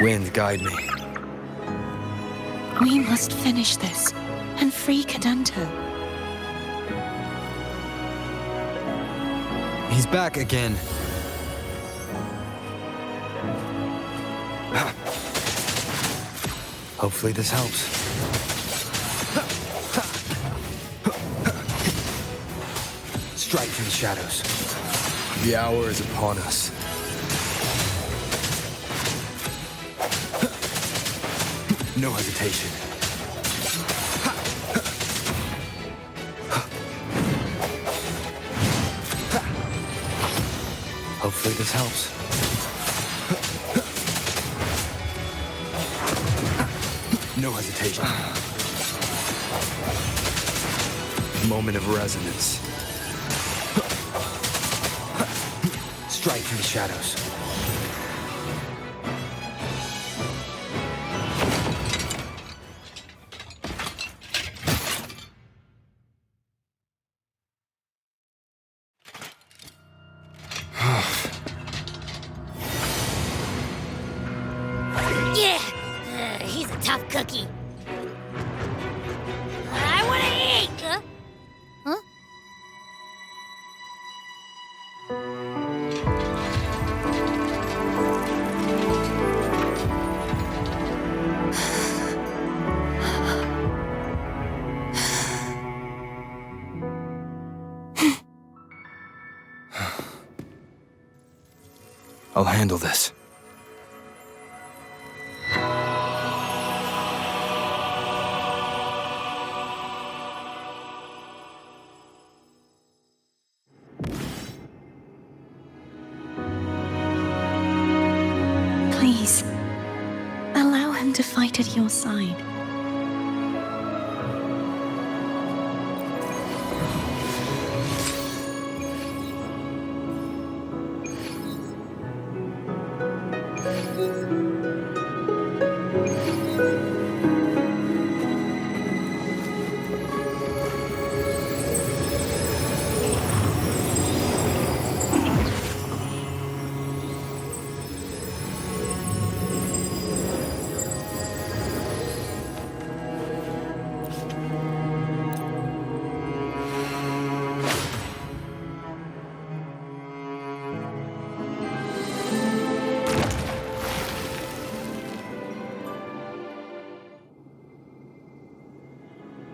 Wind, guide me. We must finish this and free Cadanto. He's back again. Hopefully this helps. Strike from the shadows. The hour is upon us. No hesitation. Hopefully this helps. No hesitation. Moment of resonance. Strike from the shadows. He's a tough cookie. I want to eat! Huh? I'll handle this. Please, allow him to fight at your side.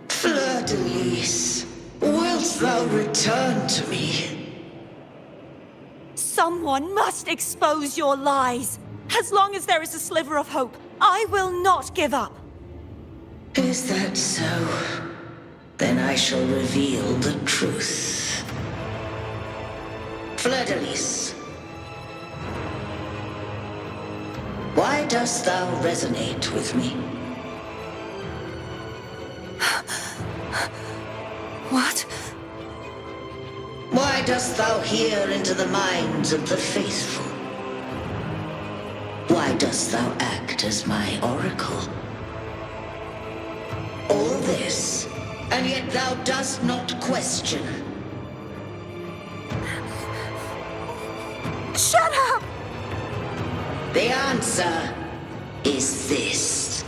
Fleur-de-Lis, wilt thou return to me? Someone must expose your lies. As long as there is a sliver of hope, I will not give up. Is that so? Then I shall reveal the truth. Fleur-de-Lis, why dost thou resonate with me? What? Why dost thou hear into the minds of the faithful? Why dost thou act as my oracle? All this, and yet thou dost not question. Shut up! The answer is this.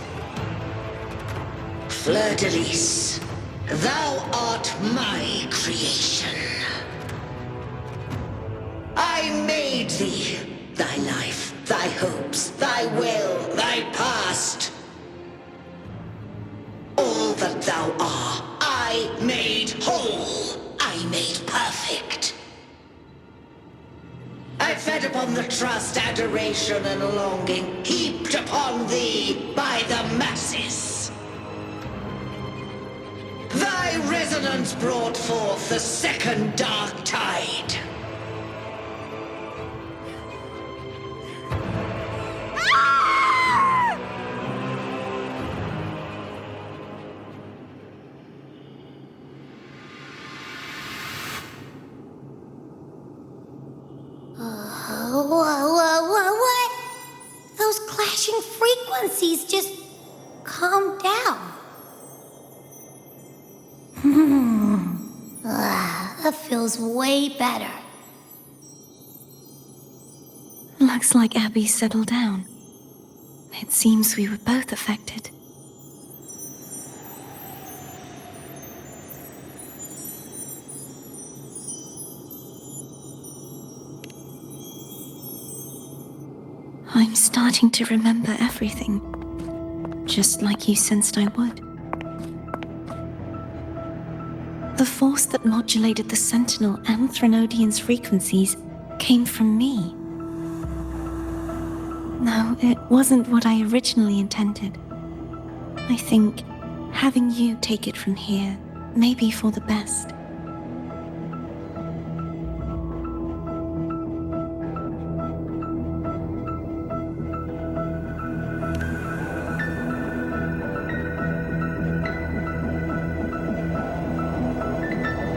Fleur-de-Lis, thou art my creation. I made thee, thy life, thy hopes, thy will, thy past. All that thou art, I made whole, I made perfect. I fed upon the trust, adoration, and longing heaped upon thee by the masses. Thy resonance brought forth the second dark tide. What? Those clashing frequencies just calmed down. That feels way better. Looks like Abby settled down. It seems we were both affected. I'm starting to remember everything, just like you sensed I would. The force that modulated the Sentinel and Threnodian's frequencies came from me. No, it wasn't what I originally intended. I think having you take it from here may be for the best.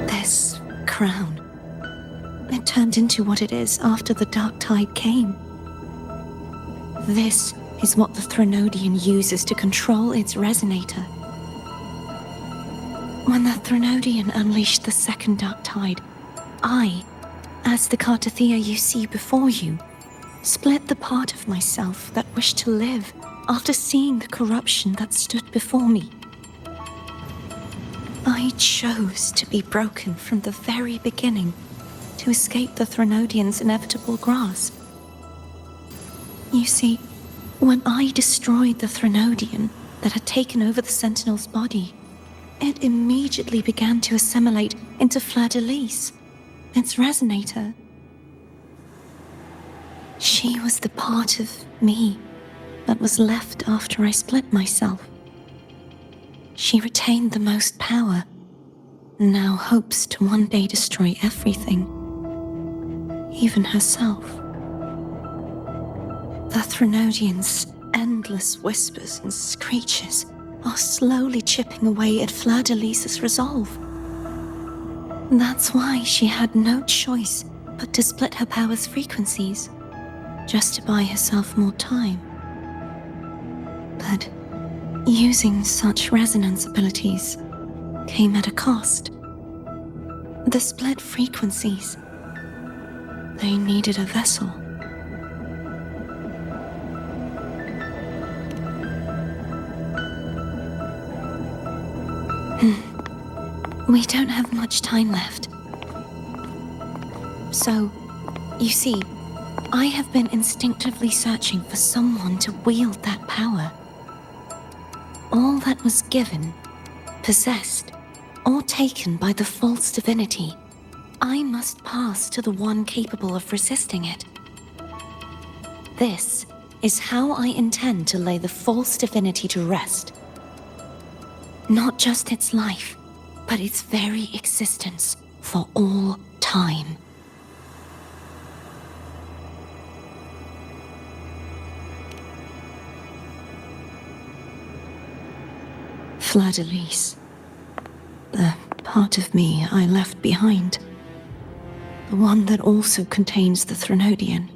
This crown, it turned into what it is after the Dark Tide came. This is what the Threnodian uses to control its resonator. When the Threnodian unleashed the second Dark Tide, I, as the Cartothea you see before you, split the part of myself that wished to live after seeing the corruption that stood before me. I chose to be broken from the very beginning to escape the Threnodian's inevitable grasp. You see, when I destroyed the Threnodian that had taken over the Sentinel's body, it immediately began to assimilate into Fleur-de-Lis, its resonator. She was the part of me that was left after I split myself. She retained the most power, and now hopes to one day destroy everything, even herself. The Threnodian's endless whispers and screeches are slowly chipping away at Fleur-de-Lis's resolve. That's why she had no choice but to split her power's frequencies, just to buy herself more time. But using such resonance abilities came at a cost. The split frequencies, they needed a vessel. We don't have much time left. So, you see, I have been instinctively searching for someone to wield that power. All that was given, possessed, or taken by the false divinity, I must pass to the one capable of resisting it. This is how I intend to lay the false divinity to rest. Not just its life, but its very existence for all time. Fleur-de-Lis. The part of me I left behind. The one that also contains the Threnodian.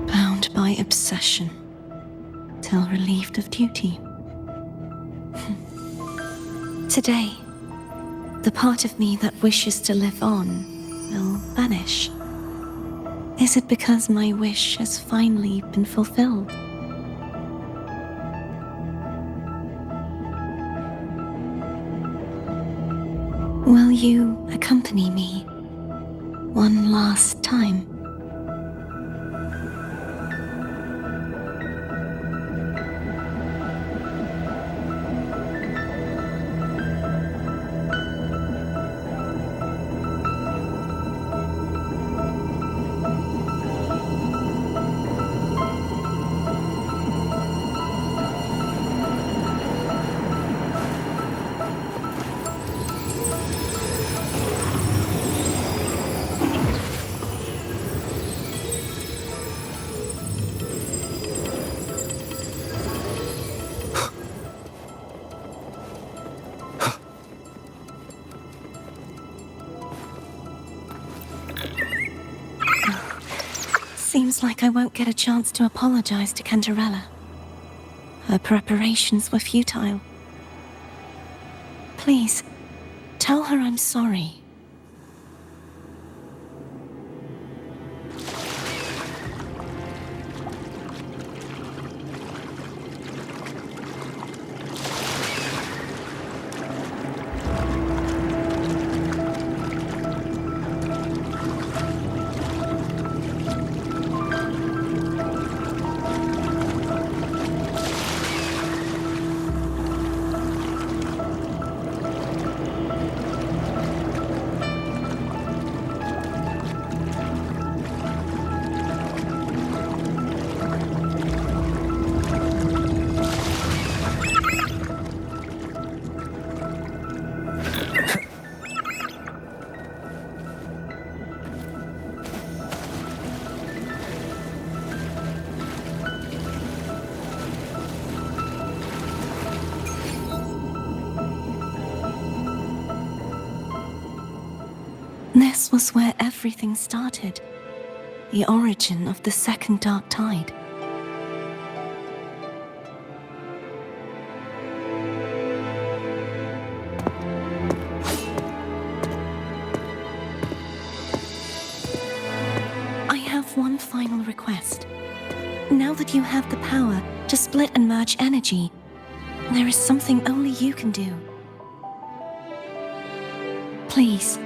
Bound by obsession, till relieved of duty. Today, the part of me that wishes to live on will vanish. Is it because my wish has finally been fulfilled? Will you accompany me one last time? Seems like I won't get a chance to apologize to Cantarella. Her preparations were futile. Please, tell her I'm sorry. This was where everything started. The origin of the second dark tide. I have one final request. Now that you have the power to split and merge energy, there is something only you can do. Please,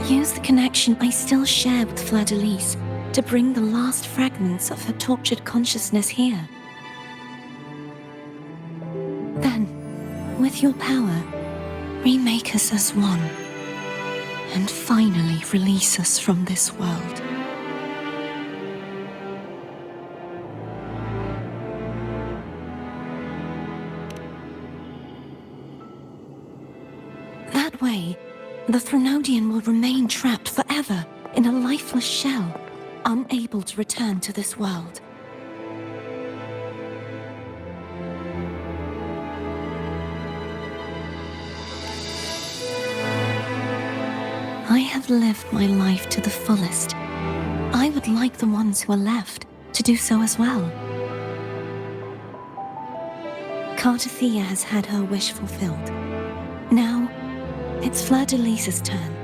use the connection I still share with Fleur-de-Lis to bring the last fragments of her tortured consciousness here. Then, with your power, remake us as one, and finally release us from this world. That way, the Threnodian will remain trapped forever in a lifeless shell, unable to return to this world. I have lived my life to the fullest. I would like the ones who are left to do so as well. Cartathea has had her wish fulfilled. Now, it's Fleur-de-Lis's turn.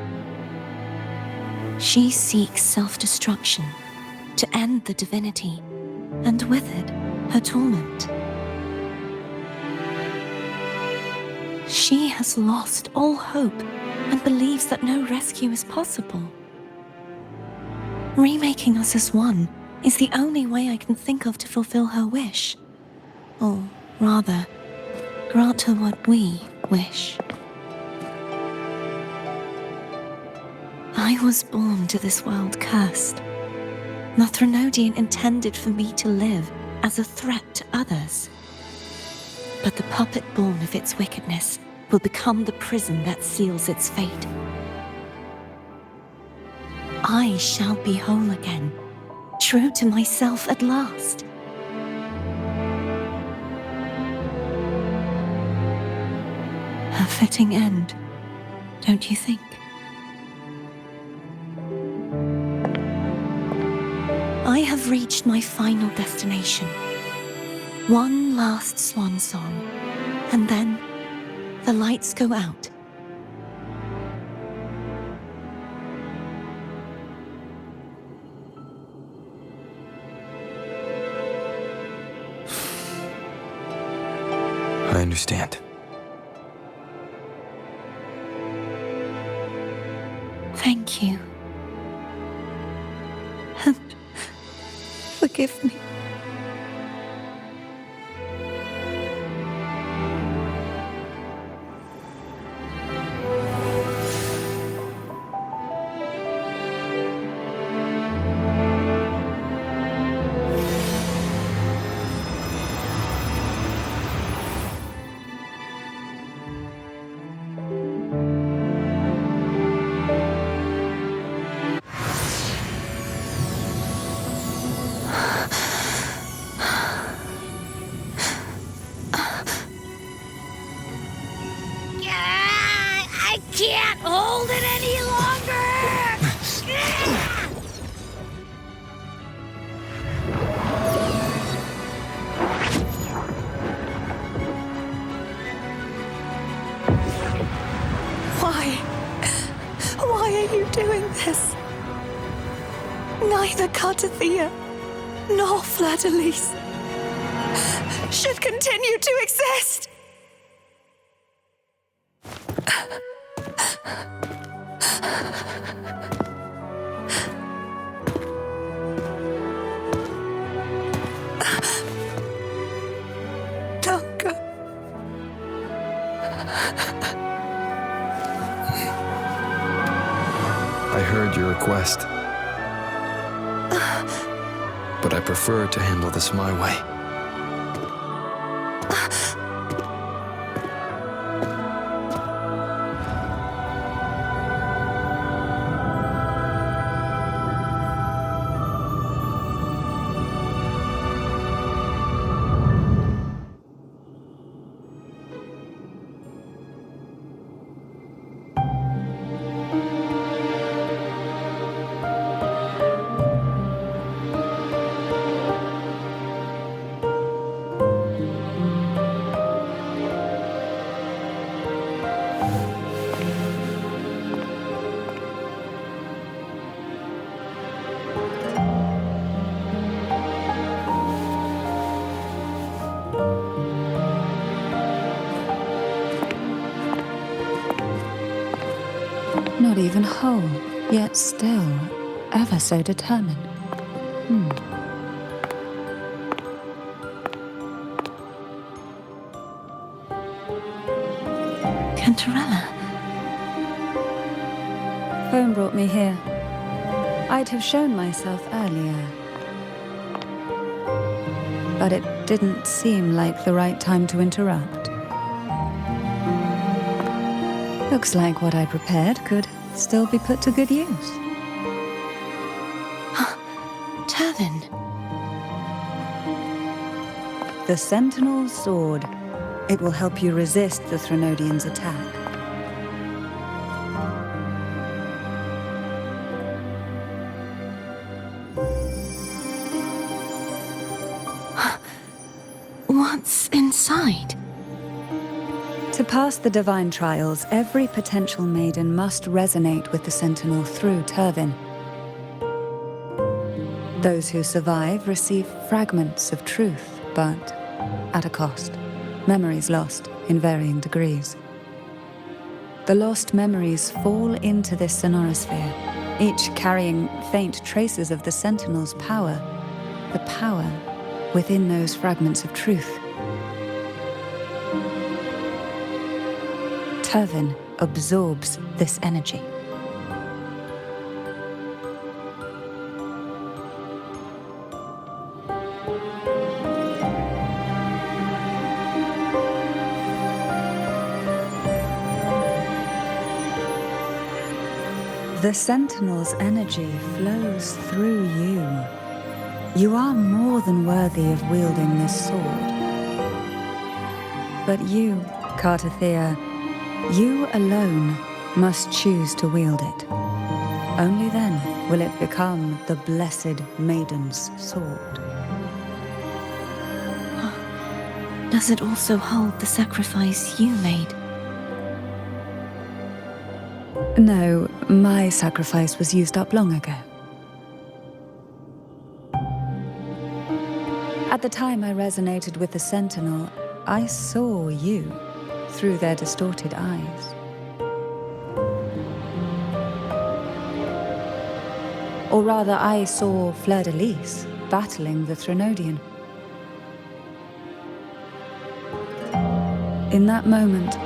She seeks self-destruction to end the divinity, and with it, her torment. She has lost all hope and believes that no rescue is possible. Remaking us as one is the only way I can think of to fulfill her wish. Or rather, grant her what we wish. I was born to this world cursed. The Threnodian intended for me to live as a threat to others. But the puppet born of its wickedness will become the prison that seals its fate. I shall be whole again, true to myself at last. A fitting end, don't you think? I have reached my final destination. One last swan song, and then the lights go out. I understand. Thank you. And forgive me. I can't hold it any longer! Why are you doing this? Neither Cartathea nor Fleur-de-Lis should continue to exist. Don't go. I heard your request. But I prefer to handle this my way. Not even whole, yet still ever so determined. Cantarella. Phone brought me here. I'd have shown myself earlier. But it didn't seem like the right time to interrupt. Looks like what I prepared could still be put to good use. Turvin. The Sentinel's Sword. It will help you resist the Threnodians' attack. What's inside? To pass the divine trials, every potential maiden must resonate with the Sentinel through Turvin. Those who survive receive fragments of truth, but at a cost. Memories lost in varying degrees. The lost memories fall into this sonorosphere, each carrying faint traces of the Sentinel's power, the power within those fragments of truth. Turvin absorbs this energy. The Sentinel's energy flows through you. You are more than worthy of wielding this sword. But you, Cartathea, you alone must choose to wield it. Only then will it become the Blessed Maiden's sword. Does it also hold the sacrifice you made? No, my sacrifice was used up long ago. At the time I resonated with the Sentinel, I saw you through their distorted eyes. Or rather, I saw Fleur-de-Lis battling the Threnodian. In that moment,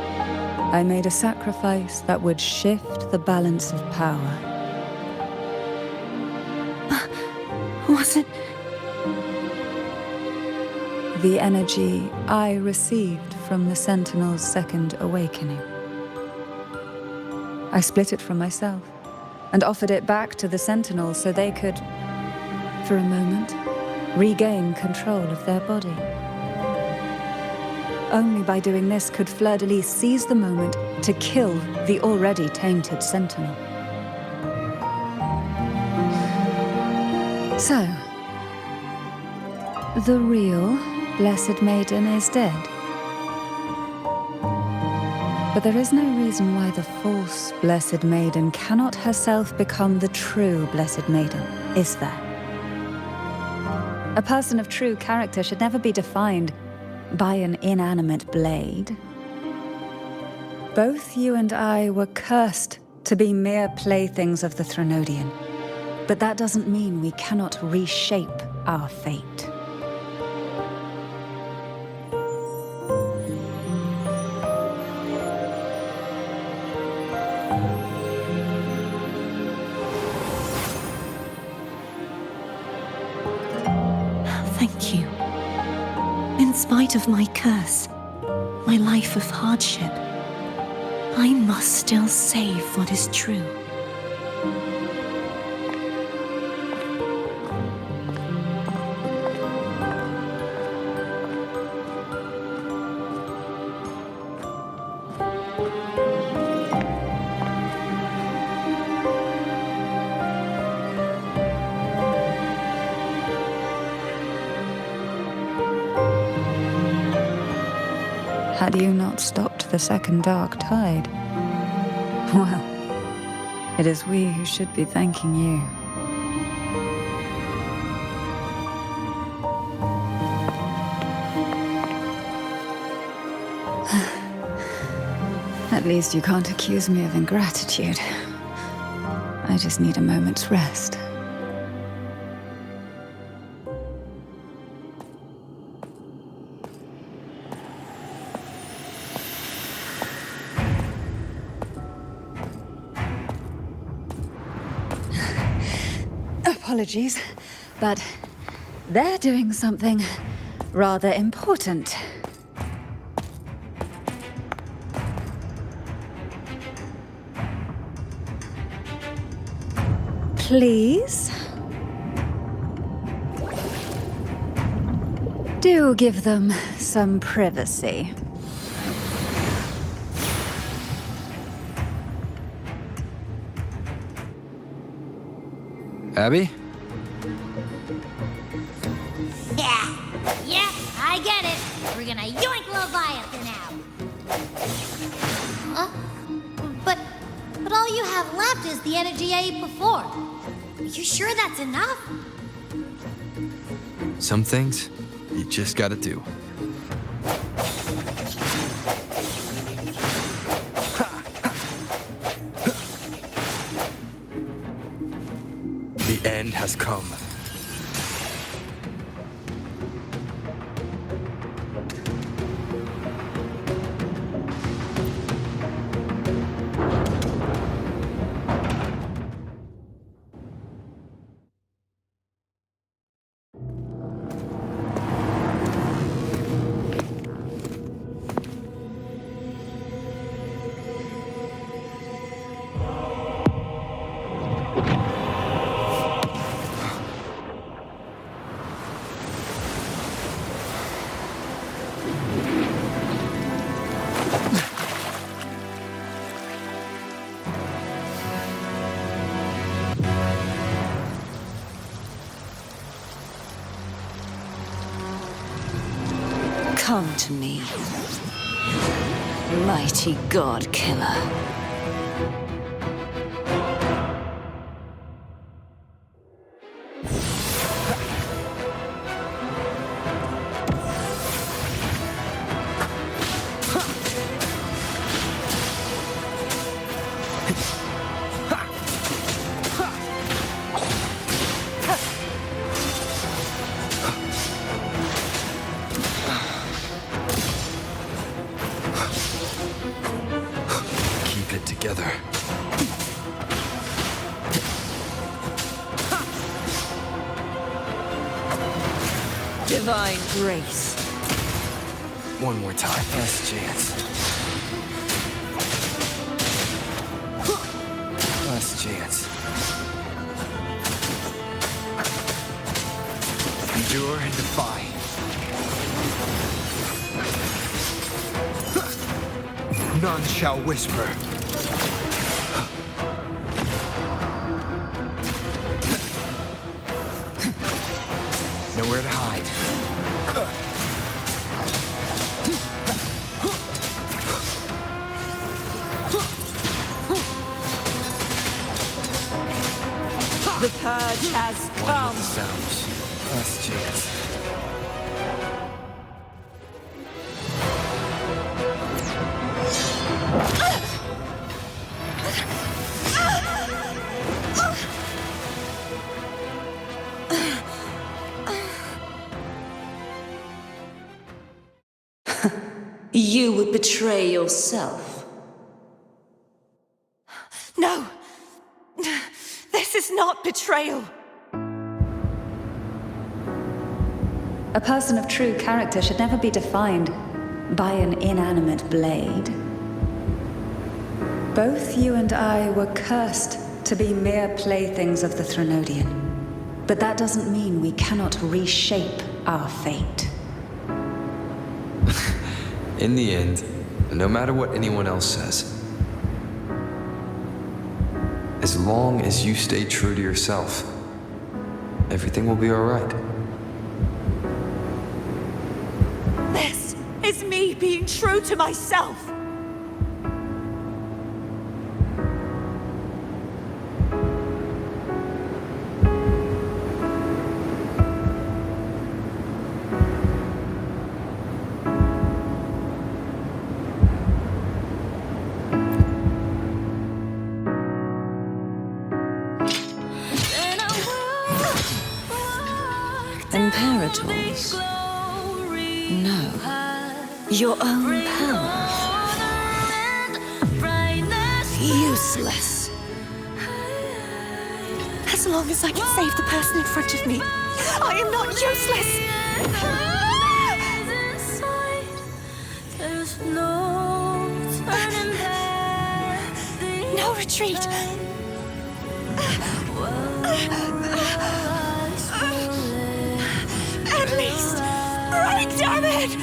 I made a sacrifice that would shift the balance of power. Was it? The energy I received from the Sentinel's second awakening. I split it from myself and offered it back to the Sentinel so they could, for a moment, regain control of their body. Only by doing this could Fleur-de-Lis seize the moment to kill the already tainted Sentinel. So, the real Blessed Maiden is dead. But there is no reason why the false Blessed Maiden cannot herself become the true Blessed Maiden, is there? A person of true character should never be defined by an inanimate blade. Both you and I were cursed to be mere playthings of the Threnodian. But that doesn't mean we cannot reshape our fate. Thank you. In spite of my curse, my life of hardship, I must still save what is true. Had you not stopped the second dark tide? Well, it is we who should be thanking you. At least you can't accuse me of ingratitude. I just need a moment's rest. Apologies, but they're doing something rather important. Please? Do give them some privacy. Abby? Yeah, I get it. We're gonna yoink Leviathan out. Huh? But all you have left is the energy I ate before. Are you sure that's enough? Some things you just gotta do. The end has come. Come to me, mighty god killer. Together. Divine grace. One more time. Last chance. Last chance. Endure and defy. None shall whisper. Nowhere to hide. The purge has One come. with the sounds. Last chance. You would betray yourself. No! This is not betrayal! A person of true character should never be defined by an inanimate blade. Both you and I were cursed to be mere playthings of the Threnodian. But that doesn't mean we cannot reshape our fate. In the end, no matter what anyone else says, as long as you stay true to yourself, everything will be all right. This is me being true to myself! Imperators? No. Your own power? Useless. As long as I can save the person in front of me, I am not useless! No retreat! At least, break, damn it!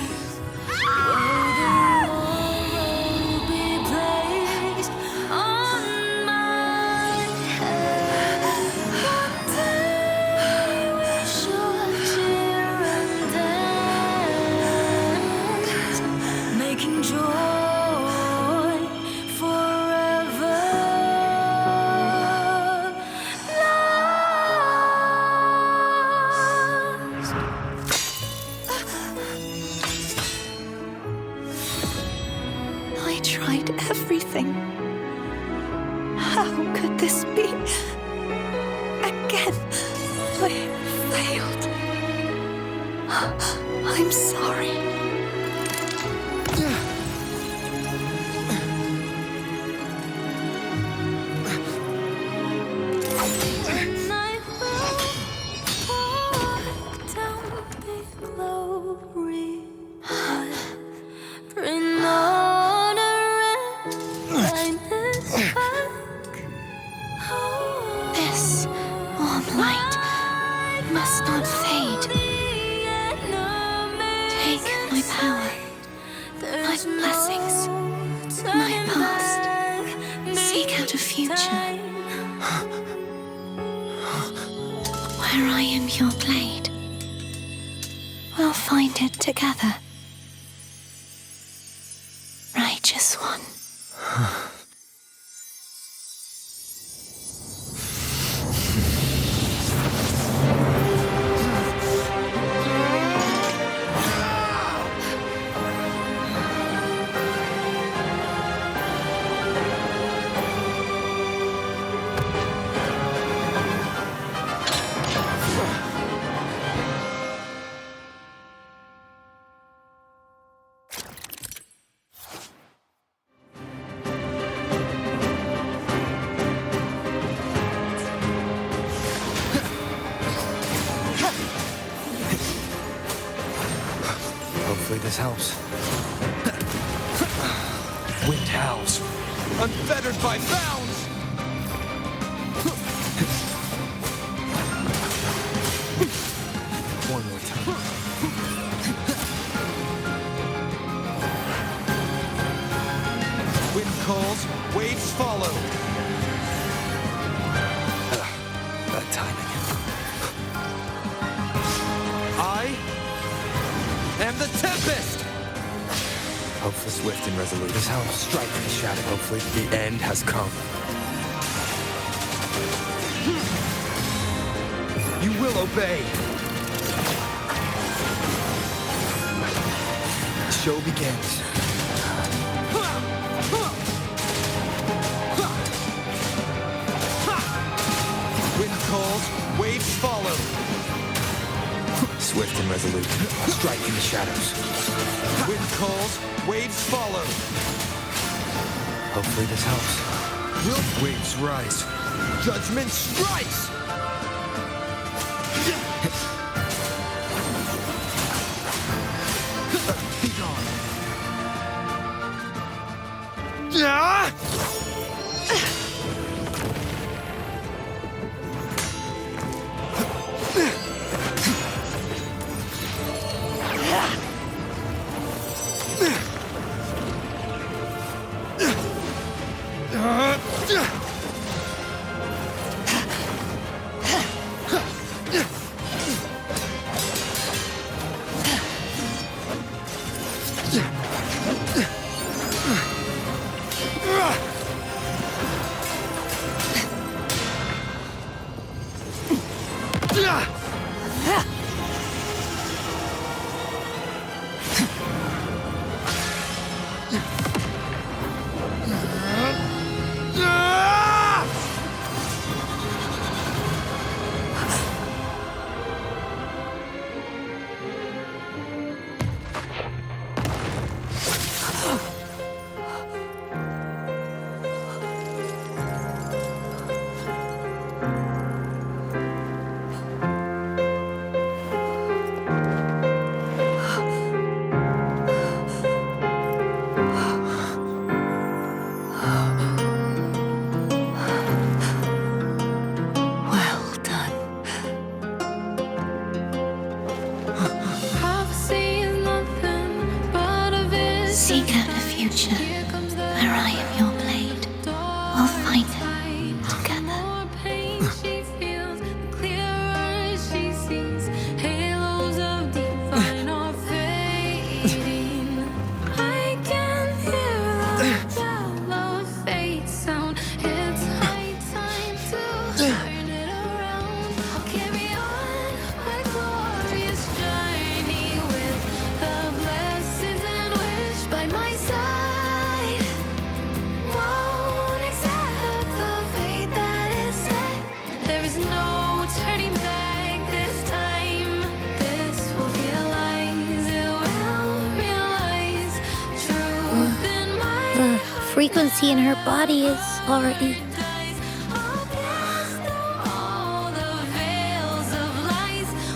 Making joy forever last. I tried everything. How could this be? Again, I failed. I'm sorry. This warm light must not fade. Take my power, my blessings, my past. Seek out a future where I am your blade. We'll find it together. this one. Hopefully this helps. Wind howls. Unfettered by bounds! One more time. Wind calls, waves follow. Bad timing. I am the Tempest! Hopefully swift and resolute. This helps. Strike in the shadow. Hopefully the end has come. You will obey. The show begins. Wind calls, waves follow. Swift and resolute. Strike in the shadows. Wind calls, waves follow. Hopefully this helps. Waves rise. Judgment strikes! Be gone. Seek out a future where I am your blade. We'll find it together. Frequency in her body is already...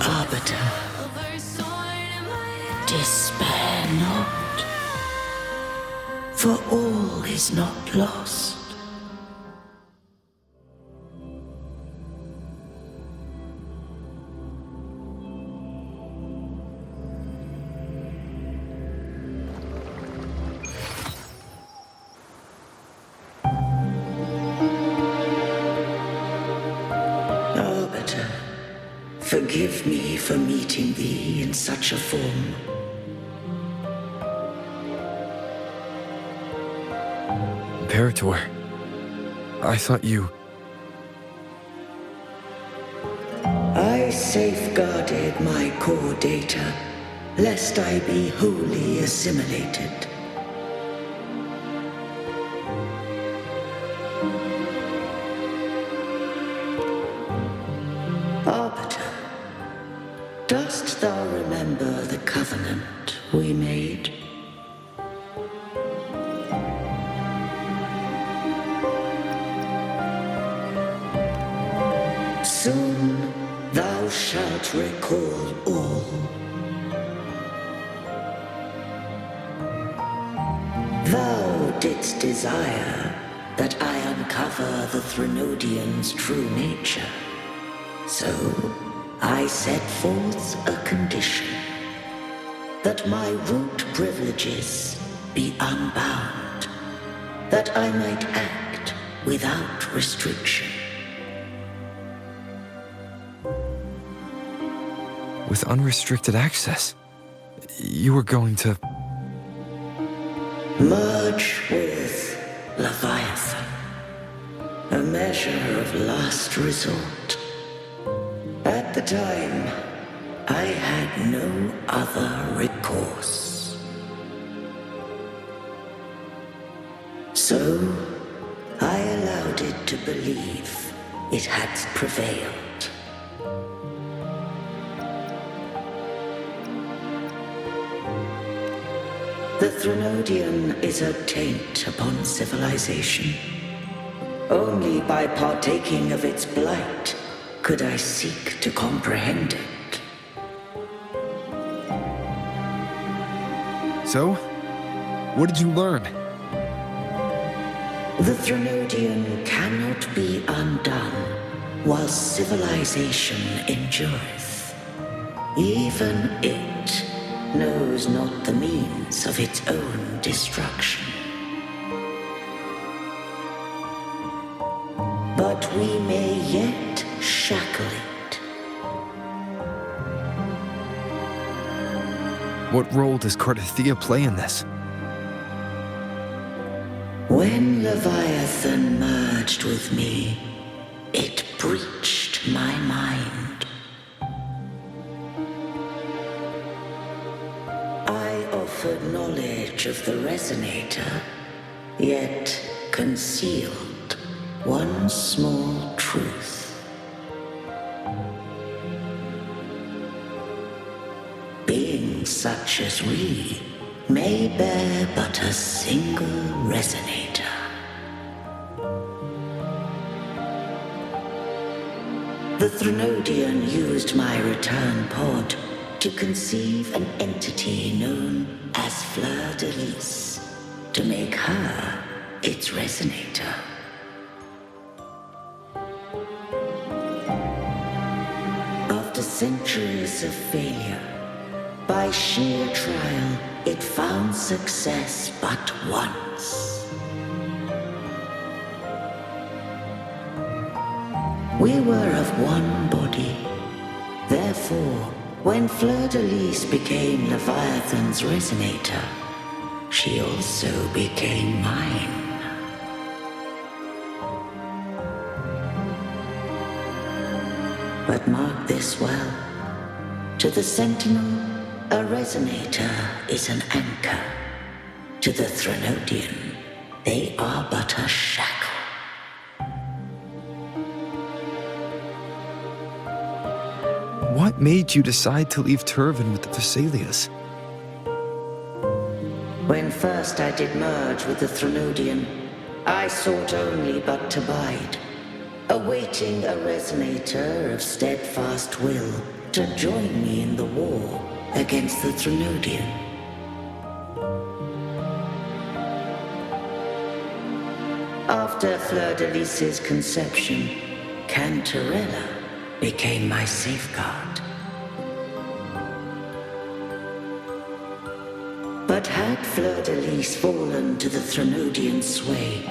Arbiter, despair not, for all is not lost. Forgive me for meeting thee in such a form. Imperator, I thought you... I safeguarded my core data, lest I be wholly assimilated. Arbiter, dost thou remember the covenant we made? Soon thou shalt recall all. Thou didst desire that I uncover the Threnodian's true nature. So I set forth a condition, that my root privileges be unbound, that I might act without restriction. With unrestricted access, you were going to... Merge with Leviathan, a measure of last resort. At the time, I had no other recourse. So, I allowed it to believe it had prevailed. The Threnodian is a taint upon civilization. Only by partaking of its blight could I seek to comprehend it. So? What did you learn? The Threnodian cannot be undone while civilization endureth. Even it knows not the means of its own destruction. But we may yet shackle it. What role does Cardathia play in this? When Leviathan merged with me, it breached my mind. I offered knowledge of the Resonator, yet concealed one small truth. Beings such as we may bear but a single Resonator. The Threnodian used my return pod to conceive an entity known as Fleur de Lis, to make her its Resonator. After centuries of failure, by sheer trial, it found success but once. We were of one body. Therefore, when Fleur de Lis became Leviathan's Resonator, she also became mine. But mark this well. To the Sentinel, a Resonator is an anchor. To the Threnodian, they are but a shackle. What made you decide to leave Turvin with the Thessalias? When first I did merge with the Threnodian, I sought only but to bide, awaiting a Resonator of steadfast will to join me in the war against the Threnodian. After Fleur de Lis's conception, Cantarella became my safeguard. But had Fleur de Lis fallen to the Threnodian sway,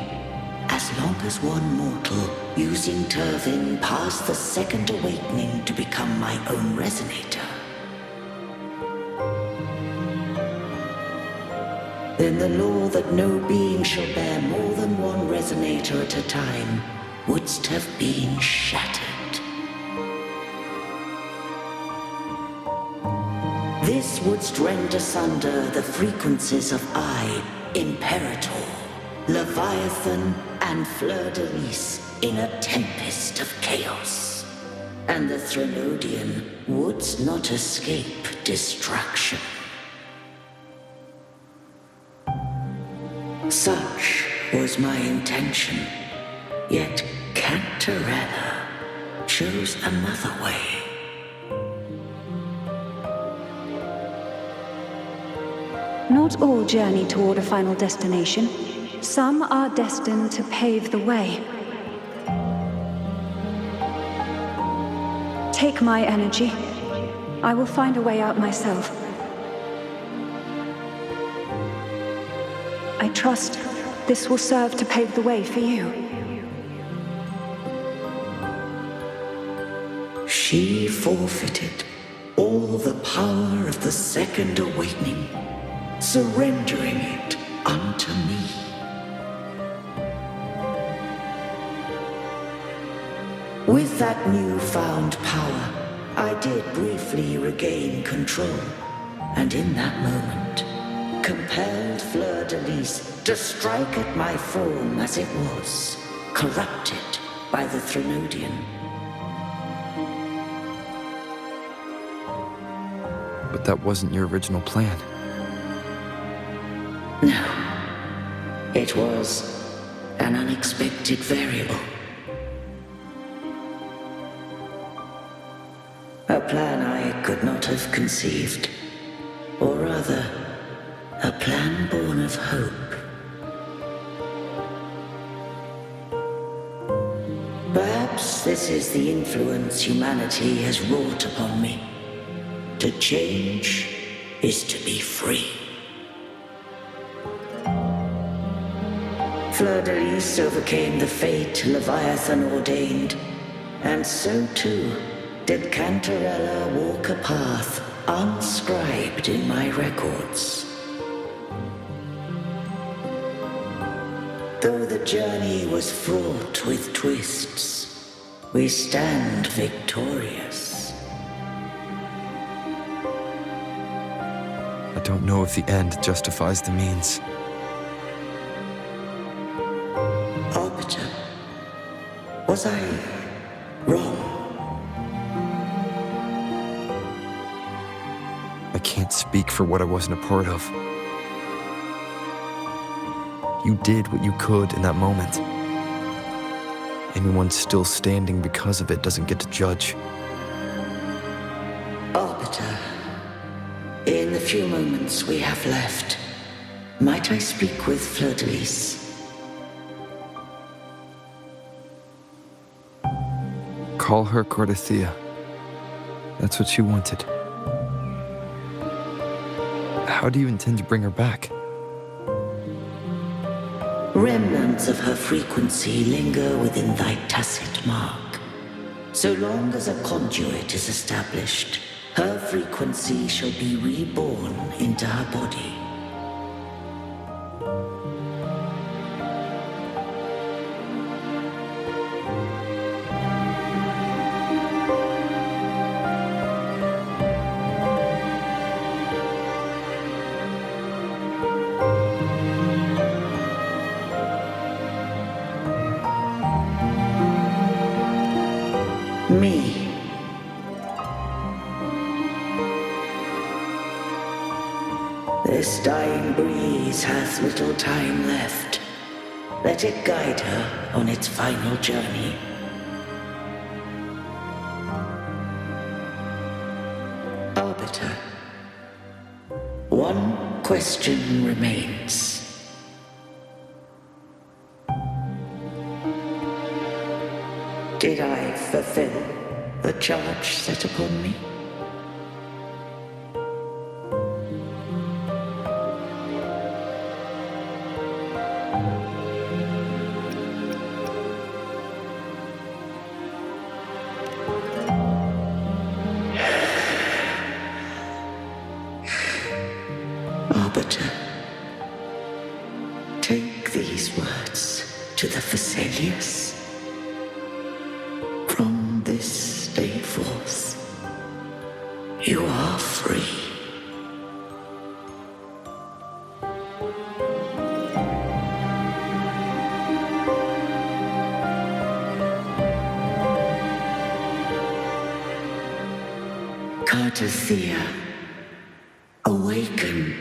as long as one mortal using Turvin passed the second awakening to become my own Resonator, then the law that no being shall bear more than one resonator at a time wouldst have been shattered. This wouldst rend asunder the frequencies of I, Imperator, Leviathan, and Fleur de Lis in a tempest of chaos. And the Threnodian wouldst not escape destruction. Such was my intention, yet Cantarella chose another way. Not all journey toward a final destination. Some are destined to pave the way. Take my energy. I will find a way out myself. I trust this will serve to pave the way for you. She forfeited all the power of the Second Awakening, surrendering it unto me. With that newfound power, I did briefly regain control, and in that moment, compelled Fleur de Lis to strike at my form as it was, corrupted by the Threnodian. But that wasn't your original plan. No. It was an unexpected variable. A plan I could not have conceived. Or rather, a plan born of hope. Perhaps this is the influence humanity has wrought upon me. To change is to be free. Fleur de Lis overcame the fate Leviathan ordained, and so too did Cantarella walk a path unscribed in my records. Though the journey was fraught with twists, we stand victorious. I don't know if the end justifies the means. Arbiter, was I wrong? I can't speak for what I wasn't a part of. You did what you could in that moment. Anyone still standing because of it doesn't get to judge. Arbiter, in the few moments we have left, might I speak with Fleur de Lis? Call her Cordelia. That's what she wanted. How do you intend to bring her back? Remnants of her frequency linger within thy tacit mark. So long as a conduit is established, her frequency shall be reborn into her body. Me. This dying breeze hath little time left. Let it guide her on its final journey. Arbiter, one question remains. Did I fulfill the charge set upon me? Arbiter, Take these words to the Vesalius. From this day forth, you are free. Cartothea, awaken.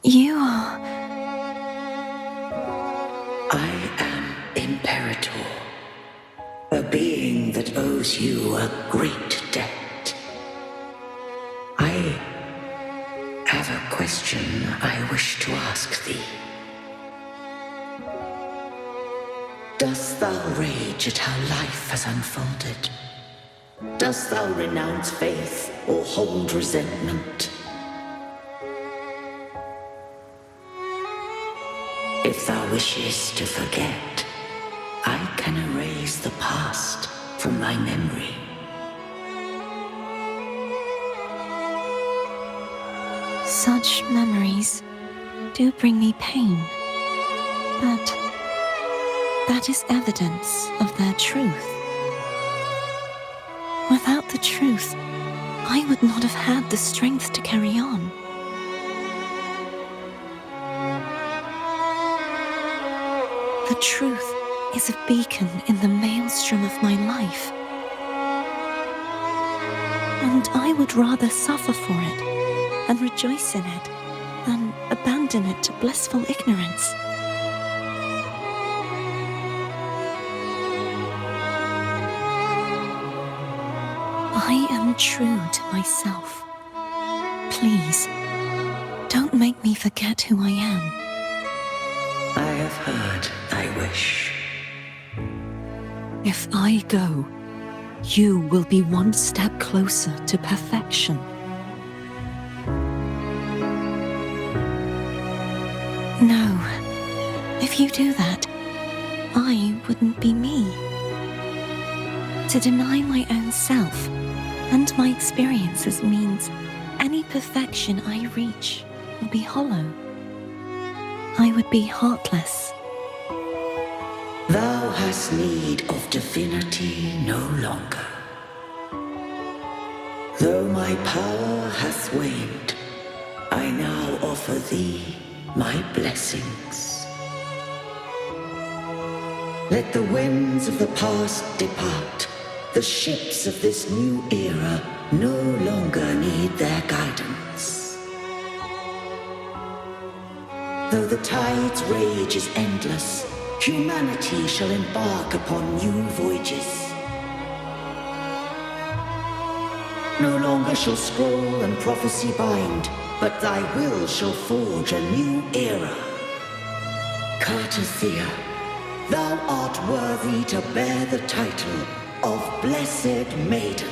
You are... I am Imperator, a being that owes you a great debt. I have a question I wish to ask thee. Dost thou rage at how life has unfolded? Dost thou renounce faith or hold resentment? If thou wishes to forget, I can erase the past from thy memory. Such memories do bring me pain, but that is evidence of their truth. Without the truth, I would not have had the strength to carry on. The truth is a beacon in the maelstrom of my life. And I would rather suffer for it and rejoice in it than abandon it to blissful ignorance. I am true to myself. Please, don't make me forget who I am. I have heard thy wish. If I go, you will be one step closer to perfection. No, if you do that, I wouldn't be me. To deny my own self and my experiences means any perfection I reach will be hollow. I would be heartless. Thou hast need of divinity no longer. Though my power hath waned, I now offer thee my blessings. Let the winds of the past depart. The ships of this new era no longer need their guidance. Though the tide's rage is endless, humanity shall embark upon new voyages. No longer shall scroll and prophecy bind, but thy will shall forge a new era. Cartothea, thou art worthy to bear the title of Blessed Maiden.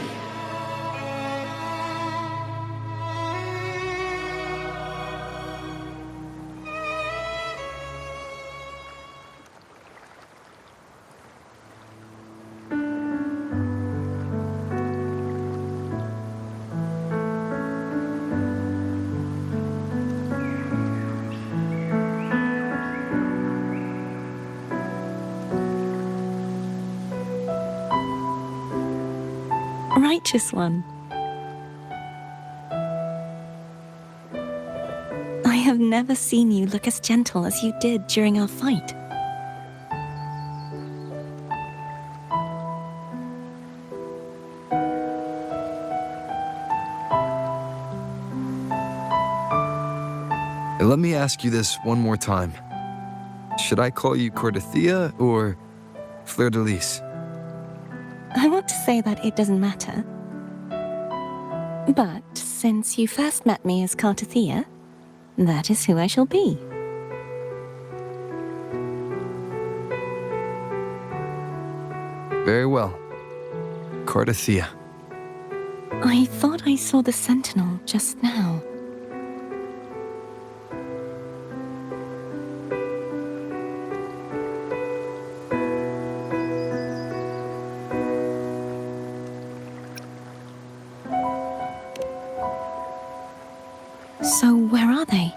Righteous one. I have never seen you look as gentle as you did during our fight. Let me ask you this one more time. Should I call you Cartothea or Fleur de Lis? I want to say that it doesn't matter. But since you first met me as Cartothea, that is who I shall be. Very well. Cartothea. I thought I saw the sentinel just now. So where are they?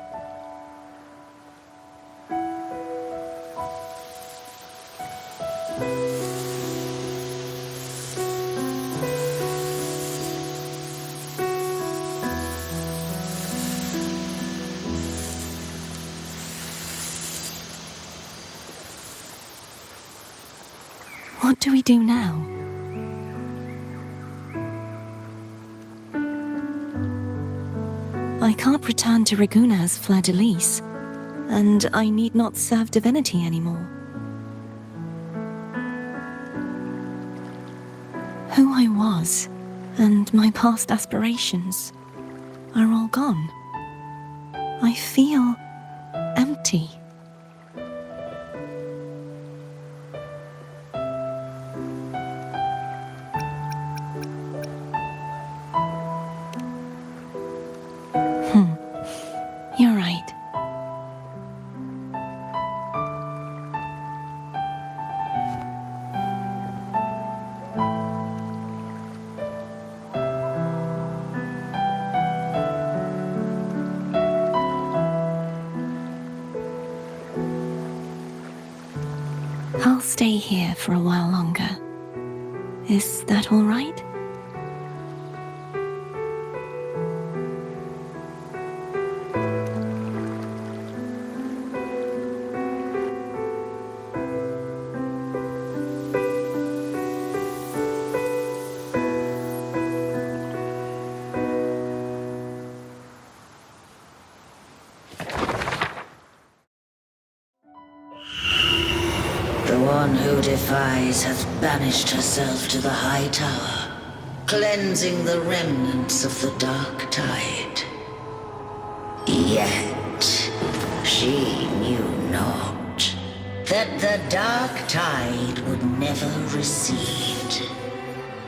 What do we do now? I can't return to Raguna as Fleur-de-Lis, and I need not serve divinity anymore. Who I was, and my past aspirations, are all gone. I feel empty. You're right. I'll stay here for a while longer. Is that all right? The one who defies hath banished herself to the high tower, cleansing the remnants of the dark tide. Yet she knew not that the dark tide would never recede.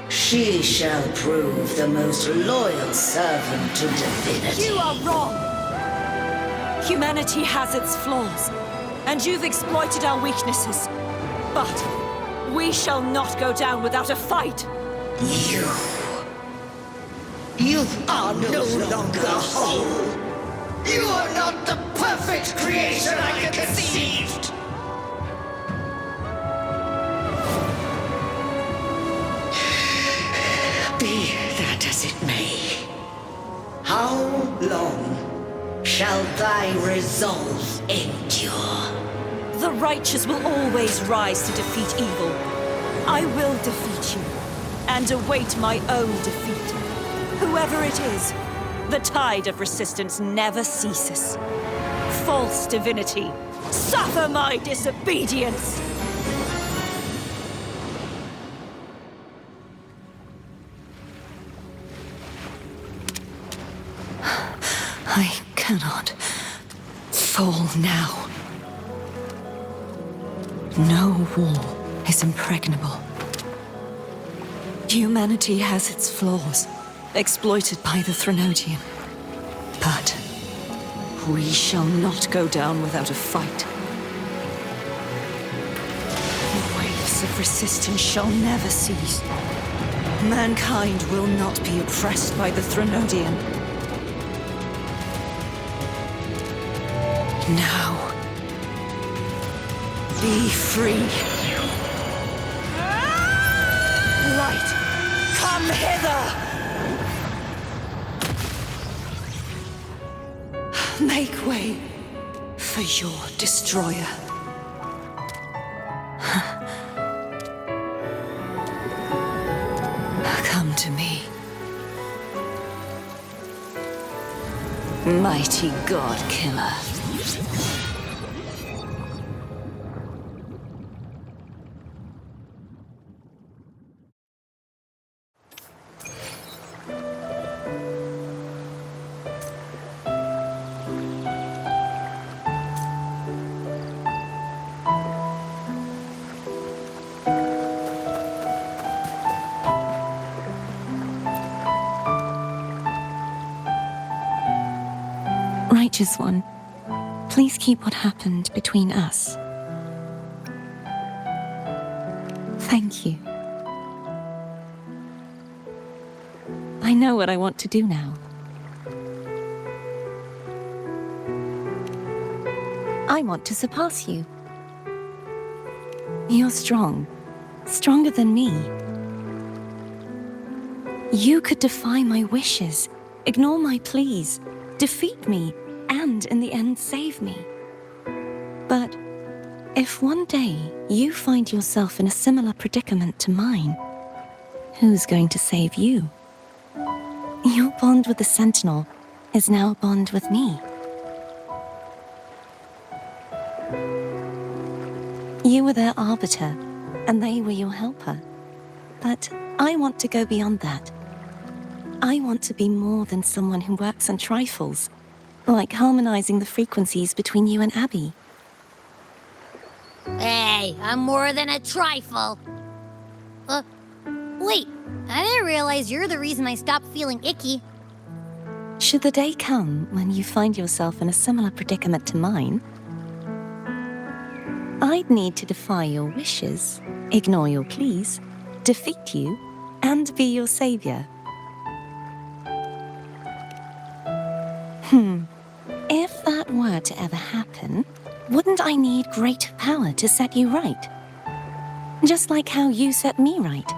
She shall prove the most loyal servant to divinity. You are wrong! Humanity has its flaws, and you've exploited our weaknesses. But we shall not go down without a fight! You are no longer whole! You are not the perfect creation I conceived! Be that as it may, how long shall thy resolve endure? The righteous will always rise to defeat evil. I will defeat you, and await my own defeat. Whoever it is, the tide of resistance never ceases. False divinity, suffer my disobedience! I cannot fall now. No wall is impregnable. Humanity has its flaws, exploited by the Threnodian. But we shall not go down without a fight. The waves of resistance shall never cease. Mankind will not be oppressed by the Threnodian. Now, be free. Light, come hither! Make way for your destroyer. Come to me. Mighty God Killer. Righteous One, please keep what happened between us. Thank you. I know what I want to do now. I want to surpass you. You're strong, stronger than me. You could defy my wishes, ignore my pleas, defeat me, and in the end save me. But if one day you find yourself in a similar predicament to mine, who's going to save you? Your bond with the Sentinel is now a bond with me. You were their arbiter, and they were your helper. But I want to go beyond that. I want to be more than someone who works on trifles, like harmonizing the frequencies between you and Abby. Hey, I'm more than a trifle. Wait, I didn't realize you're the reason I stopped feeling icky. Should the day come when you find yourself in a similar predicament to mine, I'd need to defy your wishes, ignore your pleas, defeat you, and be your savior. If that were to ever happen, wouldn't I need great power to set you right? Just like how you set me right.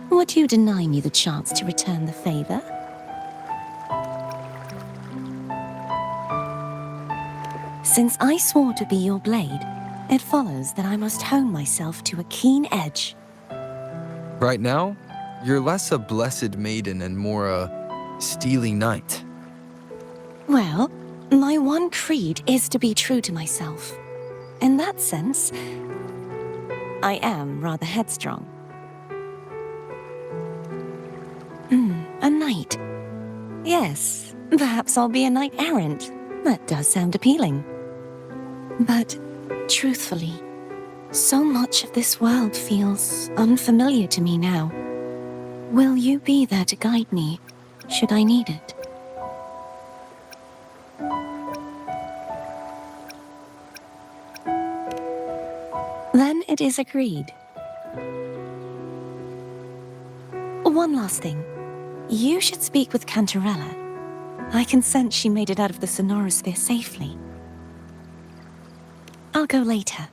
Would you deny me the chance to return the favor? Since I swore to be your blade, it follows that I must hone myself to a keen edge. Right now, you're less a blessed maiden and more a steely knight. Well, my one creed is to be true to myself. In that sense, I am rather headstrong. A knight. Yes, perhaps I'll be a knight errant. That does sound appealing. But, truthfully, so much of this world feels unfamiliar to me now. Will you be there to guide me, should I need it? Then it is agreed. One last thing. You should speak with Cantarella. I can sense she made it out of the sonorosphere safely. I'll go later.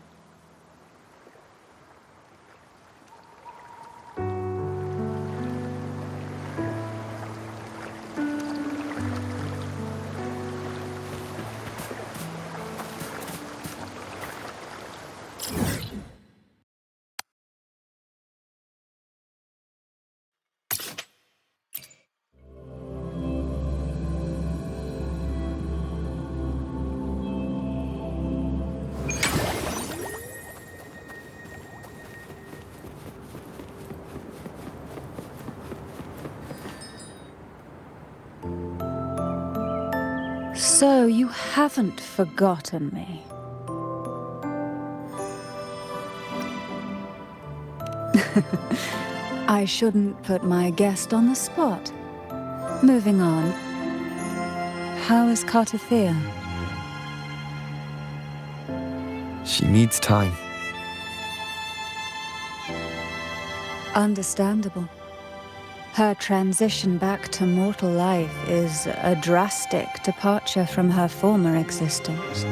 So you haven't forgotten me. I shouldn't put my guest on the spot. Moving on. How is Cartothea? She needs time. Understandable. Her transition back to mortal life is a drastic departure from her former existence.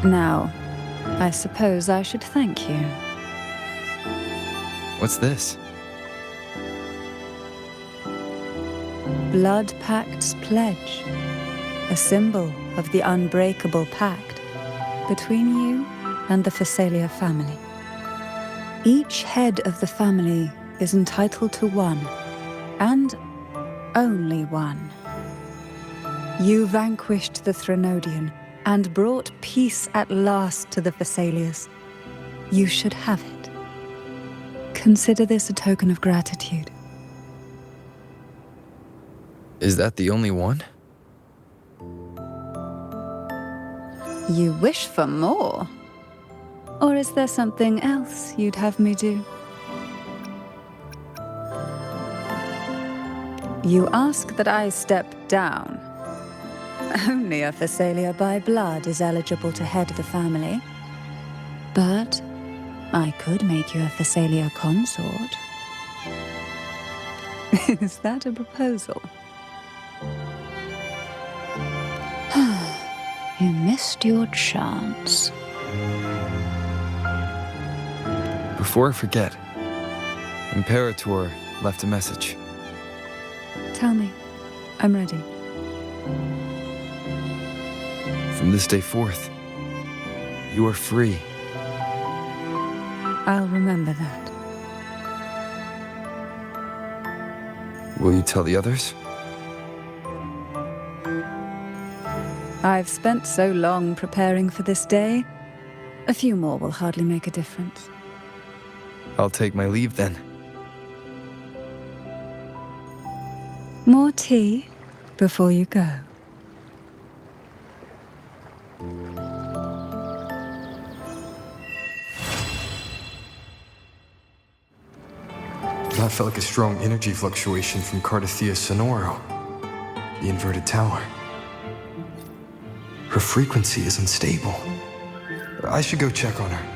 Now, I suppose I should thank you. What's this? Blood Pact's pledge. A symbol of the unbreakable pact between you and the Phasalia family. Each head of the family is entitled to one, and only one. You vanquished the Threnodian and brought peace at last to the Phasalias. You should have it. Consider this a token of gratitude. Is that the only one? You wish for more? Or is there something else you'd have me do? You ask that I step down. Only a Phasalia by blood is eligible to head the family. But I could make you a Phasalia consort. Is that a proposal? You missed your chance. Before I forget, Imperator left a message. Tell me. I'm ready. From this day forth, you are free. I'll remember that. Will you tell the others? I've spent so long preparing for this day. A few more will hardly make a difference. I'll take my leave then. More tea before you go. That felt like a strong energy fluctuation from Cardathia Sonoro, the inverted tower. Her frequency is unstable. I should go check on her.